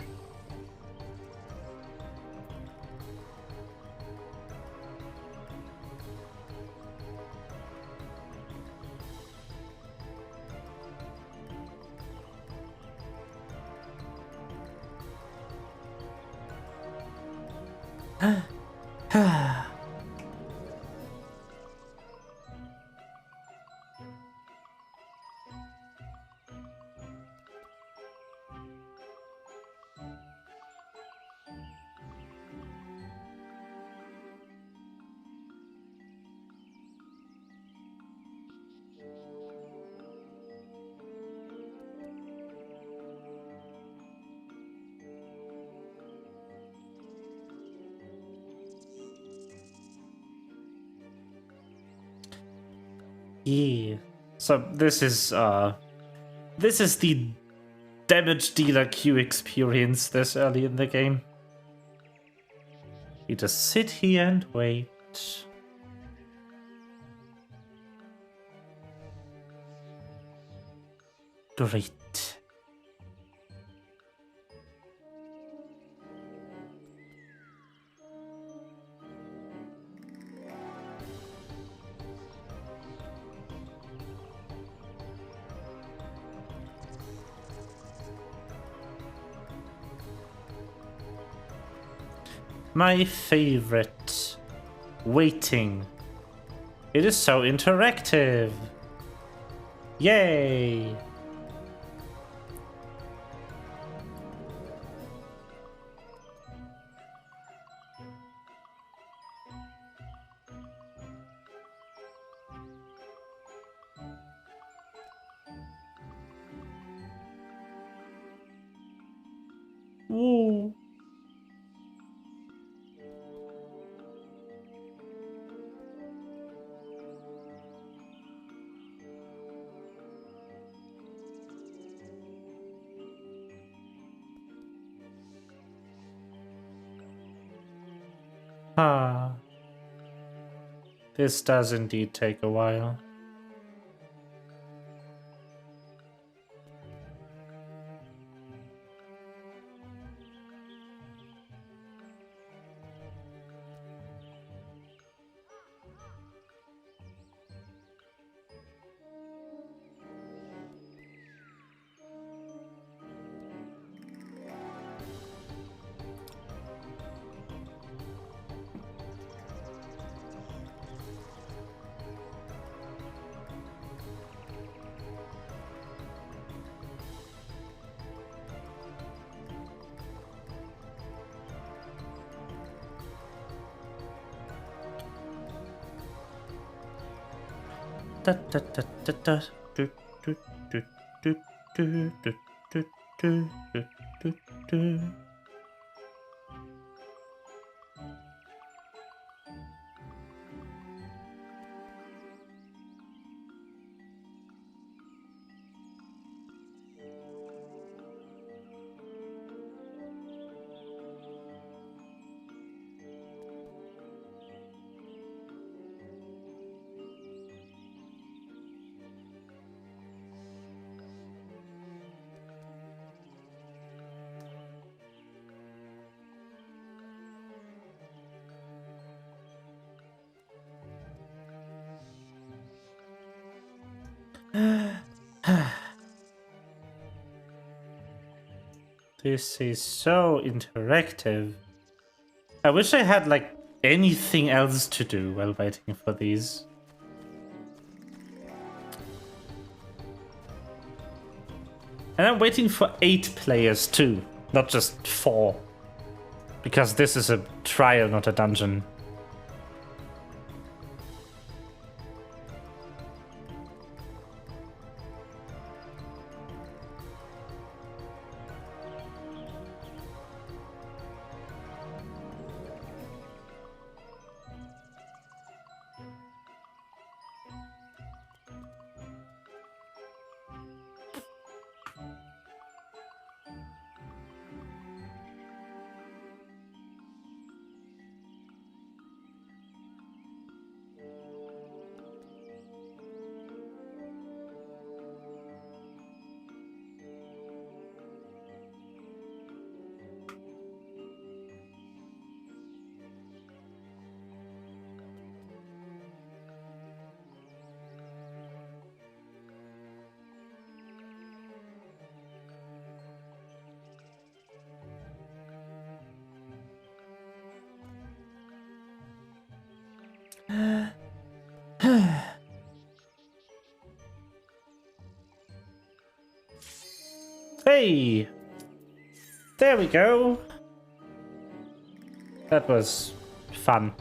Speaker 1: Yeah. So this is the damage dealer queue experience this early in the game. You just sit here and wait. Great. My favorite. Waiting. It is so interactive. Yay! Woo! Ah. This does indeed take a while. Da, da, da, da, da. Do, do, do, do, do, do, do, do, do, do. This is so interactive. I wish I had like anything else to do while waiting for these. And I'm waiting for 8 players too, not just 4. Because this is a trial, not a dungeon. Hey! There we go! That was fun.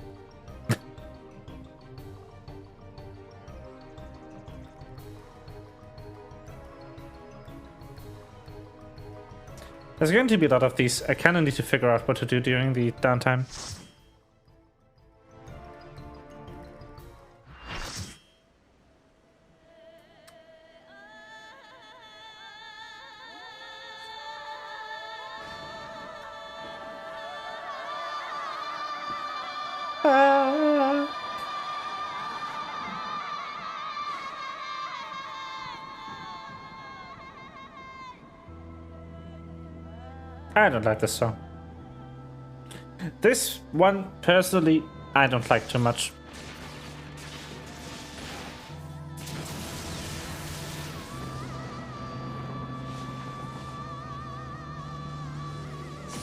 Speaker 1: There's going to be a lot of these. I kind of need to figure out what to do during the downtime. I don't like this song. This one, personally, I don't like too much.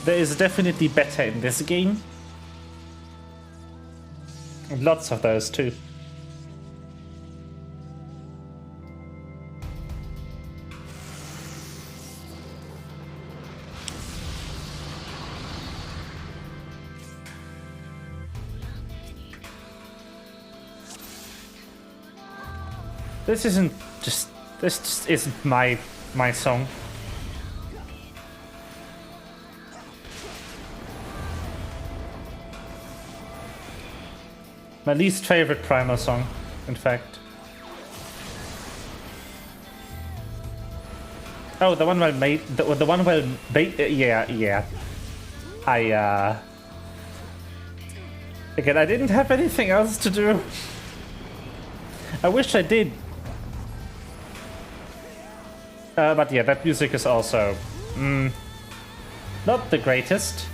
Speaker 1: There is definitely better in this game. And lots of those too. This just isn't my song. My least favorite Primal song, in fact. Oh, the one well made, the one well made, yeah. Again, I didn't have anything else to do. I wish I did. But yeah, that music is also not the greatest.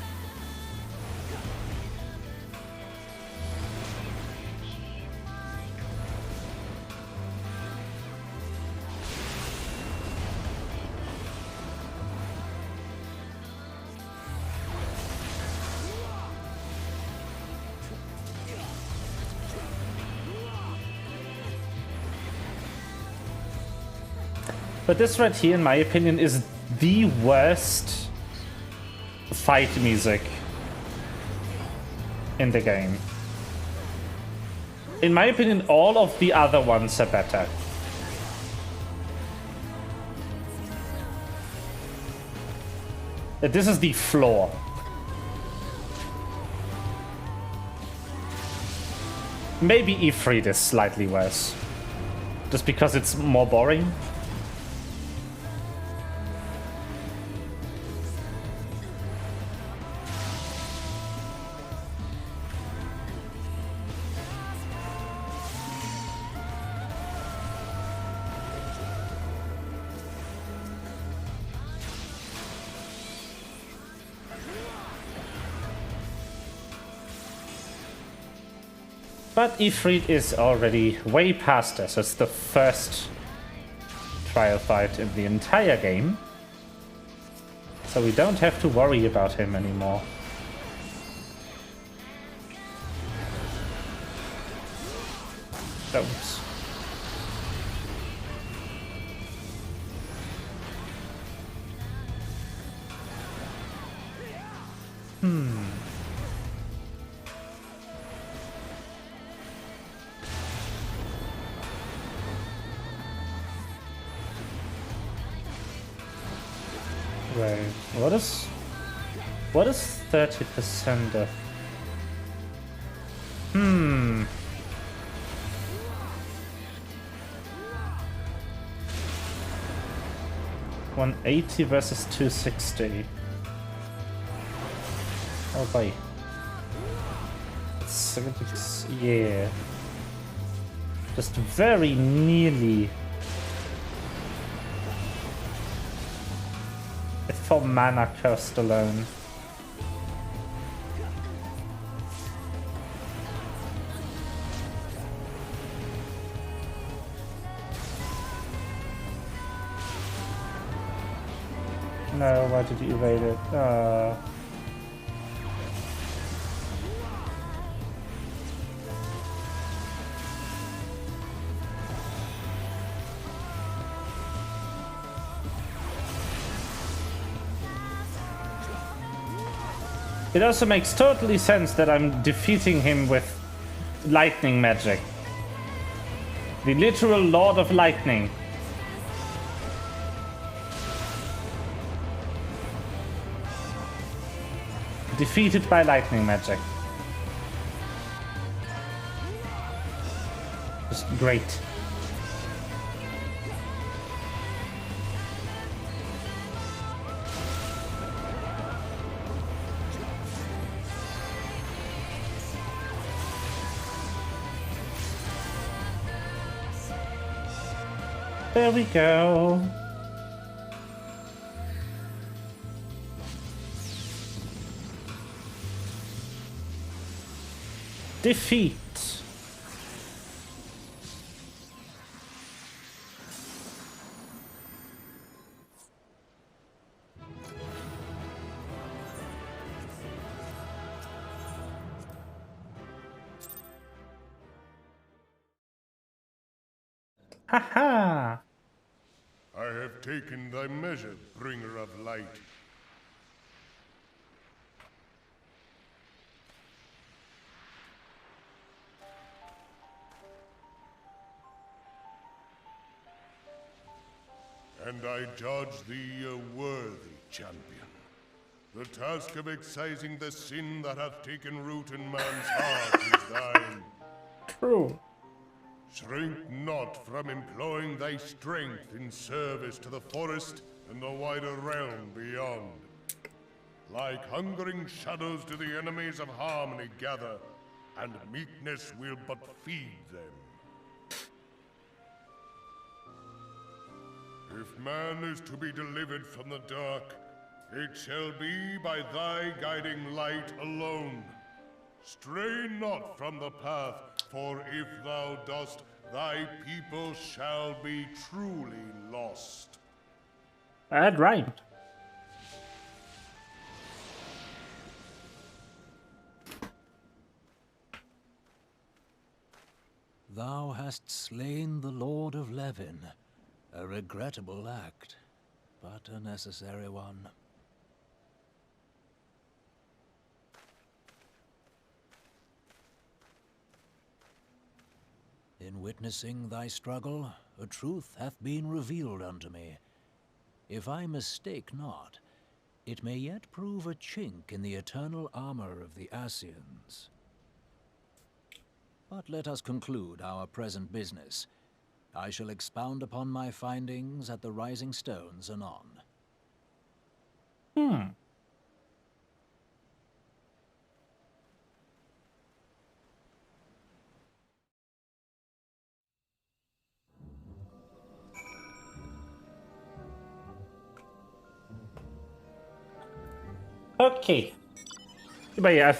Speaker 1: But this right here, in my opinion, is the worst fight music in the game. In my opinion, all of the other ones are better. This is the floor. Maybe E3 is slightly worse. Just because it's more boring. But E3 is already way past us. It's the first trial fight in the entire game. So we don't have to worry about him anymore. Don't. Wait, what is 30% of? 180 versus 260. Oh boy. Yeah. Just very nearly. For mana cost alone. No, why did you evade it? It also makes totally sense that I'm defeating him with lightning magic. The literal Lord of Lightning. Defeated by lightning magic. Just great. There we go. Defeat. Haha.
Speaker 15: I have taken thy measure, bringer of light. And I judge thee a worthy champion. The task of excising the sin that hath taken root in man's heart is thine.
Speaker 1: True.
Speaker 15: Shrink not from employing thy strength in service to the forest and the wider realm beyond. Like hungering shadows do the enemies of harmony gather, and meekness will but feed them. If man is to be delivered from the dark, it shall be by thy guiding light alone. Stray not from the path, for if thou dost, thy people shall be truly lost.
Speaker 1: That rhymed.
Speaker 5: Thou hast slain the Lord of Levin. A regrettable act, but a necessary one. In witnessing thy struggle, a truth hath been revealed unto me. If I mistake not, it may yet prove a chink in the eternal armor of the Ascians. But let us conclude our present business. I shall expound upon my findings at the Rising Stones anon.
Speaker 1: Okay. But yeah,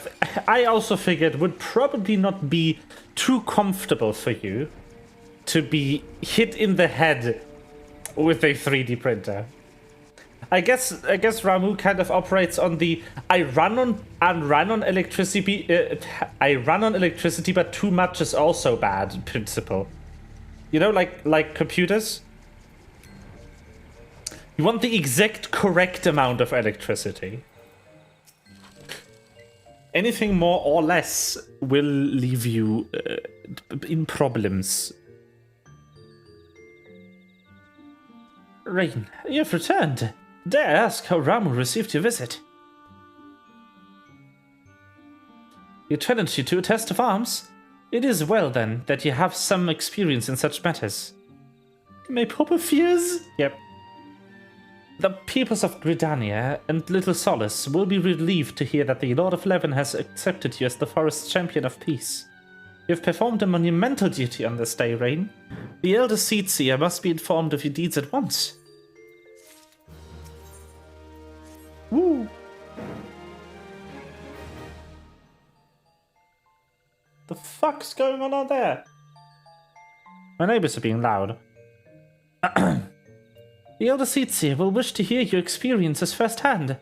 Speaker 1: I also figured it would probably not be too comfortable for you to be hit in the head with a 3D printer. I guess Ramu kind of operates on the I run on electricity but too much is also bad principle. You know, like computers? You want the exact correct amount of electricity. Anything more or less will leave you in problems. Rain, you've returned. Dare I ask how Ramu received your visit? He challenged you to a test of arms? It is well, then, that you have some experience in such matters. My proper fears? Yep. The peoples of Gridania and Little Solace will be relieved to hear that the Lord of Leven has accepted you as the forest's champion of peace. You have performed a monumental duty on this day, Rain. The Elder Seedseer must be informed of your deeds at once. Woo! The fuck's going on out there? My neighbors are being loud. The Elder Seedseer will wish to hear your experiences firsthand.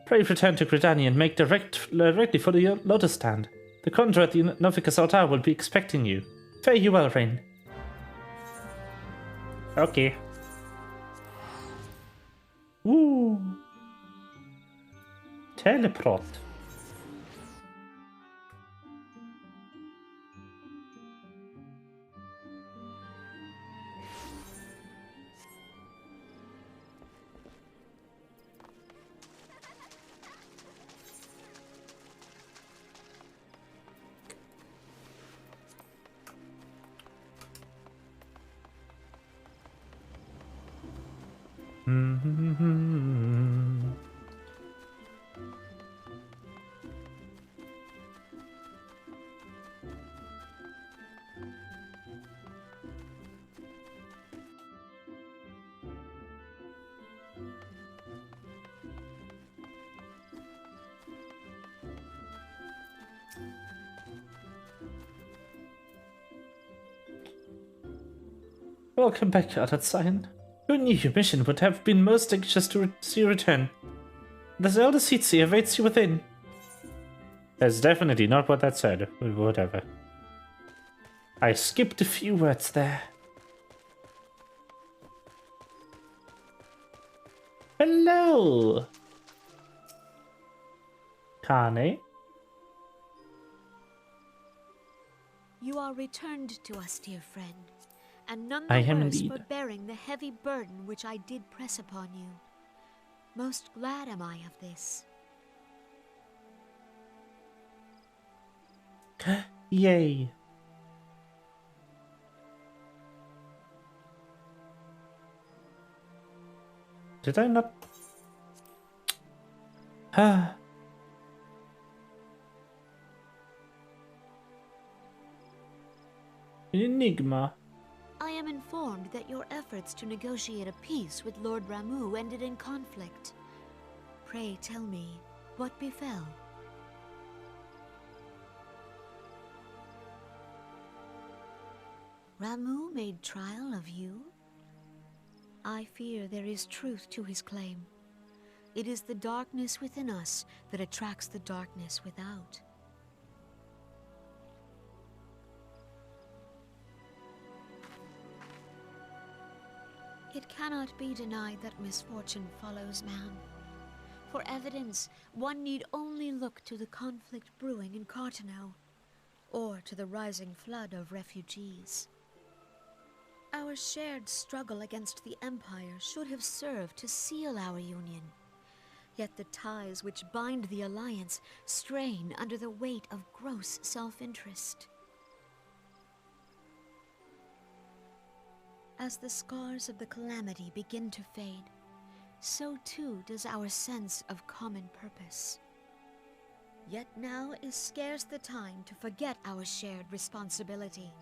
Speaker 1: Pray return to Gridania and make directly for the Lotus Stand. The conjurer at the Novicus altar will be expecting you. Fare you well, Rain. Okay. Woo! Teleport. Welcome back, Ardat Sign. Who knew your mission would have been most anxious to see you return? The Elder Seedseer awaits you within. That's definitely not what that said. Whatever. I skipped a few words there. Hello! Kane?
Speaker 14: You are returned to us, dear friend, and none
Speaker 1: I
Speaker 14: the
Speaker 1: am
Speaker 14: worse
Speaker 1: indeed.
Speaker 14: for bearing the heavy burden which I did press upon you. Most glad am I of this.
Speaker 1: Yay. Did I not? Enigma.
Speaker 14: I am informed that your efforts to negotiate a peace with Lord Ramu ended in conflict. Pray tell me, what befell? Ramu made trial of you? I fear there is truth to his claim. It is the darkness within us that attracts the darkness without. It cannot be denied that misfortune follows man. For evidence, one need only look to the conflict brewing in Cartano, or to the rising flood of refugees. Our shared struggle against the Empire should have served to seal our union. Yet the ties which bind the Alliance strain under the weight of gross self-interest. As the scars of the calamity begin to fade, so too does our sense of common purpose. Yet now is scarce the time to forget our shared responsibility.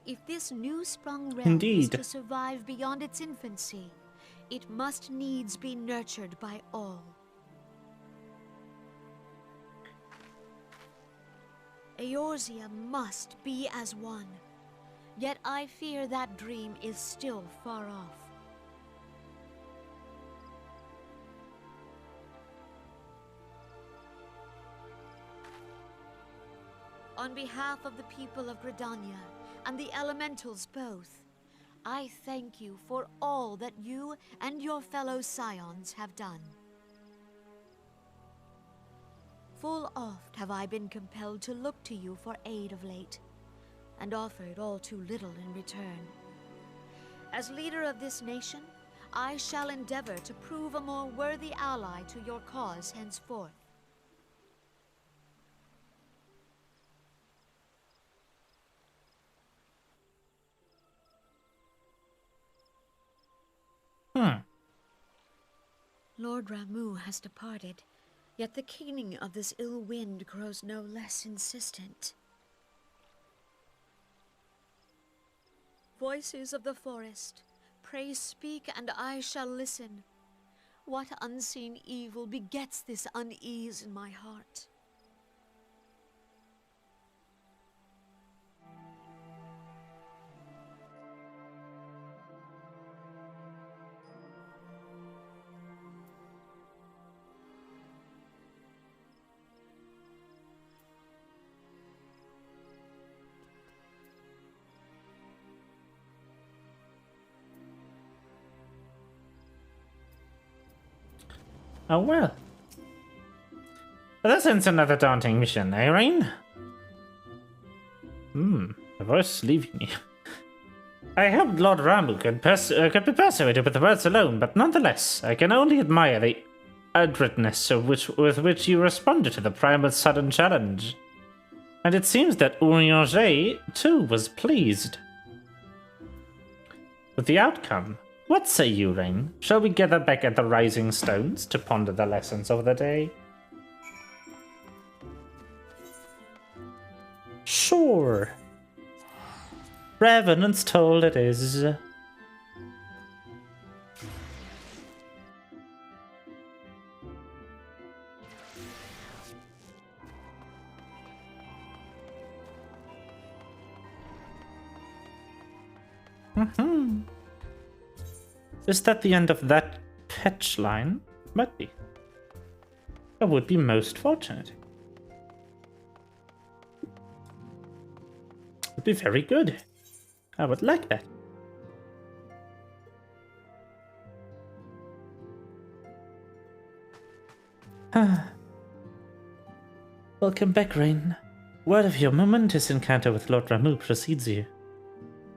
Speaker 14: If this new-sprung realm is to survive beyond its infancy, it must needs be nurtured by all. Eorzea must be as one. Yet I fear that dream is still far off. on behalf of the people of Gridania and the elementals both, I thank you for all that you and your fellow scions have done. Full oft have I been compelled to look to you for aid of late, and offered all too little in return. As leader of this nation, I shall endeavor to prove a more worthy ally to your cause henceforth. Lord Ramu has departed, yet the keening of this ill wind grows no less insistent. Voices of the forest, pray speak and I shall listen. What unseen evil begets this unease in my heart?
Speaker 1: Oh well. This ends another daunting mission, eh, Rain? The voice is leaving me. I hoped Lord Ramu could be persuaded with the words alone, but nonetheless, I can only admire the adroitness with which you responded to the Primal's sudden challenge. And it seems that Urianger, too, was pleased with the outcome. What say you, Rain? Shall we gather back at the Rising Stones to ponder the lessons of the day? Sure. Revenant's toll it is. Is that the end of that patch line? Might be. That would be most fortunate. Would be very good. I would like that. Welcome back, Rain. Word of your momentous encounter with Lord Ramu precedes you.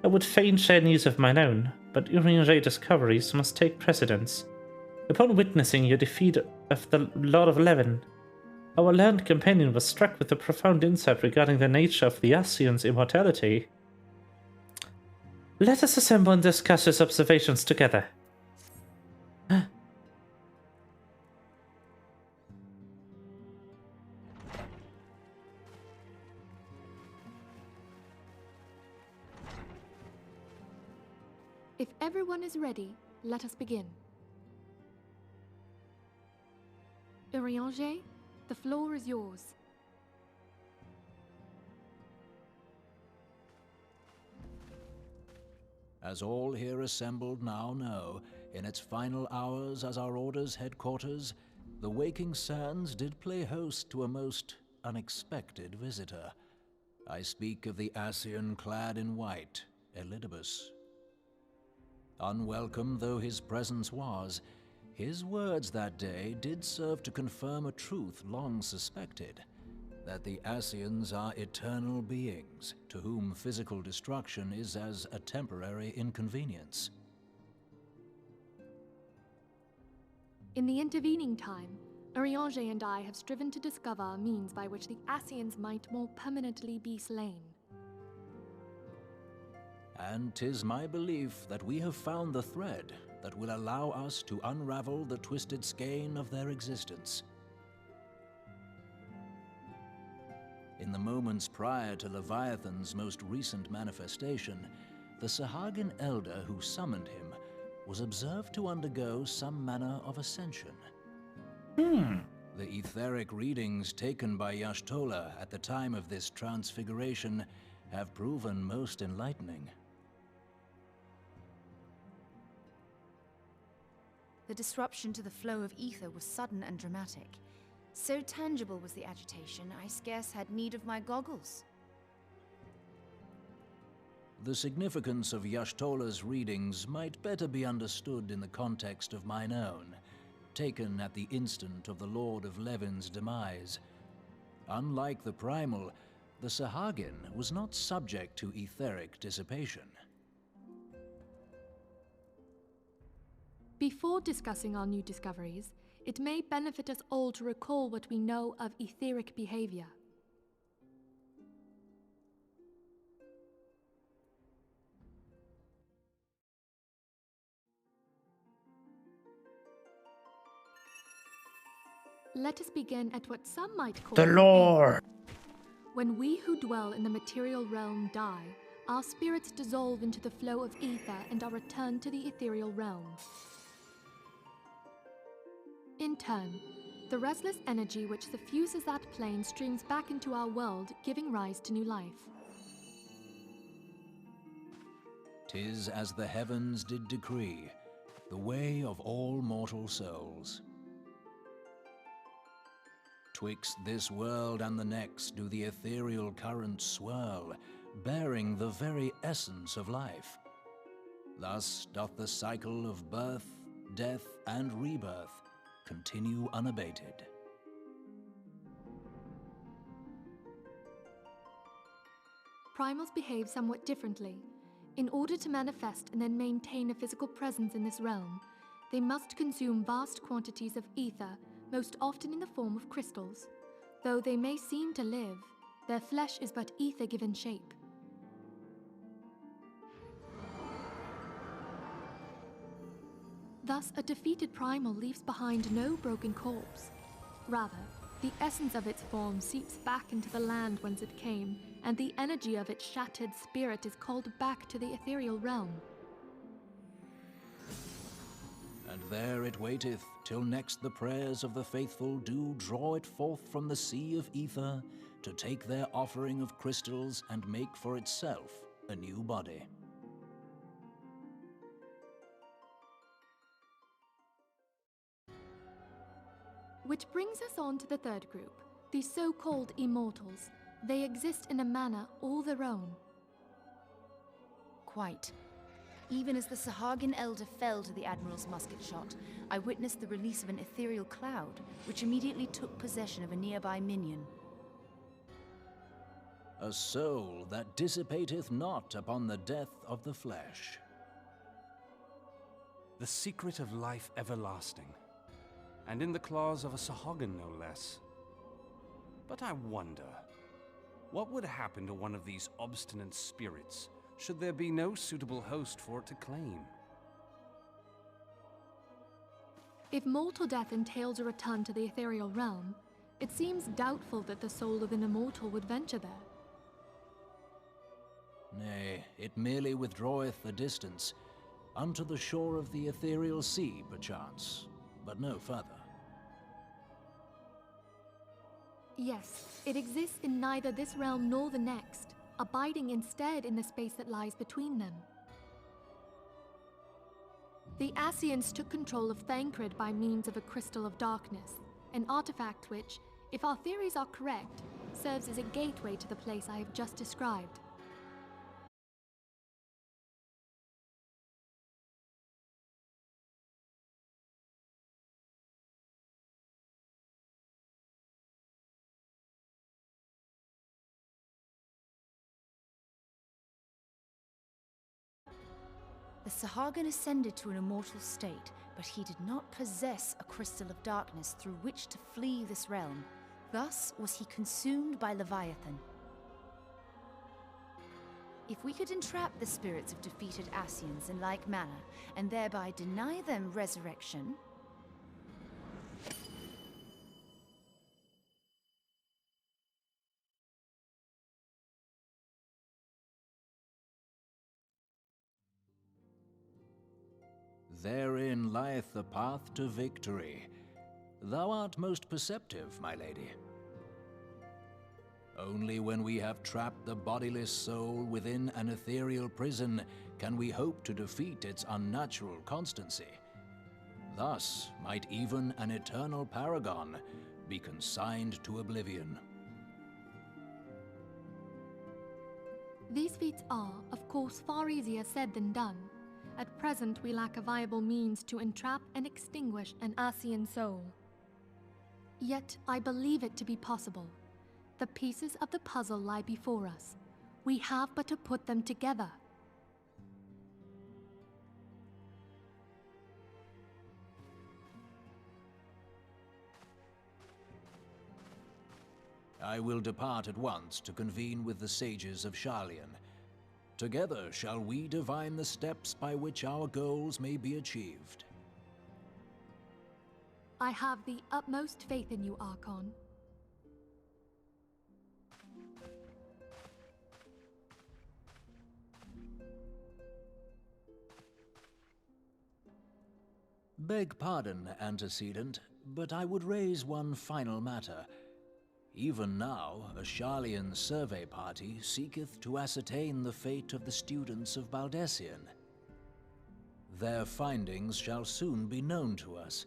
Speaker 1: I would fain share news of mine own, but Urianger discoveries must take precedence. Upon witnessing your defeat of the Lord of Leven, our learned companion was struck with a profound insight regarding the nature of the Ascian's immortality. Let us assemble and discuss his observations together.
Speaker 6: If everyone is ready, let us begin. Urianger, the floor is yours.
Speaker 5: As all here assembled now know, in its final hours as our Order's headquarters, the Waking Sands did play host to a most unexpected visitor. I speak of the Ascian clad in white, Elidibus. Unwelcome though his presence was, his words that day did serve to confirm a truth long suspected, that the Ascians are eternal beings, to whom physical destruction is as a temporary inconvenience.
Speaker 6: In the intervening time, Urianger and I have striven to discover a means by which the Ascians might more permanently be slain.
Speaker 5: And 'tis my belief that we have found the thread that will allow us to unravel the twisted skein of their existence. In the moments prior to Leviathan's most recent manifestation, the Sahagin elder who summoned him was observed to undergo some manner of ascension. The etheric readings taken by Y'shtola at the time of this transfiguration have proven most enlightening.
Speaker 3: The disruption to the flow of ether was sudden and dramatic. So tangible was the agitation, I scarce had need of my goggles.
Speaker 5: The significance of Y'shtola's readings might better be understood in the context of mine own, taken at the instant of the Lord of Levin's demise. Unlike the Primal, the Sahagin was not subject to etheric dissipation.
Speaker 6: Before discussing our new discoveries, it may benefit us all to recall what we know of etheric behavior. Let us begin at what some might call
Speaker 1: the lore.
Speaker 6: When we who dwell in the material realm die, our spirits dissolve into the flow of ether and are returned to the ethereal realm. In turn, the restless energy which suffuses that plane streams back into our world, giving rise to new life.
Speaker 5: 'Tis as the heavens did decree, the way of all mortal souls. Twixt this world and the next do the ethereal currents swirl, bearing the very essence of life. Thus doth the cycle of birth, death, and rebirth continue unabated.
Speaker 6: Primals behave somewhat differently. In order to manifest and then maintain a physical presence in this realm, they must consume vast quantities of ether, most often in the form of crystals. Though they may seem to live, their flesh is but ether given shape. Thus, a defeated primal leaves behind no broken corpse. Rather, the essence of its form seeps back into the land whence it came, and the energy of its shattered spirit is called back to the ethereal realm.
Speaker 5: And there it waiteth, till next the prayers of the faithful do draw it forth from the sea of ether, to take their offering of crystals and make for itself a new body.
Speaker 6: Which brings us on to the third group, the so-called immortals. They exist in a manner all their own.
Speaker 3: Quite. Even as the Sahagin Elder fell to the Admiral's musket shot, I witnessed the release of an ethereal cloud, which immediately took possession of a nearby minion.
Speaker 5: A soul that dissipateth not upon the death of the flesh.
Speaker 4: The secret of life everlasting, and in the claws of a Sahagin no less. But I wonder, what would happen to one of these obstinate spirits should there be no suitable host for it to claim?
Speaker 6: If mortal death entails a return to the ethereal realm, it seems doubtful that the soul of an immortal would venture there.
Speaker 5: Nay, it merely withdraweth a distance, unto the shore of the ethereal sea, perchance, but no further.
Speaker 6: Yes, it exists in neither this realm nor the next, abiding instead in the space that lies between them. The Ascians took control of Thancred by means of a crystal of darkness, an artifact which, if our theories are correct, serves as a gateway to the place I have just described.
Speaker 3: The Sahagin ascended to an immortal state, but he did not possess a crystal of darkness through which to flee this realm. Thus was he consumed by Leviathan. If we could entrap the spirits of defeated Ascians in like manner, and thereby deny them resurrection,
Speaker 5: Therein lieth the path to victory. Thou art most perceptive, my lady. Only when we have trapped the bodiless soul within an ethereal prison can we hope to defeat its unnatural constancy. Thus might even an eternal paragon be consigned to oblivion.
Speaker 6: These feats are, of course, far easier said than done. At present, we lack a viable means to entrap and extinguish an Asian soul. Yet, I believe it to be possible. The pieces of the puzzle lie before us. We have but to put them together.
Speaker 5: I will depart at once to convene with the sages of Sharlayan. Together shall we divine the steps by which our goals may be achieved.
Speaker 6: I have the utmost faith in you, Archon.
Speaker 5: Beg pardon, antecedent, but I would raise one final matter. Even now, a Sharlayan survey party seeketh to ascertain the fate of the students of Baldessian. Their findings shall soon be known to us.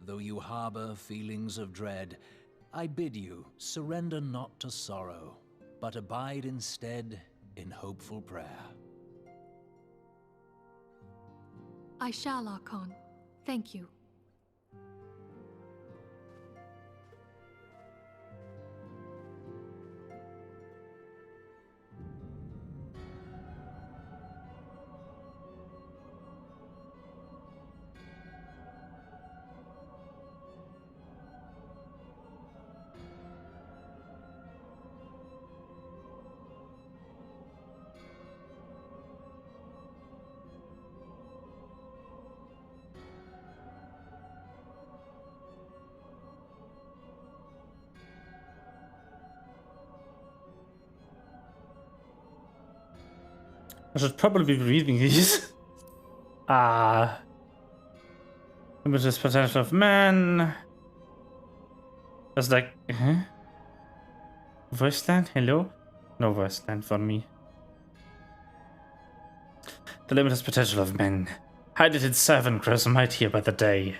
Speaker 5: Though you harbor feelings of dread, I bid you surrender not to sorrow, but abide instead in hopeful prayer.
Speaker 6: I shall, Archon. Thank you.
Speaker 1: I should probably be reading these. Limitless potential of man. That's like, voice line? Hello? No voice line for me. The limitless potential of men. Hide it in servant grows mightier by the day.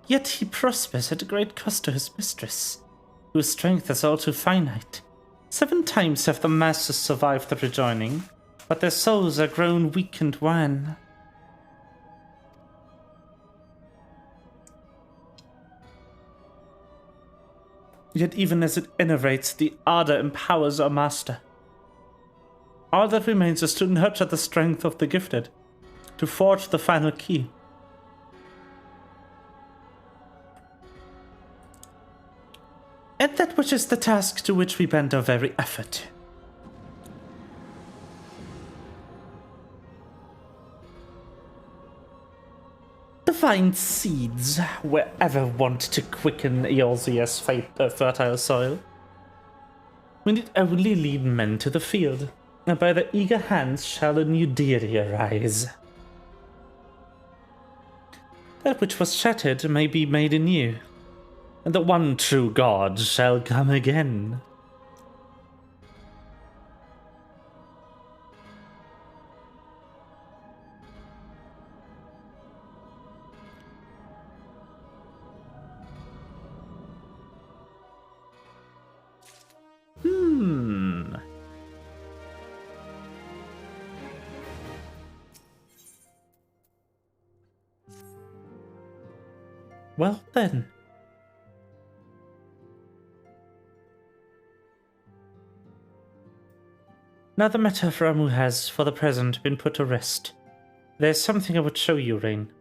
Speaker 1: Yet he prospers at great cost to his mistress, whose strength is all too finite. 7 times have the masters survived the rejoining, but their souls are grown weak and wan. Yet even as it enervates, the ardor empowers our master. All that remains is to nurture the strength of the gifted, to forge the final key. And that which is the task to which we bend our very effort. Divine seeds, wherever want to quicken Eorzea's fertile soil. We need only lead men to the field, and by their eager hands shall a new deity arise. That which was shattered may be made anew, and the one true God shall come again. Well then. Now the matter of Ramu has, for the present, been put to rest. There's something I would show you, Rain.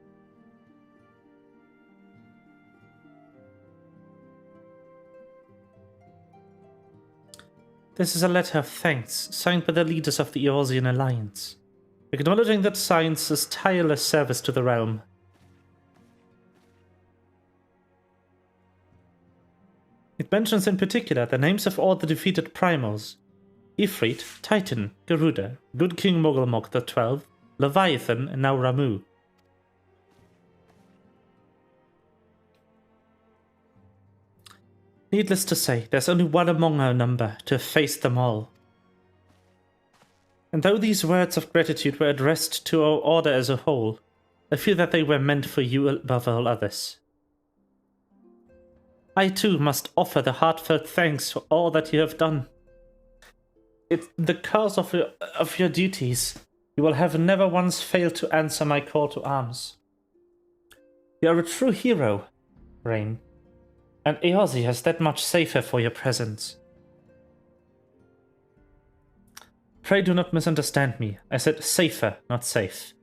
Speaker 1: This is a letter of thanks, signed by the leaders of the Eorzean Alliance, acknowledging that science's tireless service to the realm. It mentions in particular the names of all the defeated primals: Ifrit, Titan, Garuda, Good King Mogulmok XII, Leviathan, and now Ramu. Needless to say, there's only one among our number to face them all. And though these words of gratitude were addressed to our order as a whole, I feel that they were meant for you above all others. I too must offer the heartfelt thanks for all that you have done, it's the curse of your duties. You will have never once failed to answer my call to arms. You are a true hero, Rain, and Eorzea is that much safer for your presence. Pray do not misunderstand me. I said safer, not safe.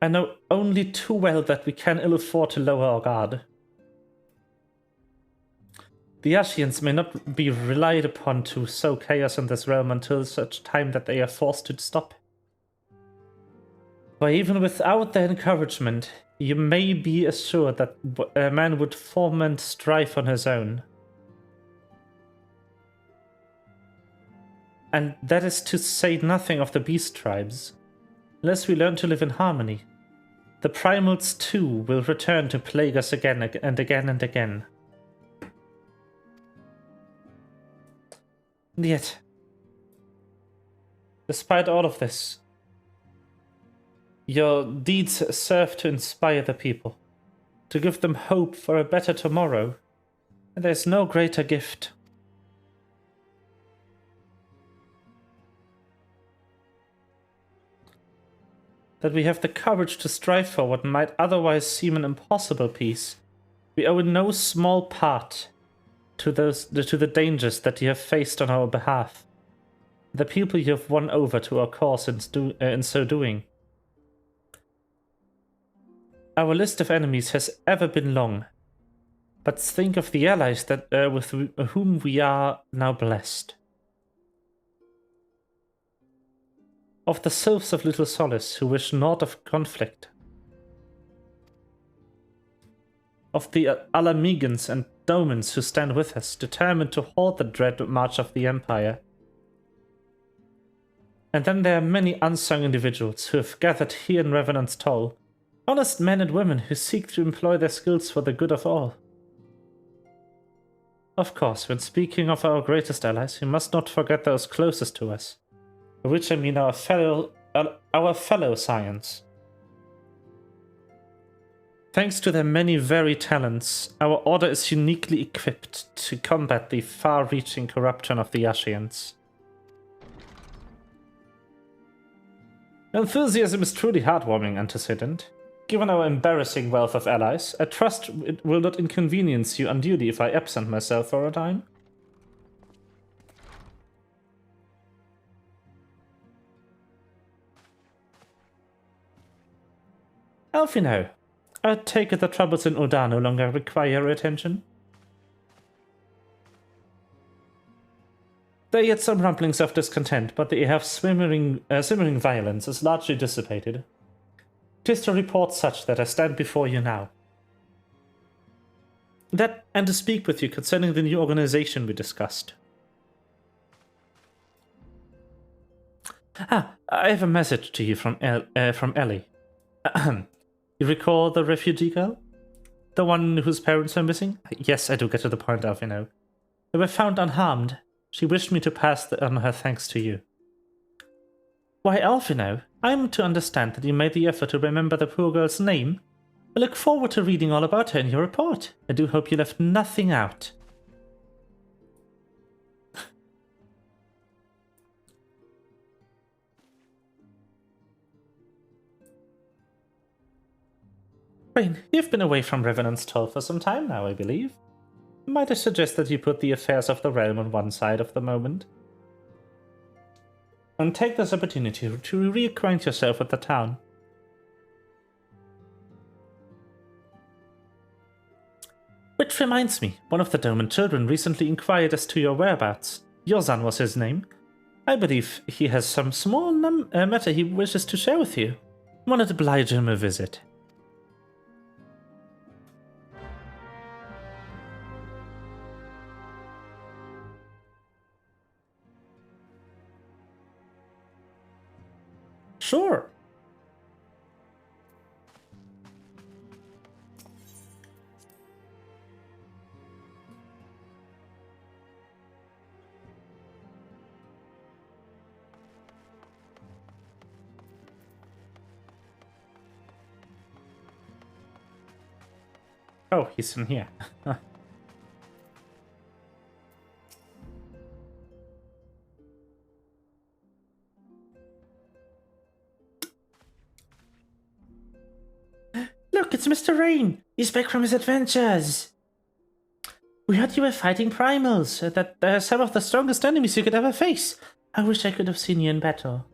Speaker 1: I know only too well that we can ill afford to lower our guard. The Ascians may not be relied upon to sow chaos in this realm until such time that they are forced to stop. For even without their encouragement, you may be assured that a man would foment strife on his own. And that is to say nothing of the beast tribes. Unless we learn to live in harmony, the primals too will return to plague us again and again and again. And yet, despite all of this, your deeds serve to inspire the people, to give them hope for a better tomorrow, and there's no greater gift. That we have the courage to strive for what might otherwise seem an impossible peace, we owe in no small part to the dangers that you have faced on our behalf, the people you have won over to our cause in so doing. Our list of enemies has ever been long, but think of the allies that with whom we are now blessed. Of the sylphs of Little Solace who wish naught of conflict. Of the Alamegans and Domans who stand with us, determined to halt the dread march of the Empire. And then there are many unsung individuals who have gathered here in Revenant's Toll, honest men and women who seek to employ their skills for the good of all. Of course, when speaking of our greatest allies, we must not forget those closest to us, by which I mean our fellow science. Thanks to their many varied talents, our order is uniquely equipped to combat the far-reaching corruption of the Ascians. Enthusiasm is truly heartwarming, antecedent. Given our embarrassing wealth of allies, I trust it will not inconvenience you unduly if I absent myself for a time. Elfino, I take it the troubles in Ul'dah no longer require your attention. There are yet some rumblings of discontent, but the air of simmering violence is largely dissipated. 'Tis to report such that I stand before you now. That, and to speak with you concerning the new organization we discussed. I have a message to you from Ellie. You recall the refugee girl? The one whose parents are missing? Yes, I do get to the point, Alfino. They were found unharmed. She wished me to pass on her thanks to you. Why, Alfino, I am to understand that you made the effort to remember the poor girl's name. I look forward to reading all about her in your report. I do hope you left nothing out. Rain, you've been away from Revenant's Toll for some time now, I believe. Might I suggest that you put the affairs of the realm on one side of the moment? And take this opportunity to reacquaint yourself with the town. Which reminds me, one of the Doman children recently inquired as to your whereabouts. Yozan was his name. I believe he has some small matter he wishes to share with you. Wanted to oblige him a visit. Sure. Oh, he's in here. look, it's Mr. Rain. He's back from his adventures. We heard you were fighting primals, that they're some of the strongest enemies you could ever face. I wish I could have seen you in battle.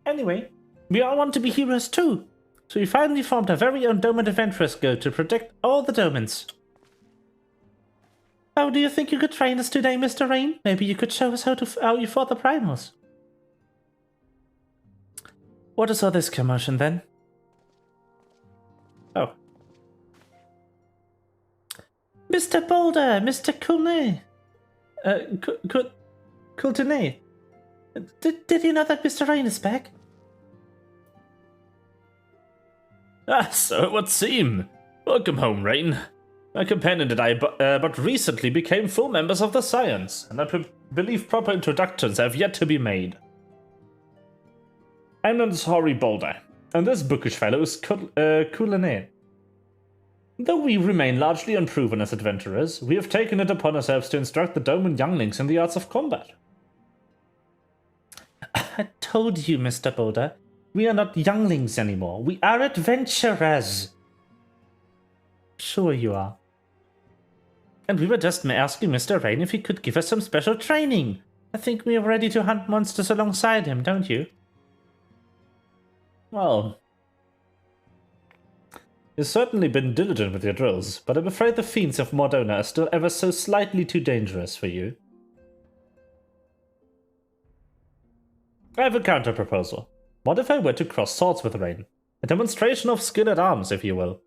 Speaker 1: Anyway, we all want to be heroes too. So we finally formed our very own Doman Adventurers Guild to protect all the Domans. How do you think you could train us today, Mr. Rain? Maybe you could show us how you fought the primals. What is all this commotion then? Oh. Mr. Boulder, Mr. Coulney. Coulney. Did you know that Mr. Rain is back?
Speaker 16: Ah, so it would seem. Welcome home, Rain. My companion and I but recently became full members of the Science, and I believe proper introductions have yet to be made. I'm known as Hoary Boulder, and this bookish fellow is Coulney. Though we remain largely unproven as adventurers, we have taken it upon ourselves to instruct the Doman younglings in the arts of combat.
Speaker 1: I told you, Mr. Boulder, we are not younglings anymore. We are adventurers. Sure you are. And we were just asking Mr. Rain if he could give us some special training. I think we are ready to hunt monsters alongside him, don't you?
Speaker 16: Well, you've certainly been diligent with your drills, but I'm afraid the fiends of Mordona are still ever so slightly too dangerous for you. I have a counter-proposal. What if I were to cross swords with Rain? A demonstration of skill at arms, if you will.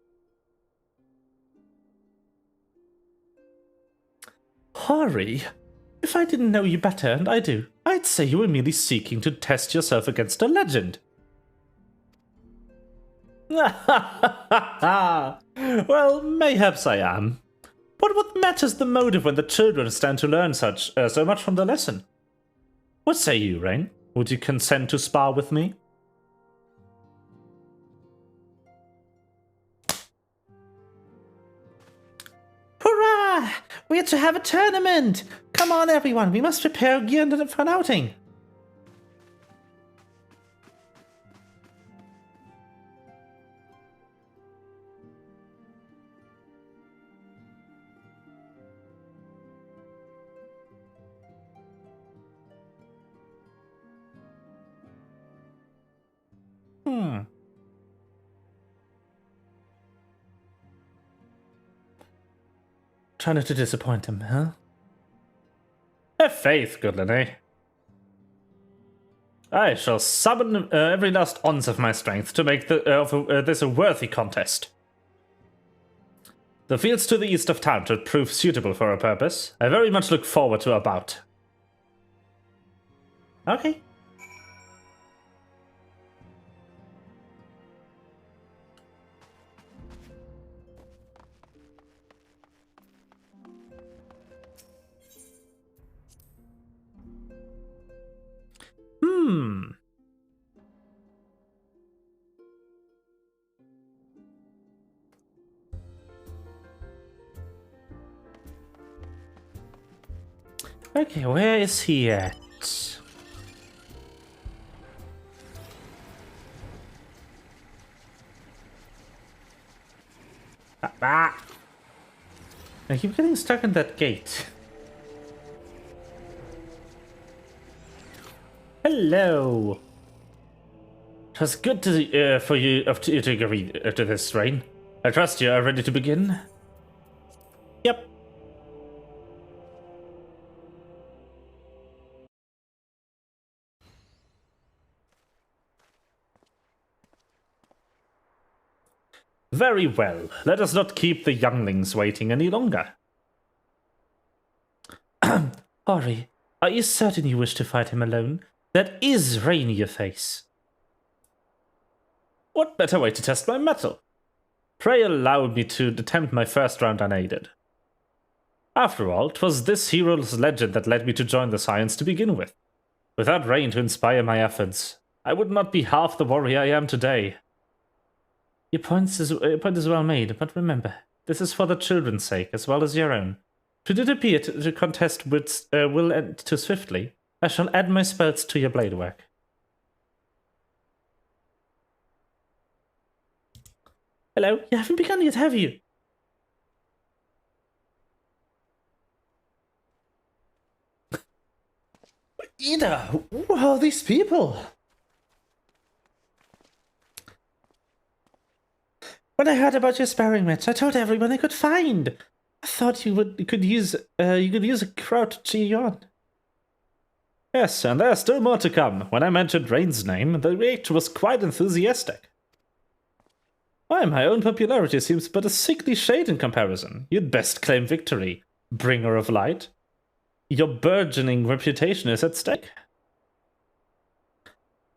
Speaker 1: Hurry! If I didn't know you better, and I do, I'd say you were merely seeking to test yourself against a legend.
Speaker 16: Well, mayhaps I am.
Speaker 1: But what matters the motive when the children stand to learn so much from the lesson?
Speaker 16: What say you, Rain? Would you consent to spar with me?
Speaker 1: Hurrah! We're to have a tournament! Come on, everyone, we must prepare gear for an outing.
Speaker 16: Try not to disappoint him, huh? Have faith, Goodlany. I shall summon every last ounce of my strength to make this a worthy contest. The fields to the east of town should prove suitable for our purpose. I very much look forward to our bout.
Speaker 1: Okay. Okay, where is he at? I keep getting stuck in that gate. Hello.
Speaker 16: It was good for you to agree to this, Rain. I trust you are ready to begin.
Speaker 1: Yep.
Speaker 16: Very well. Let us not keep the younglings waiting any longer.
Speaker 1: Ori, are you certain you wish to fight him alone? That is Rain you face.
Speaker 16: What better way to test my mettle? Pray allow me to attempt my first round unaided. After all, 'twas this hero's legend that led me to join the Science to begin with. Without Rain to inspire my efforts, I would not be half the warrior I am today.
Speaker 1: Your point is well made, but remember, this is for the children's sake as well as your own. Should it appear to contest will end too swiftly, I shall add my spells to your blade work. Hello? You haven't begun yet, have you? Ida, who are these people? When I heard about your sparring match, I told everyone I could find. I thought you could use a crowd to cheer you on. Yes, and there's still more to come. When I mentioned Rain's name, the reaction was quite enthusiastic. Why, my own popularity seems but a sickly shade in comparison. You'd best claim victory, bringer of light. Your burgeoning reputation is at stake.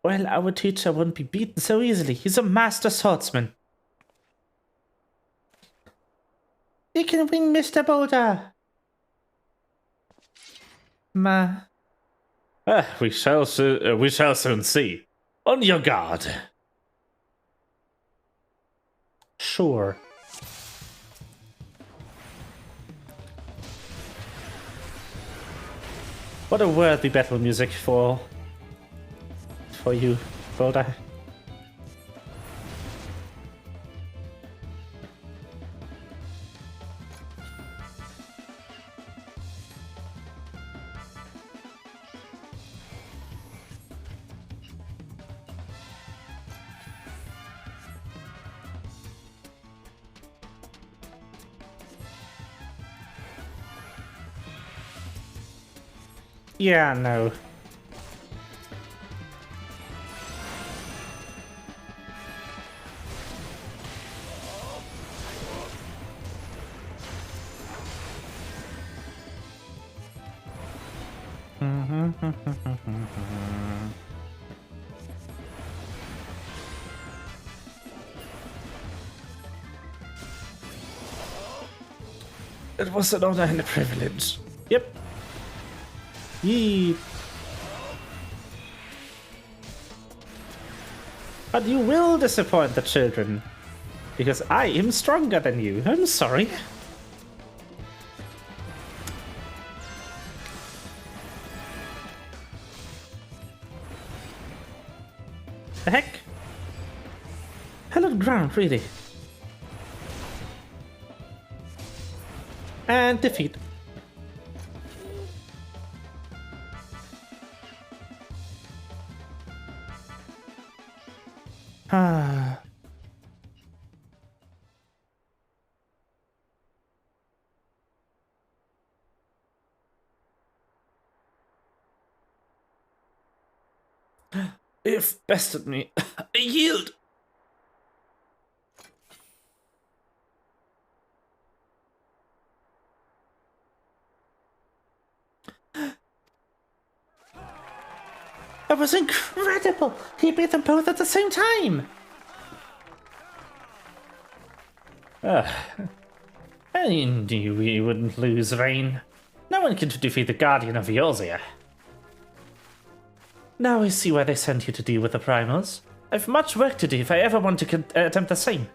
Speaker 1: Well, our teacher won't be beaten so easily. He's a master swordsman. You can win, Mr. Boulder. We shall soon see. On your guard. Sure. What a worthy battle music for you, Boulder. Yeah, no. It was an honor and a privilege. Yep. Yeet. But you will disappoint the children, because I am stronger than you. I'm sorry. The heck? Hallowed ground, really. And defeat. You've bested me. I yield. That was incredible! He beat them both at the same time! I knew we wouldn't lose, Rain. No one can defeat the Guardian of Eorzea. Now I see why they sent you to deal with the primals. I've much work to do if I ever want to attempt the same.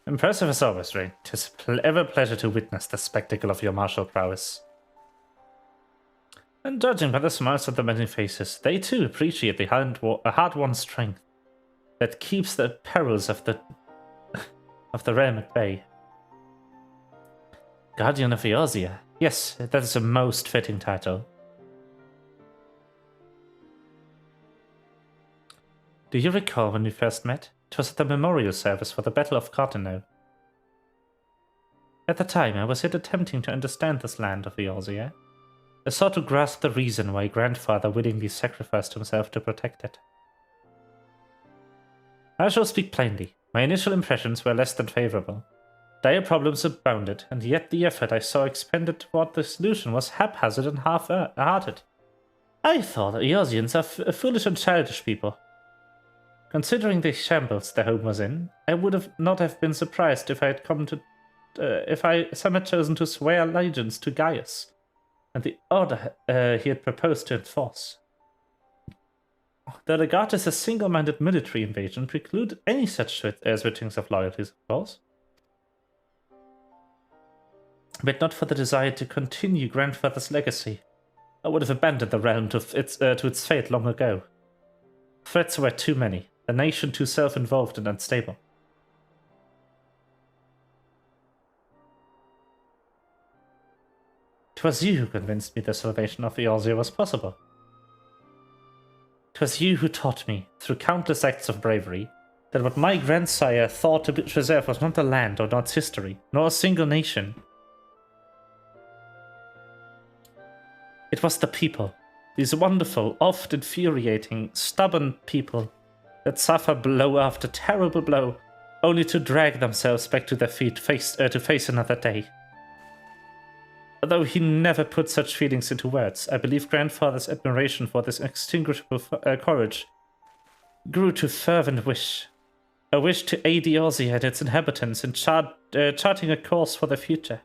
Speaker 1: Impressive as always, Rain. 'Tis ever a pleasure to witness the spectacle of your martial prowess. And judging by the smiles of the many faces, they too appreciate the hard-won strength that keeps the perils of the realm at bay. Guardian of Eorzea. Yes, that is a most fitting title. Do you recall when we first met? It was at the memorial service for the Battle of Cotonou. At the time, I was yet attempting to understand this land of Eorzea. I sought to grasp the reason why grandfather willingly sacrificed himself to protect it. I shall speak plainly. My initial impressions were less than favorable. Dire problems abounded, and yet the effort I saw expended toward the solution was haphazard and half-hearted. I thought Eorzeans are foolish and childish people. Considering the shambles their home was in, I would not have been surprised if some had chosen to swear allegiance to Gaius and the order he had proposed to enforce.
Speaker 16: The regard as a single-minded military invasion preclude any such switchings of loyalties, of course. But not for the desire to continue grandfather's legacy. I would have abandoned the realm to its fate long ago. Threats were too many, the nation too self-involved and unstable. It was you who convinced me the salvation of Eorzea was possible. It was you who taught me, through countless acts of bravery, that what my grandsire thought to preserve was not the land or not its history, nor a single nation. It was the people, these wonderful, oft infuriating, stubborn people that suffer blow after terrible blow, only to drag themselves back to their feet to face another day. Although he never put such feelings into words, I believe grandfather's admiration for this inextinguishable courage grew to fervent wish. A wish to aid Eorzea and its inhabitants in charting a course for the future.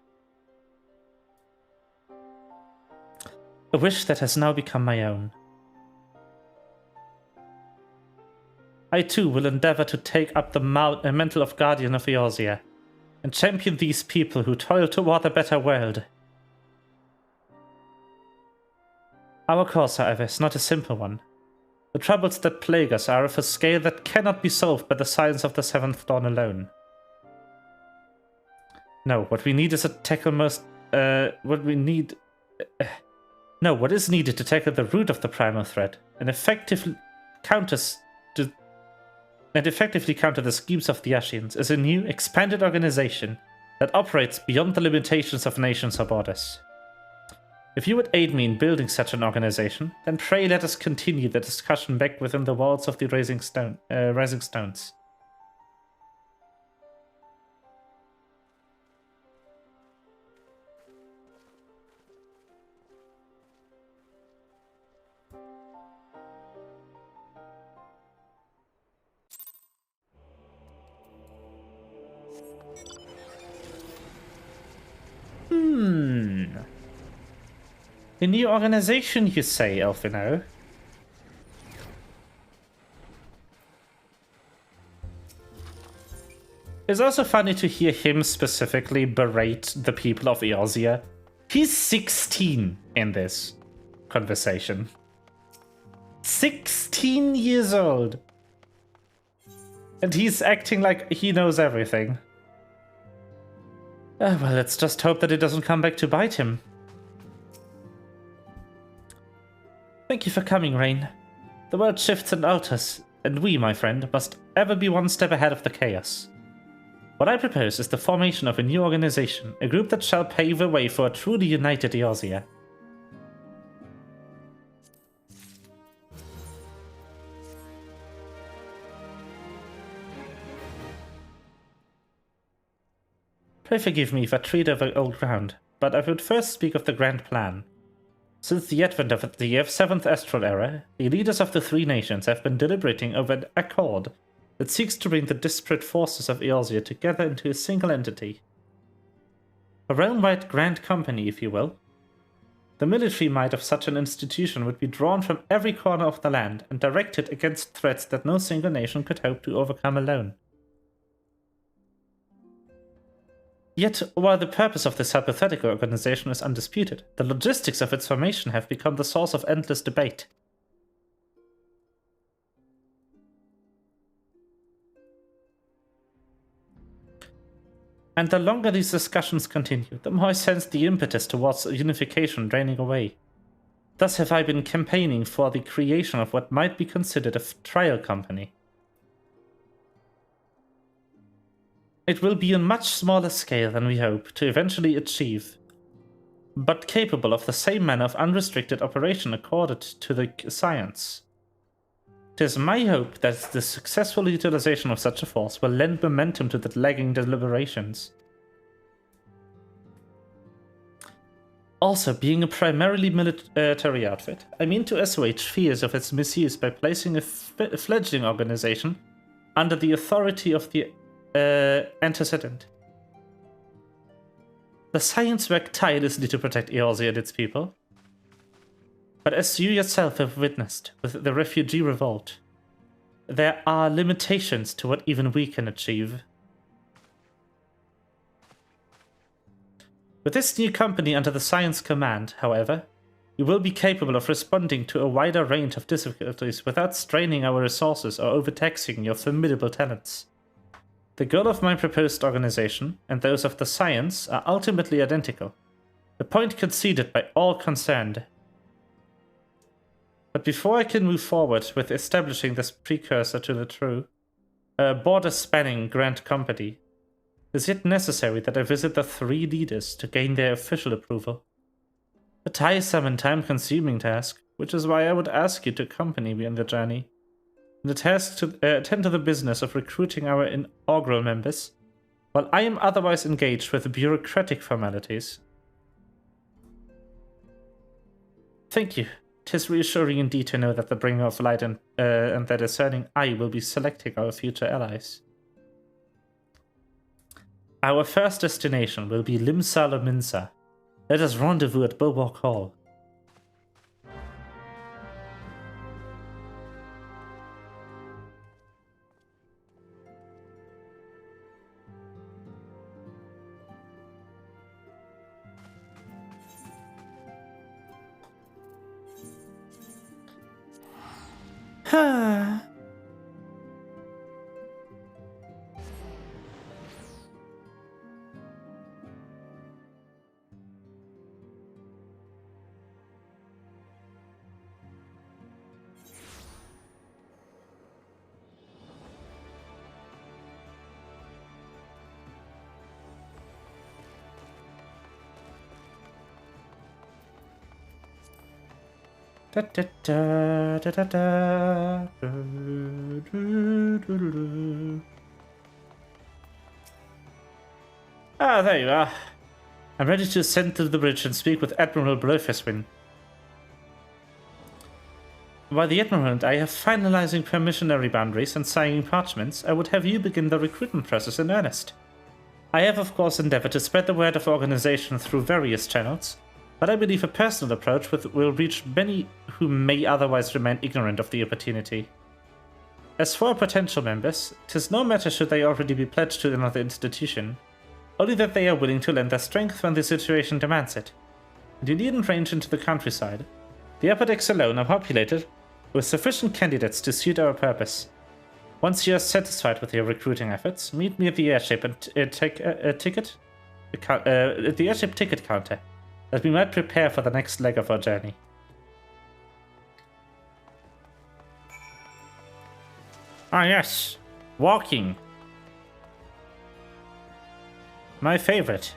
Speaker 16: A wish that has now become my own. I too will endeavor to take up the mantle of Guardian of Eorzea and champion these people who toil toward a better world. Our course, however, is not a simple one. The troubles that plague us are of a scale that cannot be solved by the science of the Seventh Dawn alone. No, what we need is to tackle what is needed to tackle the root of the primal threat and effectively counter the schemes of the Ashians is a new, expanded organization that operates beyond the limitations of nations or borders. If you would aid me in building such an organization, then pray let us continue the discussion back within the walls of the Rising Stones. A new organization, you say, Elfino? It's also funny to hear him specifically berate the people of Eorzea. He's 16 in this conversation. 16 years old! And he's acting like he knows everything. Well, let's just hope that it doesn't come back to bite him. Thank you for coming, Rain. The world shifts and alters, and we, my friend, must ever be one step ahead of the chaos. What I propose is the formation of a new organization, a group that shall pave the way for a truly united Eorzea. Pray forgive me if I tread over old ground, but I would first speak of the grand plan. Since the advent of the 7th Astral Era, the leaders of the three nations have been deliberating over an accord that seeks to bring the disparate forces of Eorzea together into a single entity. A realm-wide grand company, if you will. The military might of such an institution would be drawn from every corner of the land and directed against threats that no single nation could hope to overcome alone. Yet, while the purpose of this hypothetical organization is undisputed, the logistics of its formation have become the source of endless debate. And the longer these discussions continue, the more I sense the impetus towards unification draining away. Thus have I been campaigning for the creation of what might be considered a trial company. It will be on much smaller scale than we hope to eventually achieve, but capable of the same manner of unrestricted operation accorded to the science. It is my hope that the successful utilization of such a force will lend momentum to the lagging deliberations. Also, being a primarily military outfit, I mean to assuage fears of its misuse by placing a fledgling organization under the authority of the antecedent. The science worked tirelessly to protect Eorzea and its people.
Speaker 1: But as you yourself have witnessed with the refugee revolt, there are limitations to what even we can achieve. With this new company under the Science Command, however, we will be capable of responding to a wider range of difficulties without straining our resources or overtaxing your formidable talents. The goal of my proposed organization and those of the Science are ultimately identical, a point conceded by all concerned. But before I can move forward with establishing this precursor to the true, border-spanning grand company, it is yet necessary that I visit the 3 leaders to gain their official approval. A tiresome and time-consuming task, which is why I would ask you to accompany me on the journey. The task to attend to the business of recruiting our inaugural members, while I am otherwise engaged with the bureaucratic formalities. Thank you. 'Tis reassuring indeed to know that the bringer of light and their discerning eye will be selecting our future allies. Our first destination will be Limsa Lominsa. Let us rendezvous at Bulwark Hall. Da, da, da, da, da, da. Du, du, du, du, du. Ah, there you are. I'm ready to ascend to the bridge and speak with Admiral Blofeswin. While the Admiral and I are finalizing permissionary boundaries and signing parchments, I would have you begin the recruitment process in earnest. I have of course endeavored to spread the word of organization through various channels, but I believe a personal approach will reach many who may otherwise remain ignorant of the opportunity. As for potential members, 'tis no matter should they already be pledged to another institution, only that they are willing to lend their strength when the situation demands it. And you needn't range into the countryside. The upper decks alone are populated with sufficient candidates to suit our purpose. Once you are satisfied with your recruiting efforts, meet me at the airship and take a ticket at the airship ticket counter, that we might prepare for the next leg of our journey. Ah yes, walking. My favorite.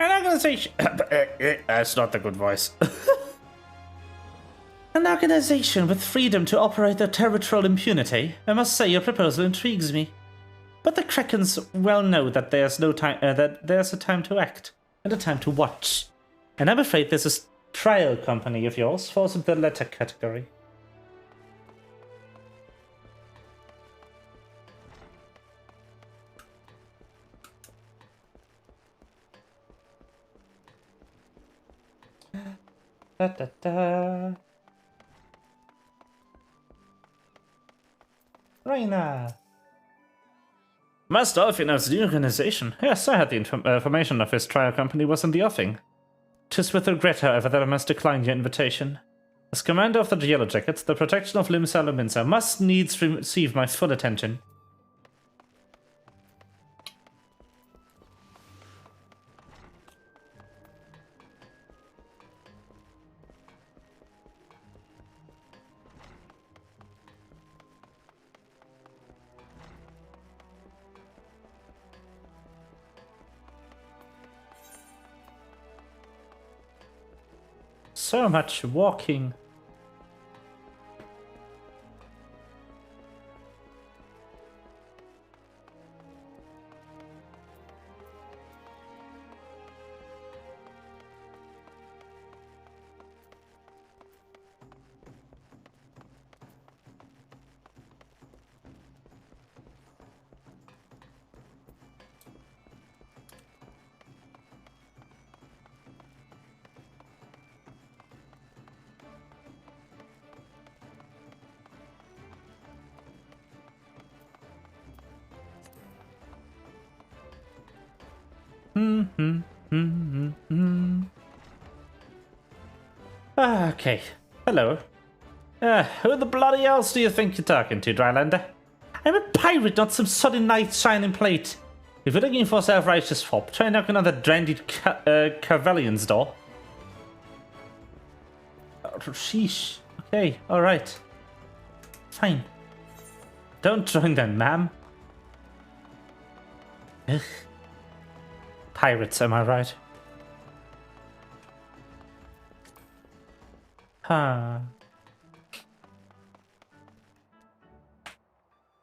Speaker 1: An organization. That's not the good voice. An organization with freedom to operate their territorial impunity. I must say your proposal intrigues me. But the Krakens well know that there's no time. That there's a time to act and a time to watch. And I'm afraid this trial company of yours falls into the latter category. Da, da, da. Reina. Master Alfina's new organization. Yes, I had the information of his trial company was in the offing. 'Tis with regret, however, that I must decline your invitation. As commander of the Yellow Jackets, the protection of Limsa Lominsa must needs receive my full attention.
Speaker 16: so much walking. Okay, hello. Who the bloody else do you think you're talking to, Drylander? I'm a pirate, not some sudden knight shining plate. If you're looking for self-righteous fop, try knocking on the Drandy Carvelian's door. Oh, sheesh. Okay, alright. Fine. Don't join them, ma'am. Ugh. Pirates, am I right? Huh.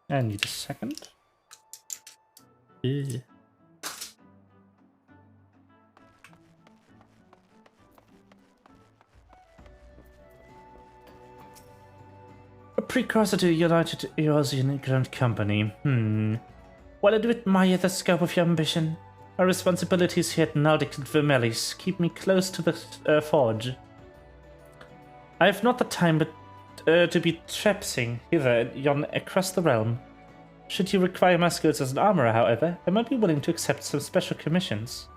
Speaker 16: I need a second. Ugh. A precursor to the United Eurasian Grand Company. While I do admire the scope of your ambition, our responsibilities here at Nordic and Vermelis keep me close to the forge. I have not the time to be traipsing hither yon across the realm. Should you require my skills as an armorer, however, I might be willing to accept some special commissions.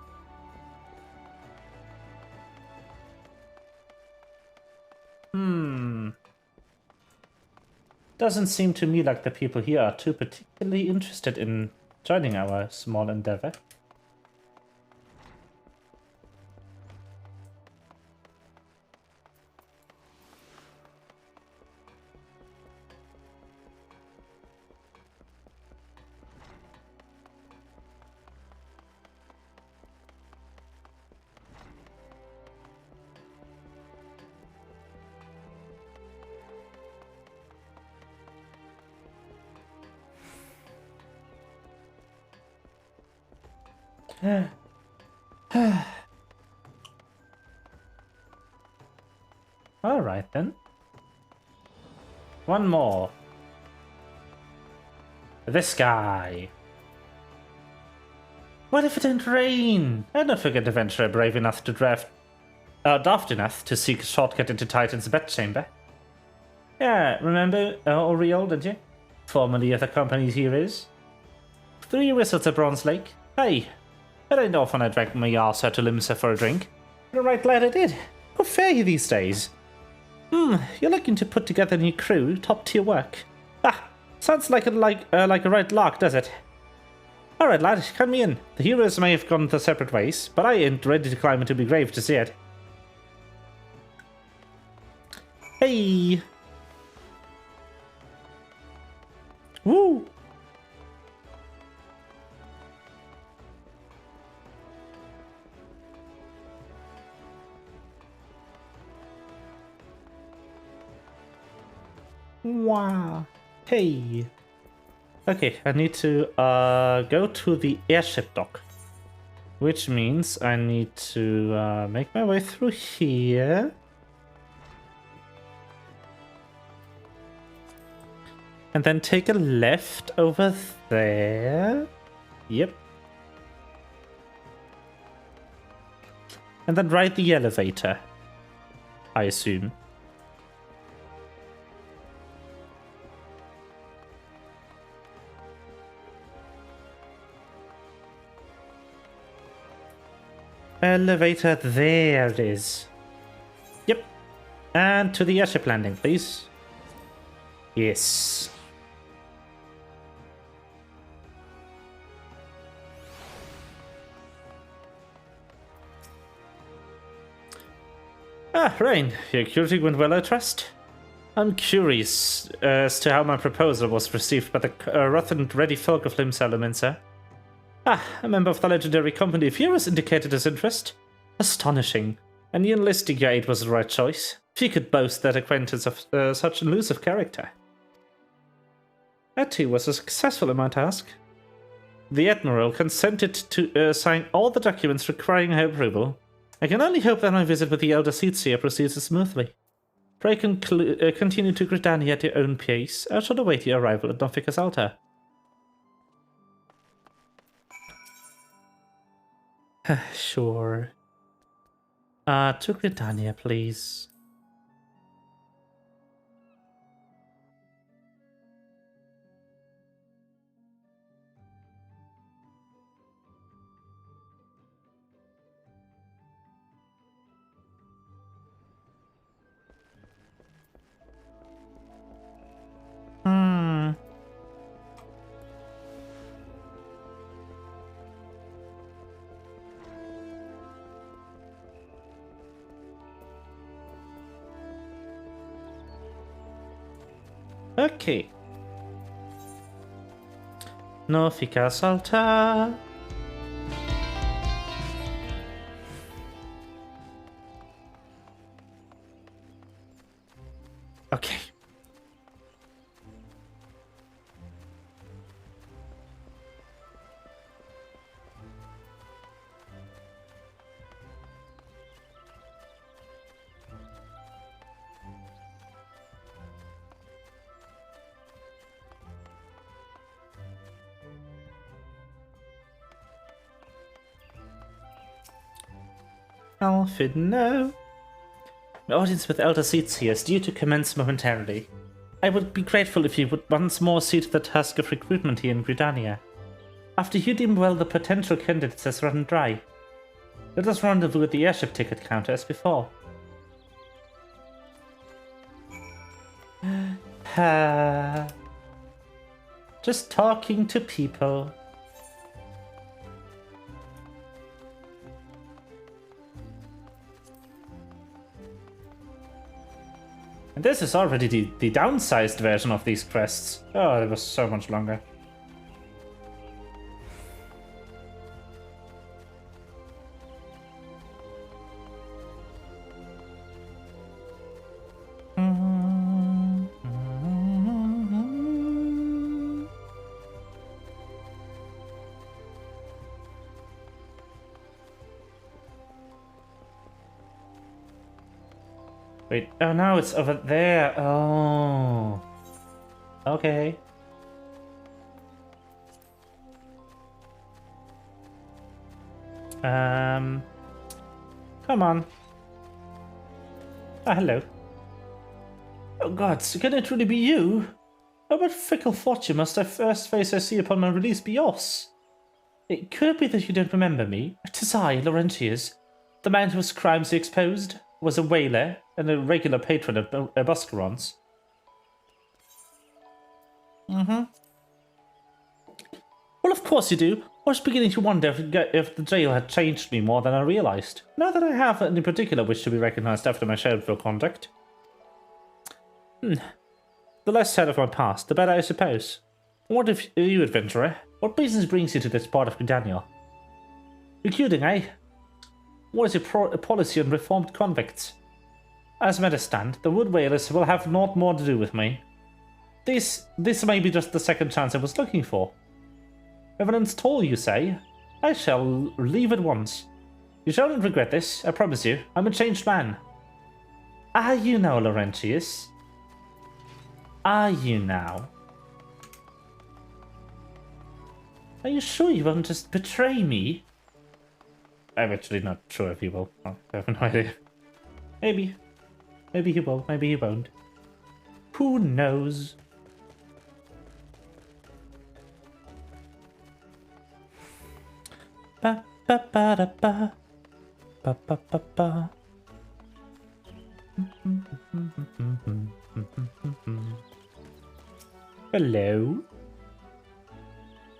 Speaker 16: Doesn't seem to me like the people here are too particularly interested in joining our small endeavor. Alright then. One more. This guy. What if it didn't rain? I don't forget the adventurer brave enough to daft enough to seek a shortcut into Titan's bedchamber. Yeah, remember Oriole, did you? Formerly of the company's heroes. 3 whistles at Bronze Lake. Hey, it ain't often I drag my arse out to Limsa for a drink. But I'm right glad I did. How fare you these days? You're looking to put together a new crew, top tier work. Sounds like a right lark, does it? Alright lad, count me in. The heroes may have gone their separate ways, but I ain't ready to climb into the grave to see it. Hey! Woo! Wow. Hey. Okay, I need to go to the airship dock. Which means I need to make my way through here. And then take a left over there. Yep. And then ride the elevator, I assume. Elevator, there it is. Yep. And to the airship landing, please. Yes. Rain, your security went well, I trust? I'm curious as to how my proposal was received by the rough and ready folk of Limsa. A member of the legendary company of heroes indicated his interest. Astonishing. And the enlisting your aid was the right choice. If you could boast that acquaintance of such an elusive character. That too was successful in my task. The Admiral consented to sign all the documents requiring her approval. I can only hope that my visit with the Elder Seedseer proceeds smoothly. Pray continue to Gridania at your own pace. I shall await your arrival at Nothica's altar. Sure. To Gridania, please. Okay. Nothica's altar. Okay. Alfred, no. My audience with Elder Seedseer is due to commence momentarily. I would be grateful if you would once more see to the task of recruitment here in Gridania. After you deem well the potential candidates has run dry, let us rendezvous at the airship ticket counter as before. Just talking to people. And this is already the downsized version of these quests. Oh, it was so much longer. Wait, oh no, it's over there. Oh. Okay. Come on. Ah, hello. Oh gods, can it really be you? Oh, what fickle fortune must I first face I see upon my release be yours? It could be that you don't remember me. 'Tis I, Laurentius, the man whose crimes you exposed, was a whaler and a regular patron of Buscaron's. Well, of course you do. I was beginning to wonder if the jail had changed me more than I realized. Not that I have any particular wish to be recognized after my shameful conduct. The less said of my past, the better, I suppose. What if you, adventurer? What business brings you to this part of Gridania? Recruiting, eh? What is your policy on reformed convicts? As I understand, the Wood Whalers will have naught more to do with me. This may be just the second chance I was looking for. Evidence toll, you say? I shall leave at once. You shall not regret this, I promise you. I'm a changed man. Are you now, Laurentius? Are you now? Are you sure you won't just betray me? I'm actually not sure if he will. Oh, I have no idea. Maybe. Maybe he will, maybe he won't. Who knows? Ba ba ba da ba. Ba ba ba ba. Hello?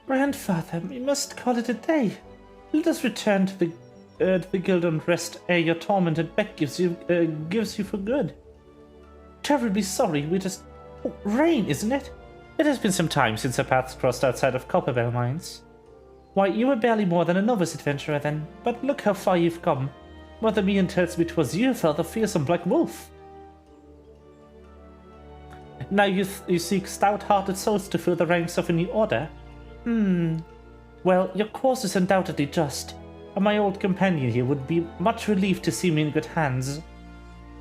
Speaker 16: Grandfather, we must call it a day. Let us return to the guild and rest ere your tormented back gives you for good. Terribly sorry, we just... Oh, rain, isn't it? It has been some time since our paths crossed outside of Copperbell Mines. Why, you were barely more than a novice adventurer then, but look how far you've come. Mother Mian tells me 'twas you, Father Fearsome Black Wolf. Now you seek stout-hearted souls to fill the ranks of a new order? Well, your cause is undoubtedly just, and my old companion here would be much relieved to see me in good hands.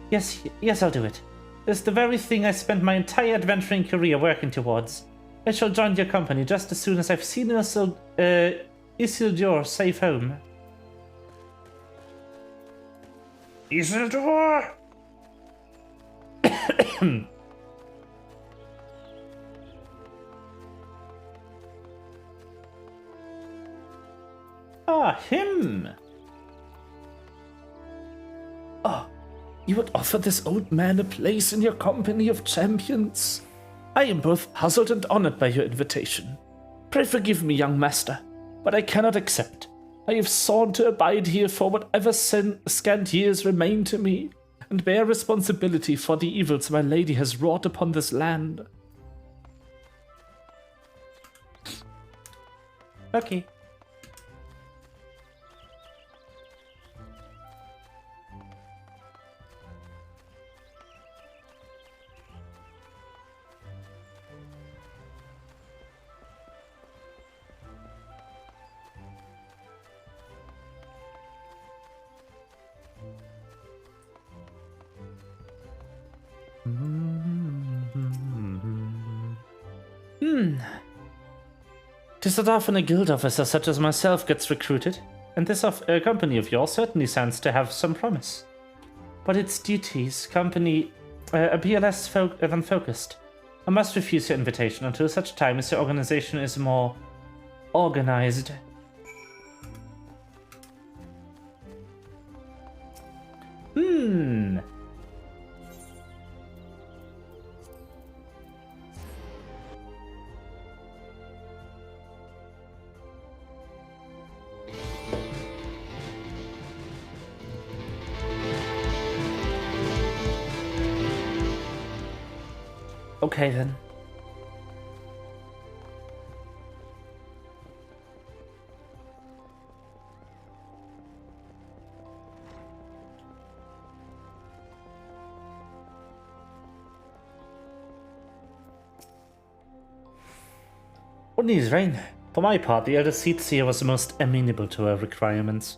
Speaker 16: Yes, I'll do it. It's the very thing I spent my entire adventuring career working towards. I shall join your company just as soon as I've seen Isildur safe home. Isildur! Ah, him! Ah, you would offer this old man a place in your company of champions? I am both puzzled and honored by your invitation. Pray forgive me, young master, but I cannot accept. I have sworn to abide here for whatever scant years remain to me, and bear responsibility for the evils my lady has wrought upon this land. Okay. Tis not often a guild officer such as myself gets recruited, and this company of yours certainly sounds to have some promise. But its duties, appear less than focused. I must refuse your invitation until such time as your organization is more organized. Okay then. What needs rain? For my part, the elder Seatseer was the most amenable to our requirements.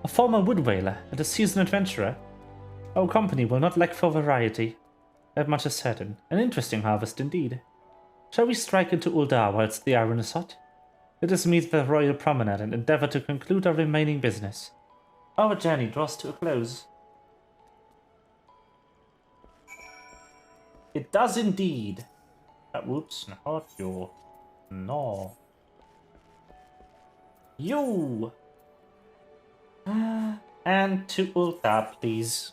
Speaker 16: A former wood whaler and a seasoned adventurer, our company will not lack for variety. That much is certain. An interesting harvest indeed. Shall we strike into Uldar whilst the iron is hot? Let us meet the Royal Promenade and endeavour to conclude our remaining business. Our journey draws to a close. It does indeed. Whoops, not you. No. You! And to Uldar, please.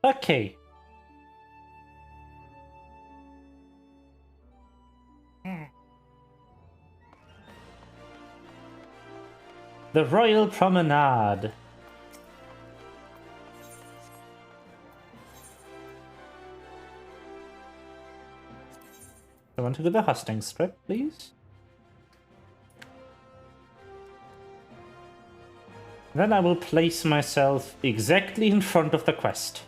Speaker 16: Okay. The Royal Promenade. I want to do the hosting strip, please. Then I will place myself exactly in front of the quest.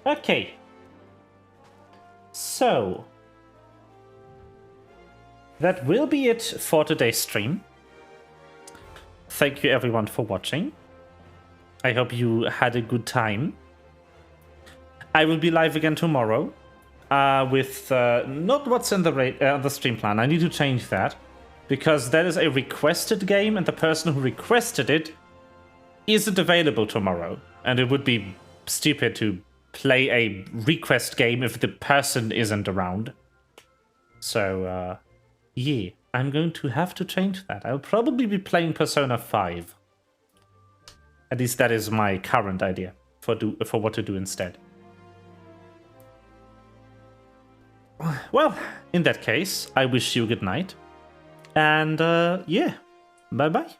Speaker 16: Okay. So that will be it for today's stream. Thank you everyone for watching. I hope you had a good time. I will be live again tomorrow. With not what's in the stream plan. I need to change that because that is a requested game and the person who requested it isn't available tomorrow, and it would be stupid to play a request game if the person isn't around. So yeah, I'm going to have to change that. I'll probably be playing Persona 5. At least that is my current idea for what to do instead. Well, in that case, I wish you a good night. And yeah, bye-bye.